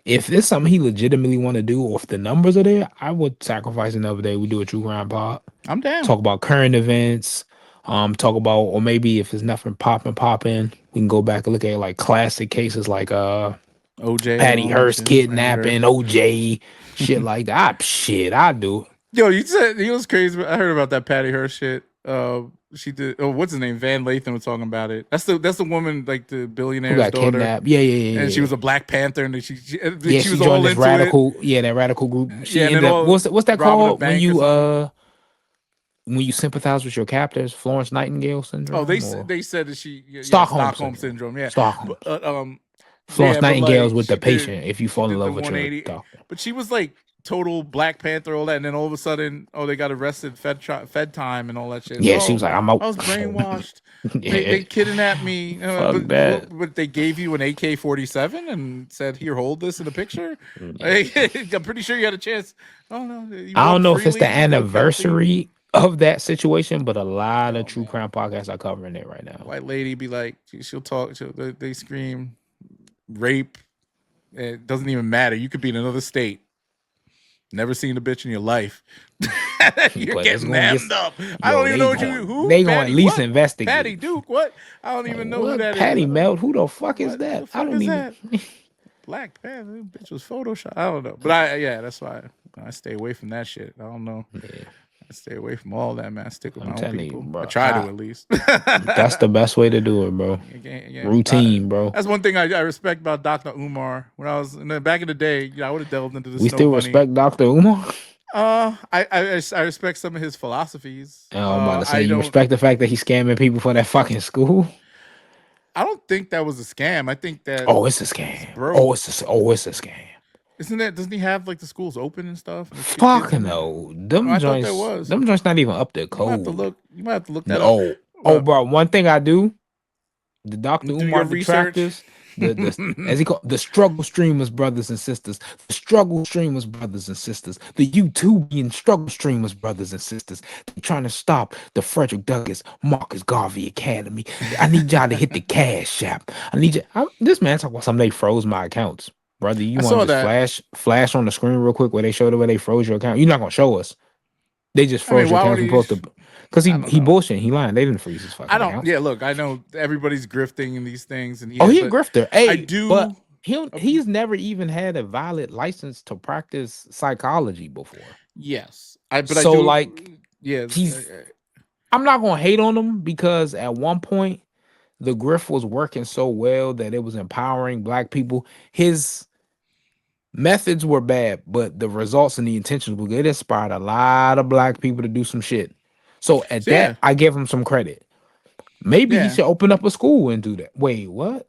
it's something he legitimately want to do, or if the numbers are there, I would sacrifice another day. We do a true crime pod. I'm down. Talk about current events. Talk about, or maybe if there's nothing popping, we can go back and look at like classic cases like OJ and Patty all that Hearst shit. kidnapping, OJ, shit like that. Shit, I do. Yo, you said it was crazy. I heard about that Patty Hearst shit. She did. Oh, what's his name? Van Lathan was talking about it. That's the woman, like the Who billionaire's got daughter. kidnapped? Yeah. And she was a Black Panther, and she She was joined all this into radical. it. Yeah, that radical group. She And then ended up. all What's that robbing a called bank or something. when you sympathize with your captors? Florence Nightingale syndrome. Oh, they said that Stockholm syndrome. Yeah, Stockholm. but Florence but Nightingale's like with the patient. If you she fall in did the love with your 180. doctor. But she was like total Black Panther, all that, and then all of a sudden, they got arrested, Fed time, and all that shit. Yeah, she was like, I'm out. I was brainwashed. Yeah, They kidnapped me, fuck that. but they gave you an AK-47 and said, "Here, hold this in a picture." Like, I'm pretty sure you had a chance. Oh no, you I don't walk know if it's the freely, you look healthy. anniversary of that situation, but a lot of Oh true man, crime podcasts are covering it right now. white lady be like, she'll talk. They scream, rape. It doesn't even matter. You could be in another state. Never seen a bitch in your life. You're But it's getting gonna get hemmed up. I yo, don't even know what you who they gonna at Patty least what investigate. Patty Duke what I don't even know who What that is. Patty Melt? Who the fuck is What that? the I fuck don't is even. that? Black Panther bitch was Photoshop. I don't know, but that's why I stay away from that shit. I don't know. Yeah. I stay away from all that, man. I stick with I'm my own telling people. you, bro. I try to at least. That's the best way to do it, bro. Routine, bro. That's one thing I respect about Dr. Umar. When I was back in the day, I would have delved into the We Snow still Bunny. respect Dr. Umar. I respect some of his philosophies. I'm about to say, you respect the fact that he's scamming people for that fucking school. I don't think that was a scam. I think that it's a scam. Bro, It's a scam. Isn't that? Doesn't he have like the schools open and stuff? And Fuck no. I thought there was. Them joints not even up to code. You might have to look that up. Bro. One thing I do, the Dr. Umar detractors, the struggle streamers, brothers and sisters, the struggle streamers, brothers and sisters, the YouTubian struggle streamers, brothers and sisters. They're trying to stop the Frederick Douglass Marcus Garvey Academy. I need y'all to hit the cash app. I need you. This man talking about something. They froze my accounts. Brother, you want to just flash on the screen real quick where they showed it where they froze your account? You're not gonna show us. They just froze your account. Supposed to, because he bullshit. He lying. They didn't freeze his fucking account. Yeah, look, I know everybody's grifting in these things, and he a grifter. Hey, but he's never even had a valid license to practice psychology before. Yes, I'm not gonna hate on him because at one point the grift was working so well that it was empowering Black people. His methods were bad, but the results and the intentions were good. It inspired a lot of Black people to do some shit. So at that, I give him some credit. Maybe he should open up a school and do that. Wait, what?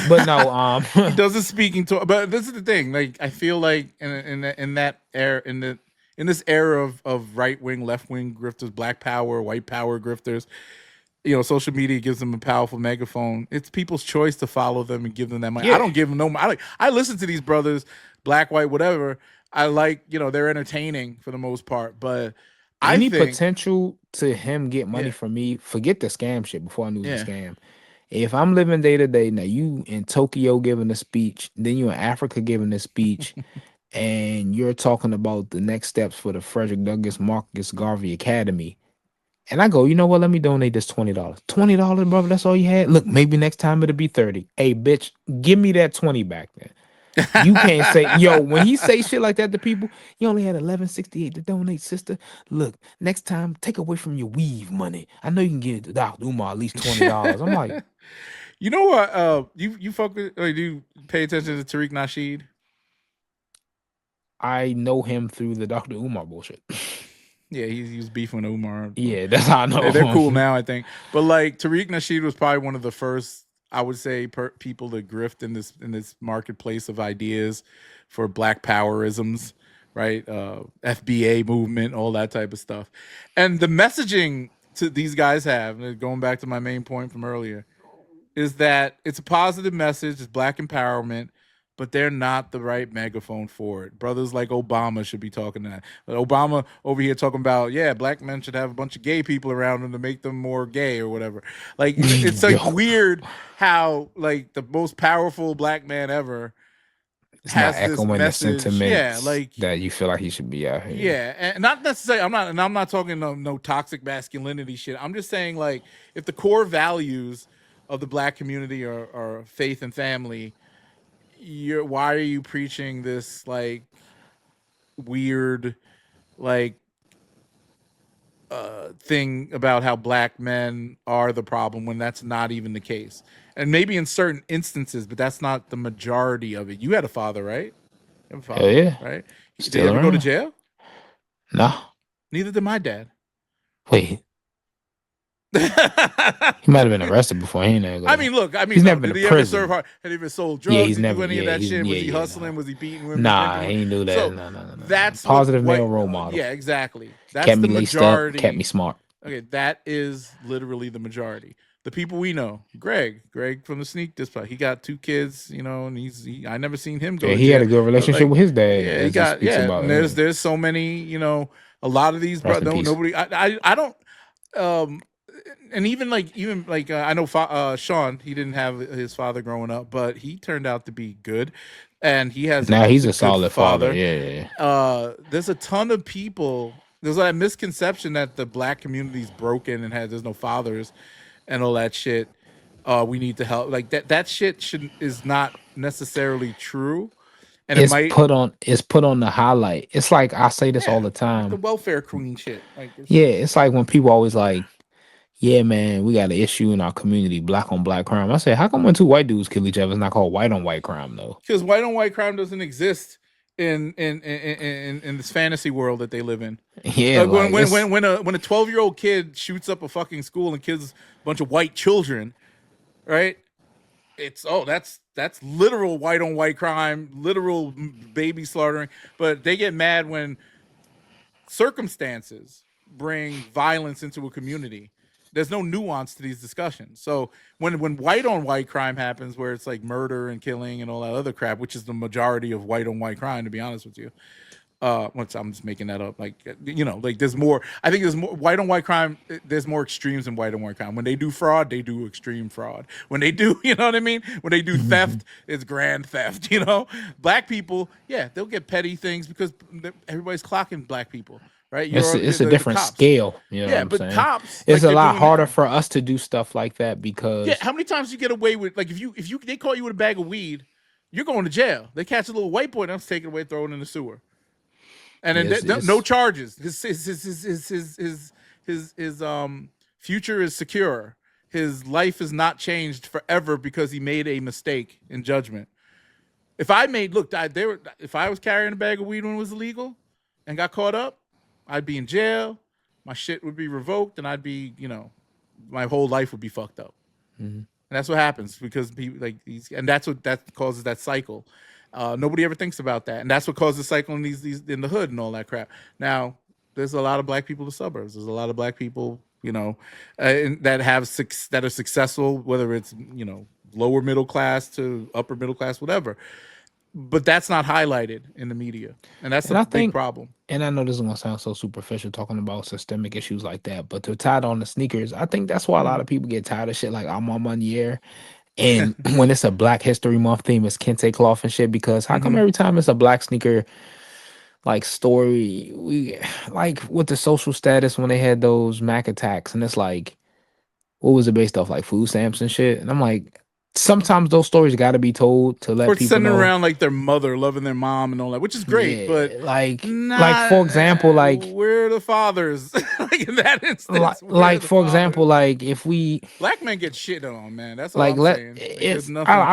But no, he doesn't speaking to. But this is the thing. Like I feel like in that era, in this era of right wing, left wing grifters, Black power, white power grifters. Social media gives them a powerful megaphone. It's people's choice to follow them and give them that money. Yeah. I don't give them no money. I listen to these brothers, Black, white, whatever. I like, they're entertaining for the most part, but I Any think, potential to him get money yeah, from me, forget the scam shit before I knew it was a yeah. scam. If I'm living day to day, now you in Tokyo giving a speech, then you in Africa giving a speech, and you're talking about the next steps for the Frederick Douglass Marcus Garvey Academy. And I go, you know what? Let me donate this $20. $20, brother. That's all you had. Look, maybe next time it'll be 30. Hey, bitch, give me that 20 back then. You can't say, yo, when he say shit like that to people, you only had 1168 to donate, sister. Look, next time, take away from your weave money. I know you can get it to Dr. Umar at least $20. I'm like, You know what? You fuck with, or do you pay attention to Tariq Nasheed? I know him through the Dr. Umar bullshit. Yeah, he was beefing with Umar. Yeah, that's how I know They're cool him. now, I think. But like Tariq Nasheed was probably one of the first, I would say, people to grift in this marketplace of ideas for Black Powerisms, right? FBA movement, all that type of stuff, and the messaging to these guys have, going back to my main point from earlier, is that it's a positive message, it's Black empowerment, but they're not the right megaphone for it. Brothers like Obama should be talking that. Obama over here talking about, yeah, Black men should have a bunch of gay people around them to make them more gay or whatever. Like it's like Yo, weird how like the most powerful Black man ever it's not has this echoing the message. Yeah, sentiments like that you feel like he should be out here. yeah, and not necessarily. I'm not talking no toxic masculinity shit. I'm just saying like if the core values of the Black community are faith and family, why are you preaching this like weird like thing about how Black men are the problem when that's not even the case? And maybe in certain instances, but that's not the majority of it. You had a father, right? You have a Hell father, yeah. right? Did he Still ever go to around. jail? Nah. Neither did my dad. Wait. He might have been arrested before. He ain't never go I to. mean, look. He's No. never been Did to he ever serve prison. hard? Had he ever sold Yeah, drugs? he's Did he do never. any of Yeah, that he's shit? yeah, Was he yeah. hustling? Nah, Was he beating women, nah, drinking? he ain't do that. So No, no, no, no, no. that's what Positive male white. role model. Yeah, exactly. That's Kept the me laced up. Kept me majority. smart. Okay, that is literally the majority. The people we know, Greg from the Sneak Display, he got two kids, you know, and I never seen him go Yeah, to he had jail. a good But relationship like, with his dad, yeah, he as he got speaks about. and Yeah. there's so many, you know, a lot of these, bro. Rest in No, peace. nobody. I don't. Um, and even like I know Sean, he didn't have his father growing up, but he turned out to be good, and Now he's he's a a good solid father. father. Yeah, yeah, yeah. There's a ton of people. There's that misconception that the Black community is broken and there's no fathers and all that shit. We need to help. Like that shit should is not necessarily true, and it might. It's put on the highlight. It's like I say this all Yeah, the like the time. welfare queen shit. Like it's Yeah, it's like when people always like, yeah, man, we got an issue in our community, black on black crime. I say, how come when two white dudes kill each other, it's not called white on white crime though? because white on white crime doesn't exist in this fantasy world that they live in. Yeah, Like like it's when a 12-year-old kid shoots up a fucking school and kills a bunch of white children, right? It's that's literal white on white crime, literal baby slaughtering. But they get mad when circumstances bring violence into a community. There's no nuance to these discussions. So when white on white crime happens, where it's like murder and killing and all that other crap, which is the majority of white on white crime, to be honest with you, once I'm just making that up, like you know, like there's more. I think there's more white on white crime. There's more extremes in white on white crime. When they do fraud, they do extreme fraud. When they do, you know what I mean? When they do theft, it's grand theft. You know, black people, yeah, they'll get petty things because everybody's clocking black people, right? it's a The different cops, scale. You know what yeah, I'm but saying? cops It's like a they're lot doing harder now. for us to do stuff like that Yeah, because how many times you get away with like if you they caught you with a bag of weed, you're going to jail. They catch a little white boy, they'll take it away, throw it in the sewer, and yeah, then no it's charges. His future is secure. His life is not changed forever because he made a mistake in judgment. If I made look, if I was carrying a bag of weed when it was illegal and got caught up, I'd be in jail. My shit would be revoked, and I'd be, you know, my whole life would be fucked up. Mhm. And that's what happens because people like these, and that's what that causes that cycle. Nobody ever thinks about that, and that's what causes the cycle in these in the hood and all that crap. Now, there's a lot of black people in the suburbs. There's a lot of black people, you know, that that are successful, whether it's you know lower middle class to upper middle class, whatever. but that's not highlighted in the media, and that's And a I big think, problem. and I know this is gonna sound so superficial talking about systemic issues like that, but to tie it on the sneakers, I think that's why a lot Mm. of people get tired of shit like I'm on Maniere. And when it's a Black History Month theme, it's kente cloth and shit. Because how come Hmm. every time it's a black sneaker like story, we like with the social status when they had those Mac attacks, and it's like, what was it based off, like food stamps and shit? And I'm like, sometimes those stories got to be told to Or let it's people sending know. around like their mother loving their mom and all that, which is great, but Yeah, like not. for example, We're the fathers. Like in that instance, we're the for example, fathers. like if we Black men get shit on, man. That's all like I'm let saying. Like there's if nothing. We I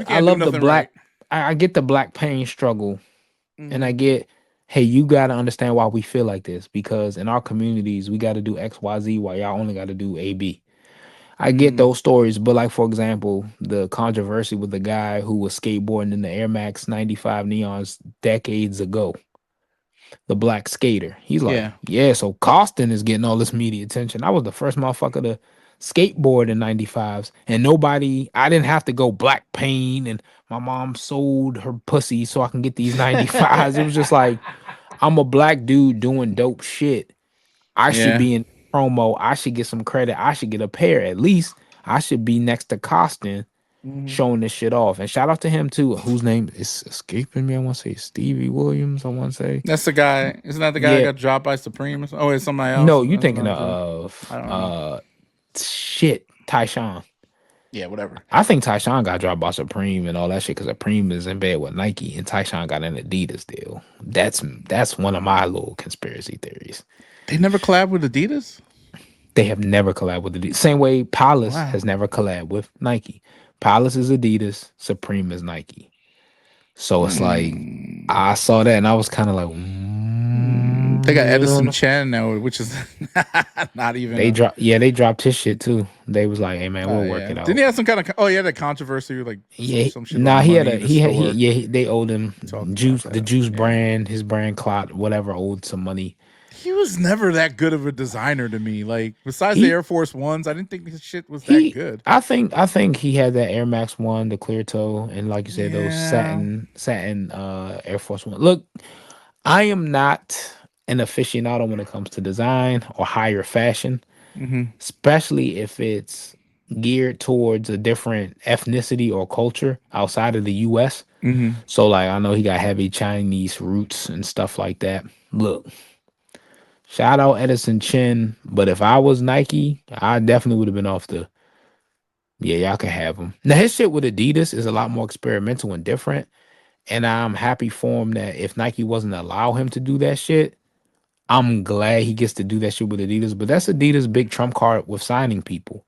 can't do love the nothing right. black, I get the black pain struggle. And I Hmm. get, hey, you got to understand why we feel like this, because in our communities we got to do XYZ while y'all only got to do AB. I get Hmm. those stories, but like for example, the controversy with the guy who was skateboarding in the Air Max 95 neons decades ago, the black skater. He's like, Yeah. yeah, so Costin is getting all this media attention. I was the first motherfucker to skateboard in 95s, and nobody, I didn't have to go black pain and my mom sold her pussy so I can get these 95s. It was just like, I'm a black dude doing dope shit. I should Yeah. be in promo. I should get some credit. I should get a pair. At least I should be next to Costin Hmm. showing this shit off. And shout out to him too, whose name is escaping me. I want to say Stevie Williams. I want to say. That's the guy. Isn't that the guy that Yeah. got dropped by Supreme or something? Oh, it's somebody else. No, you That's thinking another dude. of I don't know. shit, Tyshawn. Yeah, whatever. I think Tyshawn got dropped by Supreme and all that shit because Supreme is in bed with Nike and Tyshawn got an Adidas deal. That's one of my little conspiracy theories. They never collab with Adidas. They have never collabed with Adidas. Same way Palace Wow. has never collabed with Nike. Palace is Adidas, Supreme is Nike. So it's like Mm. I saw that and I was kind of like, They got you Edison know, Chen now, which is not even they a. dropped. Yeah, they dropped his shit too. They was like, hey man, we'll work Yeah. it Didn't out. he have some kind of? Oh, yeah, that controversy, like Yeah, some shit about nah, he had money a in the store. they owed him We talked about juice, the that. juice Yeah. brand, his brand clout, whatever owed some money. He was never that good of a designer to me. Like besides the He Air Force Ones, I didn't think his shit was that good. I think he had that Air Max one, the clear toe, and like you said, those Yeah. satin Air Force One. Look, I am not an aficionado when it comes to design or higher fashion, Hmm. especially if it's geared towards a different ethnicity or culture outside of the US. Hmm. So like I know he got heavy Chinese roots and stuff like that. Look, shout out Edison Chin, but if I was Nike, I definitely would have been off the yeah, y'all can have him. Now his shit with Adidas is a lot more experimental and different. And I'm happy for him that if Nike wasn't allow him to do that shit, I'm glad he gets to do that shit with Adidas. But that's Adidas' big trump card with signing people.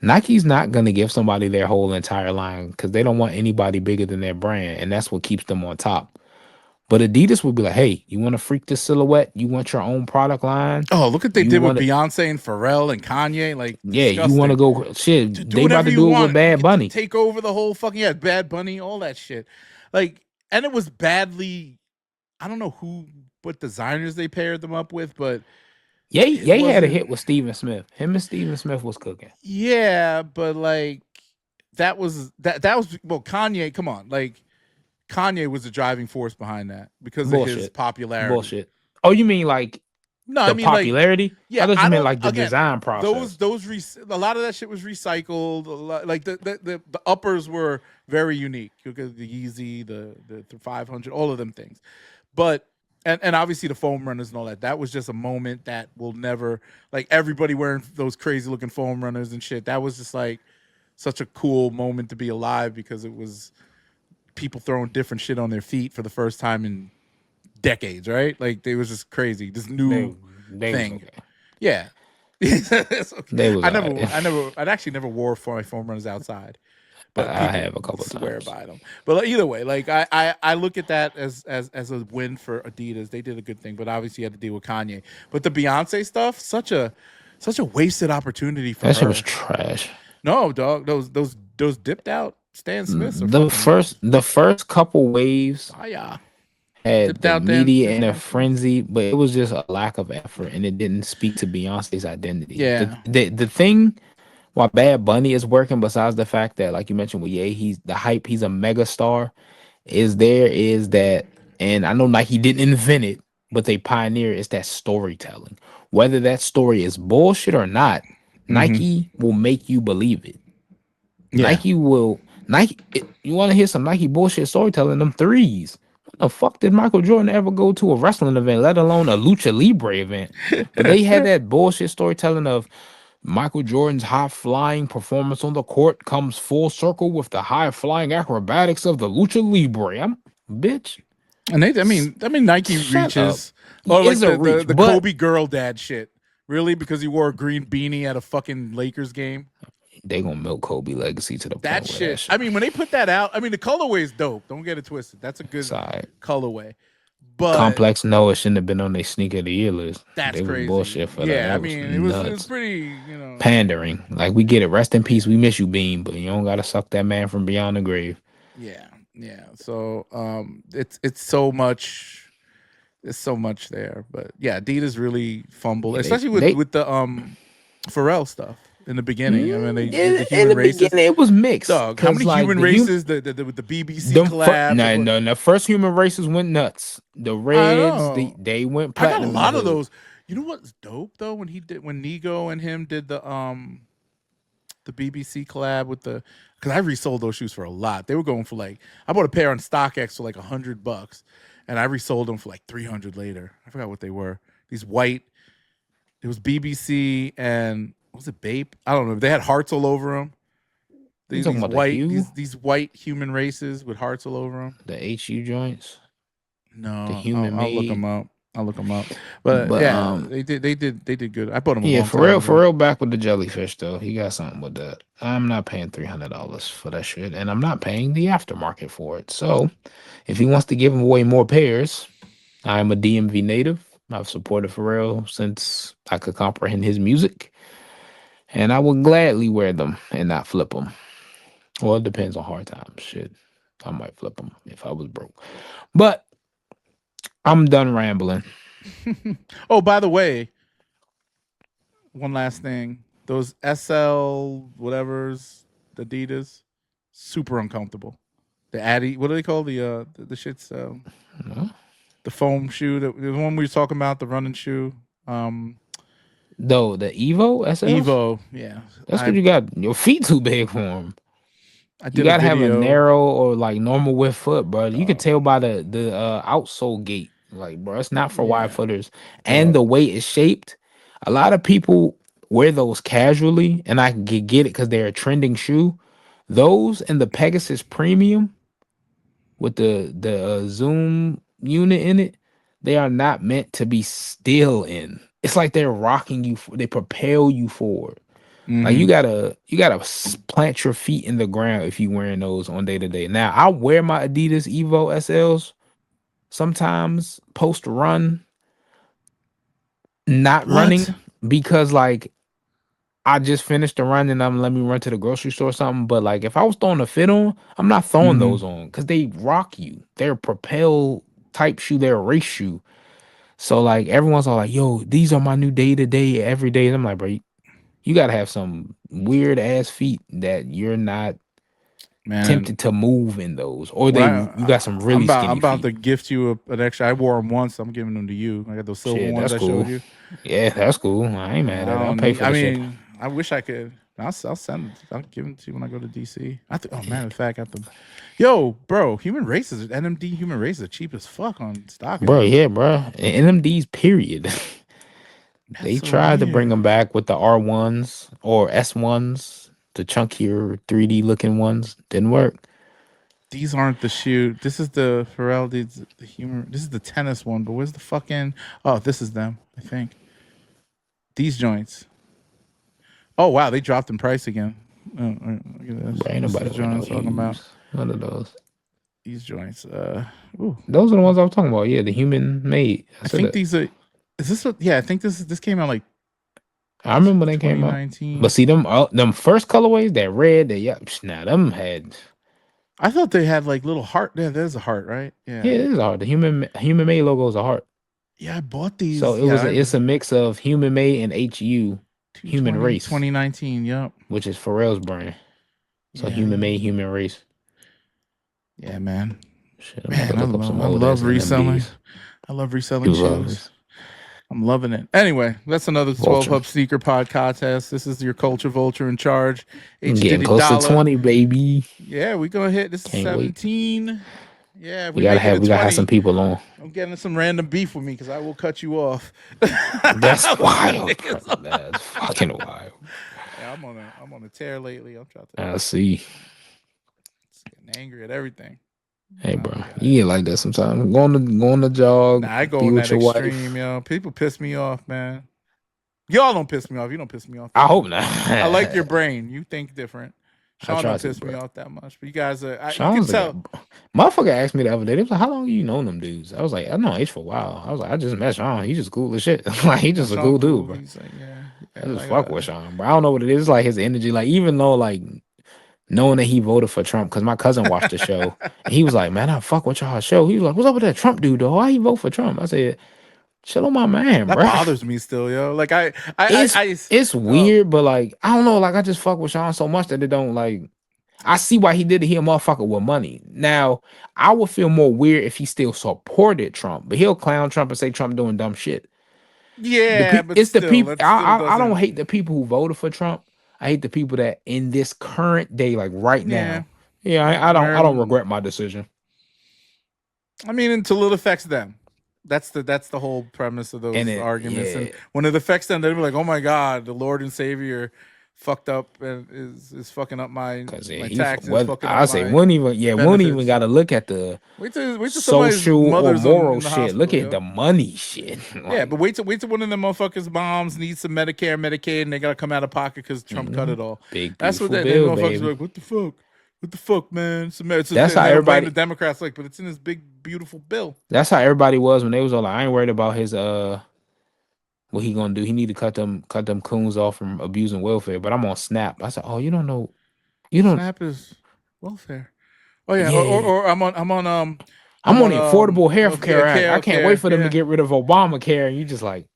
Nike's not gonna give somebody their whole entire line because they don't want anybody bigger than their brand, and that's what keeps them on top. But Adidas would be like, hey, you want to freak this silhouette? You want your own product line? Oh, look what they You did with want to, Beyonce and Pharrell and Kanye. Like yeah, you want to disgusting. go To shit. do They about whatever to you do it with want. You Bad get to Bunny. take over the whole fucking Bad Bunny, all that shit. Like, and it was badly. I don't know what designers they paired them up with, but it Ye had a wasn't. hit with Steven Smith. Him and Steven Smith was cooking. Yeah, but like that was well Kanye. Come on, like Kanye was the driving force behind that because of his Bullshit. popularity. Bullshit. Oh, you mean like No, I the mean like popularity? I yeah, thought you I meant don't. like the Again, design process. a lot of that shit was recycled. Like the uppers were very unique. You look at the Yeezy, the 500, all of them things. But and obviously the foam runners and all that. That was just a moment that will never like everybody wearing those crazy looking foam runners and shit. That was just like such a cool moment to be alive because it was people throwing different shit on their feet for the first time in decades, right? Like it was just crazy. This They new they was thing. okay. Yeah. It's okay. They was alright. I'd actually never wore for my foam runners outside, but I people have a couple swear times. by them. But like, either way, like I look at that as a win for Adidas. They did a good thing, but obviously you had to deal with Kanye. But the Beyonce stuff, such a wasted opportunity for That shit was her. trash. No, dog, those dipped out Stan Smiths are The fucking first couple waves fire. had Dipped the out Dan media in a Stan Smiths. frenzy, but it was just a lack of effort and it didn't speak to Beyonce's identity. Yeah. The thing why Bad Bunny is working, besides the fact that, like you mentioned, well, yeah, he's the hype, he's a mega star, is that, and I know Nike didn't invent it, but they pioneer is that storytelling. Whether that story is bullshit or not, Mm-hmm. Nike will make you believe it. Yeah. You want to hear some Nike bullshit storytelling? Them threes. What the fuck did Michael Jordan ever go to a wrestling event, let alone a lucha libre event? But they had that bullshit storytelling of Michael Jordan's high flying performance on the court comes full circle with the high flying acrobatics of the lucha libre. I'm bitch. And they, s- I mean, Nike Shut up. reaches, or Is like a reach, the but Kobe girl dad shit. Really, because he wore a green beanie at a fucking Lakers game. they gonna milk Kobe legacy to the That point where that shit. I shit. mean, when they put that out, I mean, the colorway is dope. Don't get it twisted. That's a good Side. colorway. But Complex Noah shouldn't have been on their sneaker of the year list. that's They was crazy. bullshit for that. Yeah, I That was mean, it was nuts. pretty, you know. Pandering. Like we get it. Rest in peace. We miss you, Bean, but you don't gotta suck that man from beyond the grave. Yeah, yeah. So it's so much. There's so much there, but yeah, Adidas really fumbled, Yeah, especially they with the Pharrell stuff in the beginning. I mean, they did the in human the races. beginning it was mixed Dog, how because many like human the human races with the BBC collab? no no the first human races went nuts. The I Reds know. they went I got a platinum in the lot of hood. those. You know what's dope though? When Nigo and him did the BBC collab with the, because I resold those shoes for a lot. They were going for like, I bought a pair on StockX for like $100, and I resold them for like 300 later. I forgot what they were. These white. It was BBC and was it Bape? I don't know. They had hearts all over them. You talking These about the white Hue, these white human races with hearts all over them. the HU joints, the No, human I'll look made. them up. I'll look them up. But But yeah, they did good. I bought them a yeah, long time for ago. real, back with the jellyfish though. He got something with that. I'm not paying $300 for that shit, and I'm not paying the aftermarket for it. So if he wants to give him away more pairs, I'm a DMV native. I've supported Pharrell since I could comprehend his music, and I would gladly wear them and not flip them. Well, it depends on hard times. Shit, I might flip them if I was broke. But I'm done rambling. Oh, by the way, one last thing. Those SL whatever's Adidas, super uncomfortable. The Addy, what do they call the shits? Huh? The foam shoe, the one we were talking about, the running shoe. Um, Though the Evo SLs, Evo, yeah. that's because you got your feet too big for them. I You did a gotta have a video. narrow or like normal width foot, bro. You could Dog, tell by the outsole gait, like bro, it's not for wide yeah, footers. And dog. the way it's shaped, a lot of people wear those casually, and I can get it because they're a trending shoe. Those and the Pegasus Premium with the zoom unit in it, they are not meant to be still in. It's like they're rocking you. They propel you forward. Like Mm-hmm. you gotta plant your feet in the ground if you wearing those on day to day. Now I wear my Adidas Evo SLs sometimes post run, not What? running because like I just finished the run and I'm let me run to the grocery store or something. But like if I was throwing a fit on, I'm not throwing Mm-hmm. those on because they rock you. They're propel type shoe. They're a race shoe. So like everyone's all like, "Yo, these are my new day to day every day." And I'm like, bro, you gotta have some weird ass feet that you're not Man, tempted to move in those, or they you got some really I'm skinny about feet. to gift you an extra. I wore them once. I'm giving them to you. I got those silver Shit, ones that's I showed cool. you. Yeah, that's cool. I ain't mad I at it. I'll don't pay need. for I the shit. mean, I wish I could. I'll send. I'll give them to you when I go to DC. I think. Oh, matter of fact, I got them. Yo, bro, human races, NMD human races are cheap as fuck on Bro, StockX. yeah, bro. NMDs, period. That's They so tried to bring weird. them back with the R1s or S1s, the chunkier 3D looking ones. Didn't work. These aren't the shoe. This is the Pharrell. The human. This is the tennis one. But where's the fucking? Oh, this is them. I think these joints. Oh wow, they dropped in price again. Look at this. Bro, ain't This is nobody the wearing joint I no was talking about. Hughes. None of those. These joints. Ooh. Those are the ones I was talking about. Yeah, the human made. I I said think that. these are. Is this what? Yeah, I think this came out like I remember they came out. But 2019. see them first colorways, that red, that yeah, now them had I thought they had like little heart. Yeah, there's a heart, right? yeah, Yeah. it is a heart. The human made logo is a heart. Yeah, I bought So these. it Yeah, was I it's a mix of human made and HU, human 220 race, 2019. Yep. which is Pharrell's brand. So Yeah. human made, human race. Yeah, man. Shit, I'm about to Man, look up some I old love ass reselling. NMDs. I love You reselling love shoes. this. I'm loving it. Anyway, that's another 12 Vulture. Hub Sneaker Podcast. This is your Culture Vulture in charge. I'm H getting Diddy close to Dollar. 20, baby. Yeah, we gonna hit. This is Can't wait. 17. Yeah, if we make it to We gotta have some 20, people on. I'm getting some random beef with me because I will cut you off. That's Fucking wild, bro. niggas. That's fucking wild. Yeah, I'm on a tear lately. I'm trying to I see. getting angry at everything. Hey, Nah, bro, we got it. you get like that sometimes. Go on the jog, Nah, I go be on with that your extreme, wife. yo. People piss me off, man. Y'all don't piss me off. You don't piss me off I that hope much. not. I like your brain. You think different. I Sean try don't to, piss me bro. off that much, but you guys are. You can Sean's the guy. tell. Motherfucker asked me the other day. They was like, "How long you known them dudes?" I was like, "I know H for a while." I was like, "I just met Sean. He just cool as shit. Like he No, just a Sean cool dude, cool. bro. He's like, yeah, I yeah, just like fuck with Sean, bro. I don't know what it is. Like his energy. Like even though like knowing that he voted for Trump, because my cousin watched the show and he was like, "Man, I fuck with y'all show." He was like, "What's up with that Trump dude, though? Why he vote for Trump?" I said, "Chill on my man, that bro." bothers me still, yo. Like I It's oh weird, but like I don't know. Like I just fuck with Sean so much that it don't like. I see why he did it. He a motherfucker with money. Now, I would feel more weird if he still supported Trump, but he'll clown Trump and say Trump doing dumb shit. yeah, but It's the still, people. that still I don't doesn't. hate the people who voted for Trump. I hate the people that in this current day, like right Yeah, now. Yeah, I don't where regret my decision. I mean, until it affects them. That's the whole premise of And those it, arguments. And yeah, when it affects them, they'll be like, "Oh my God, the Lord and Savior fucked up and is fucking up because my he taxes, what fucking up I say, my won't even benefits." got to look at the Wait till somebody's social or mother's moral in the shit. Look hospital, at yo. the money shit. Yeah, but Like, wait till one of them motherfuckers' moms needs some Medicare, Medicaid, and they gotta come out of pocket because Trump cut it all. big That's what beautiful that. Then bill, motherfuckers be baby. like, "What the fuck? What the fuck, man?" That's how And they'll blame the everybody. Democrats, like, but it's in this big beautiful bill. That's how everybody was when they was all like, I ain't worried about his what he gonna do. He need to cut them coons off from abusing welfare. But I'm on Snap. I said, oh, you don't know, you don't. Snap is welfare. Oh yeah, Yeah, or I'm I'm on on the Affordable Health welfare Care Act. I can't wait care. for them to Yeah, get rid of Obamacare. And you just like,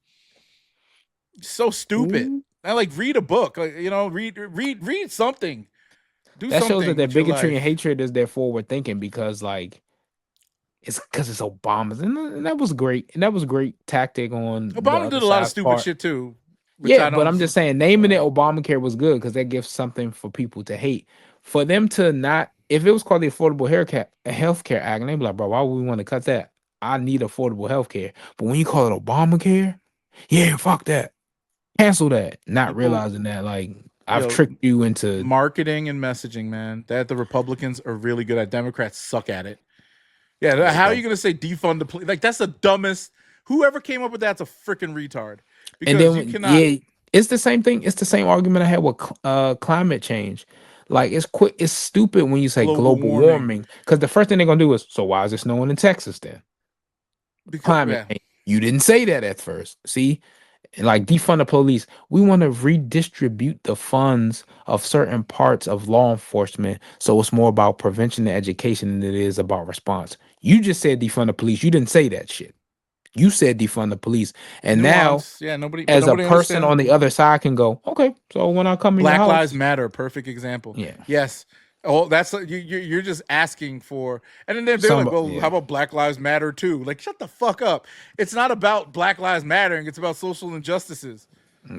so stupid. ooh. I like read a book. Like, read something. Do That shows that something their with your bigotry and life. hatred is their forward thinking because like it's because it's Obama's and that was great and that was great tactic on the Obama other did a lot of side's stupid part. shit too, which Yeah, I but don't. I'm just saying naming it Obamacare was good because that gives something for people to hate. For them to not, if it was called the Affordable Health Care Act, and they'd be like, bro, why would we want to cut that? I need affordable health care. But when you call it Obamacare, yeah, fuck that. Cancel that. Not People, realizing that like I've yo, tricked you into marketing and messaging, man. That the Republicans are really good at. Democrats suck at it. Yeah, yeah, how are bro. you gonna say defund the police? Like that's the dumbest. Whoever came up with that's a freaking retard. And Because then you cannot yeah, it's the same thing. It's the same argument I had with climate change. Like it's stupid when you say global global warming warming because the first thing they're gonna do is so why is it snowing in Texas then? because Climate change. You didn't say that at first. See, like defund the police. We want to redistribute the funds of certain parts of law enforcement, so it's more about prevention and education than it is about response. You just said defund the police. You didn't say that shit. You said defund the police, and now nuance. Yeah, as a nobody person understands. on the other side can go, okay, so when I come in your Black Lives house, Matter, perfect example. yeah, Yes. Oh, that's you're just asking for, and then they're like, some, well, how yeah, about Black Lives Matter too? Like, shut the fuck up. It's not about Black Lives Mattering. It's about social injustices.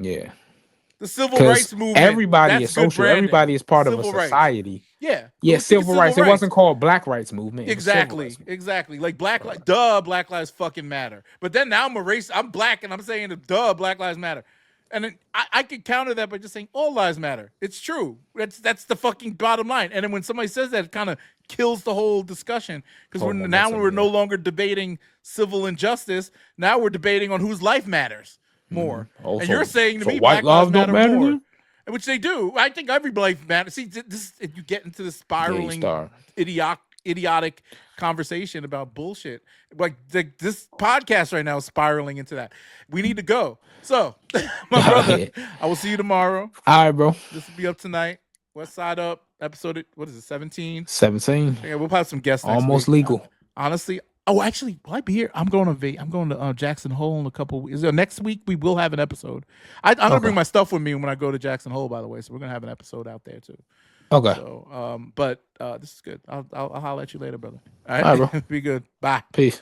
yeah, The civil because rights movement. everybody That's is good social, branding. everybody is part of a Civil rights. society. Yeah, Yeah, let's take it civil civil rights. It rights. wasn't called Black Rights Movement; it was civil rights movement. Exactly. Like duh, Black Lives fucking matter. But then now I'm a race. I'm black, and I'm saying duh, Black Lives matter. And then I could counter that by just saying all lives matter. It's true. That's the fucking bottom line. And then when somebody says that, it kind of kills the whole discussion because Whole now momentum, we're no yeah. longer debating civil injustice. Now we're debating on whose life matters more. And you're Also, saying to so me, white Black Lives lives don't matter matter more, then? which they do. I think every life matters. See, this you get into the Yeah, you spiraling start. idiotic conversation about bullshit. Like this podcast right now is spiraling into that. We need to go. So, my brother, Yeah. I will see you tomorrow. All right, bro. This will be up tonight. West Side Up episode. What is it? 17. 17, Yeah, we'll have some guests next almost week. legal. Honestly. Oh, actually, will I be here? I'm going to Jackson Hole in a couple weeks. Next week we will have an episode. I'm gonna Okay. bring my stuff with me when I go to Jackson Hole. By the way, so we're gonna have an episode out there too. Okay. So, but this is good. I'll holler at you later, brother. All All right, bro. right, be good. Bye. Peace.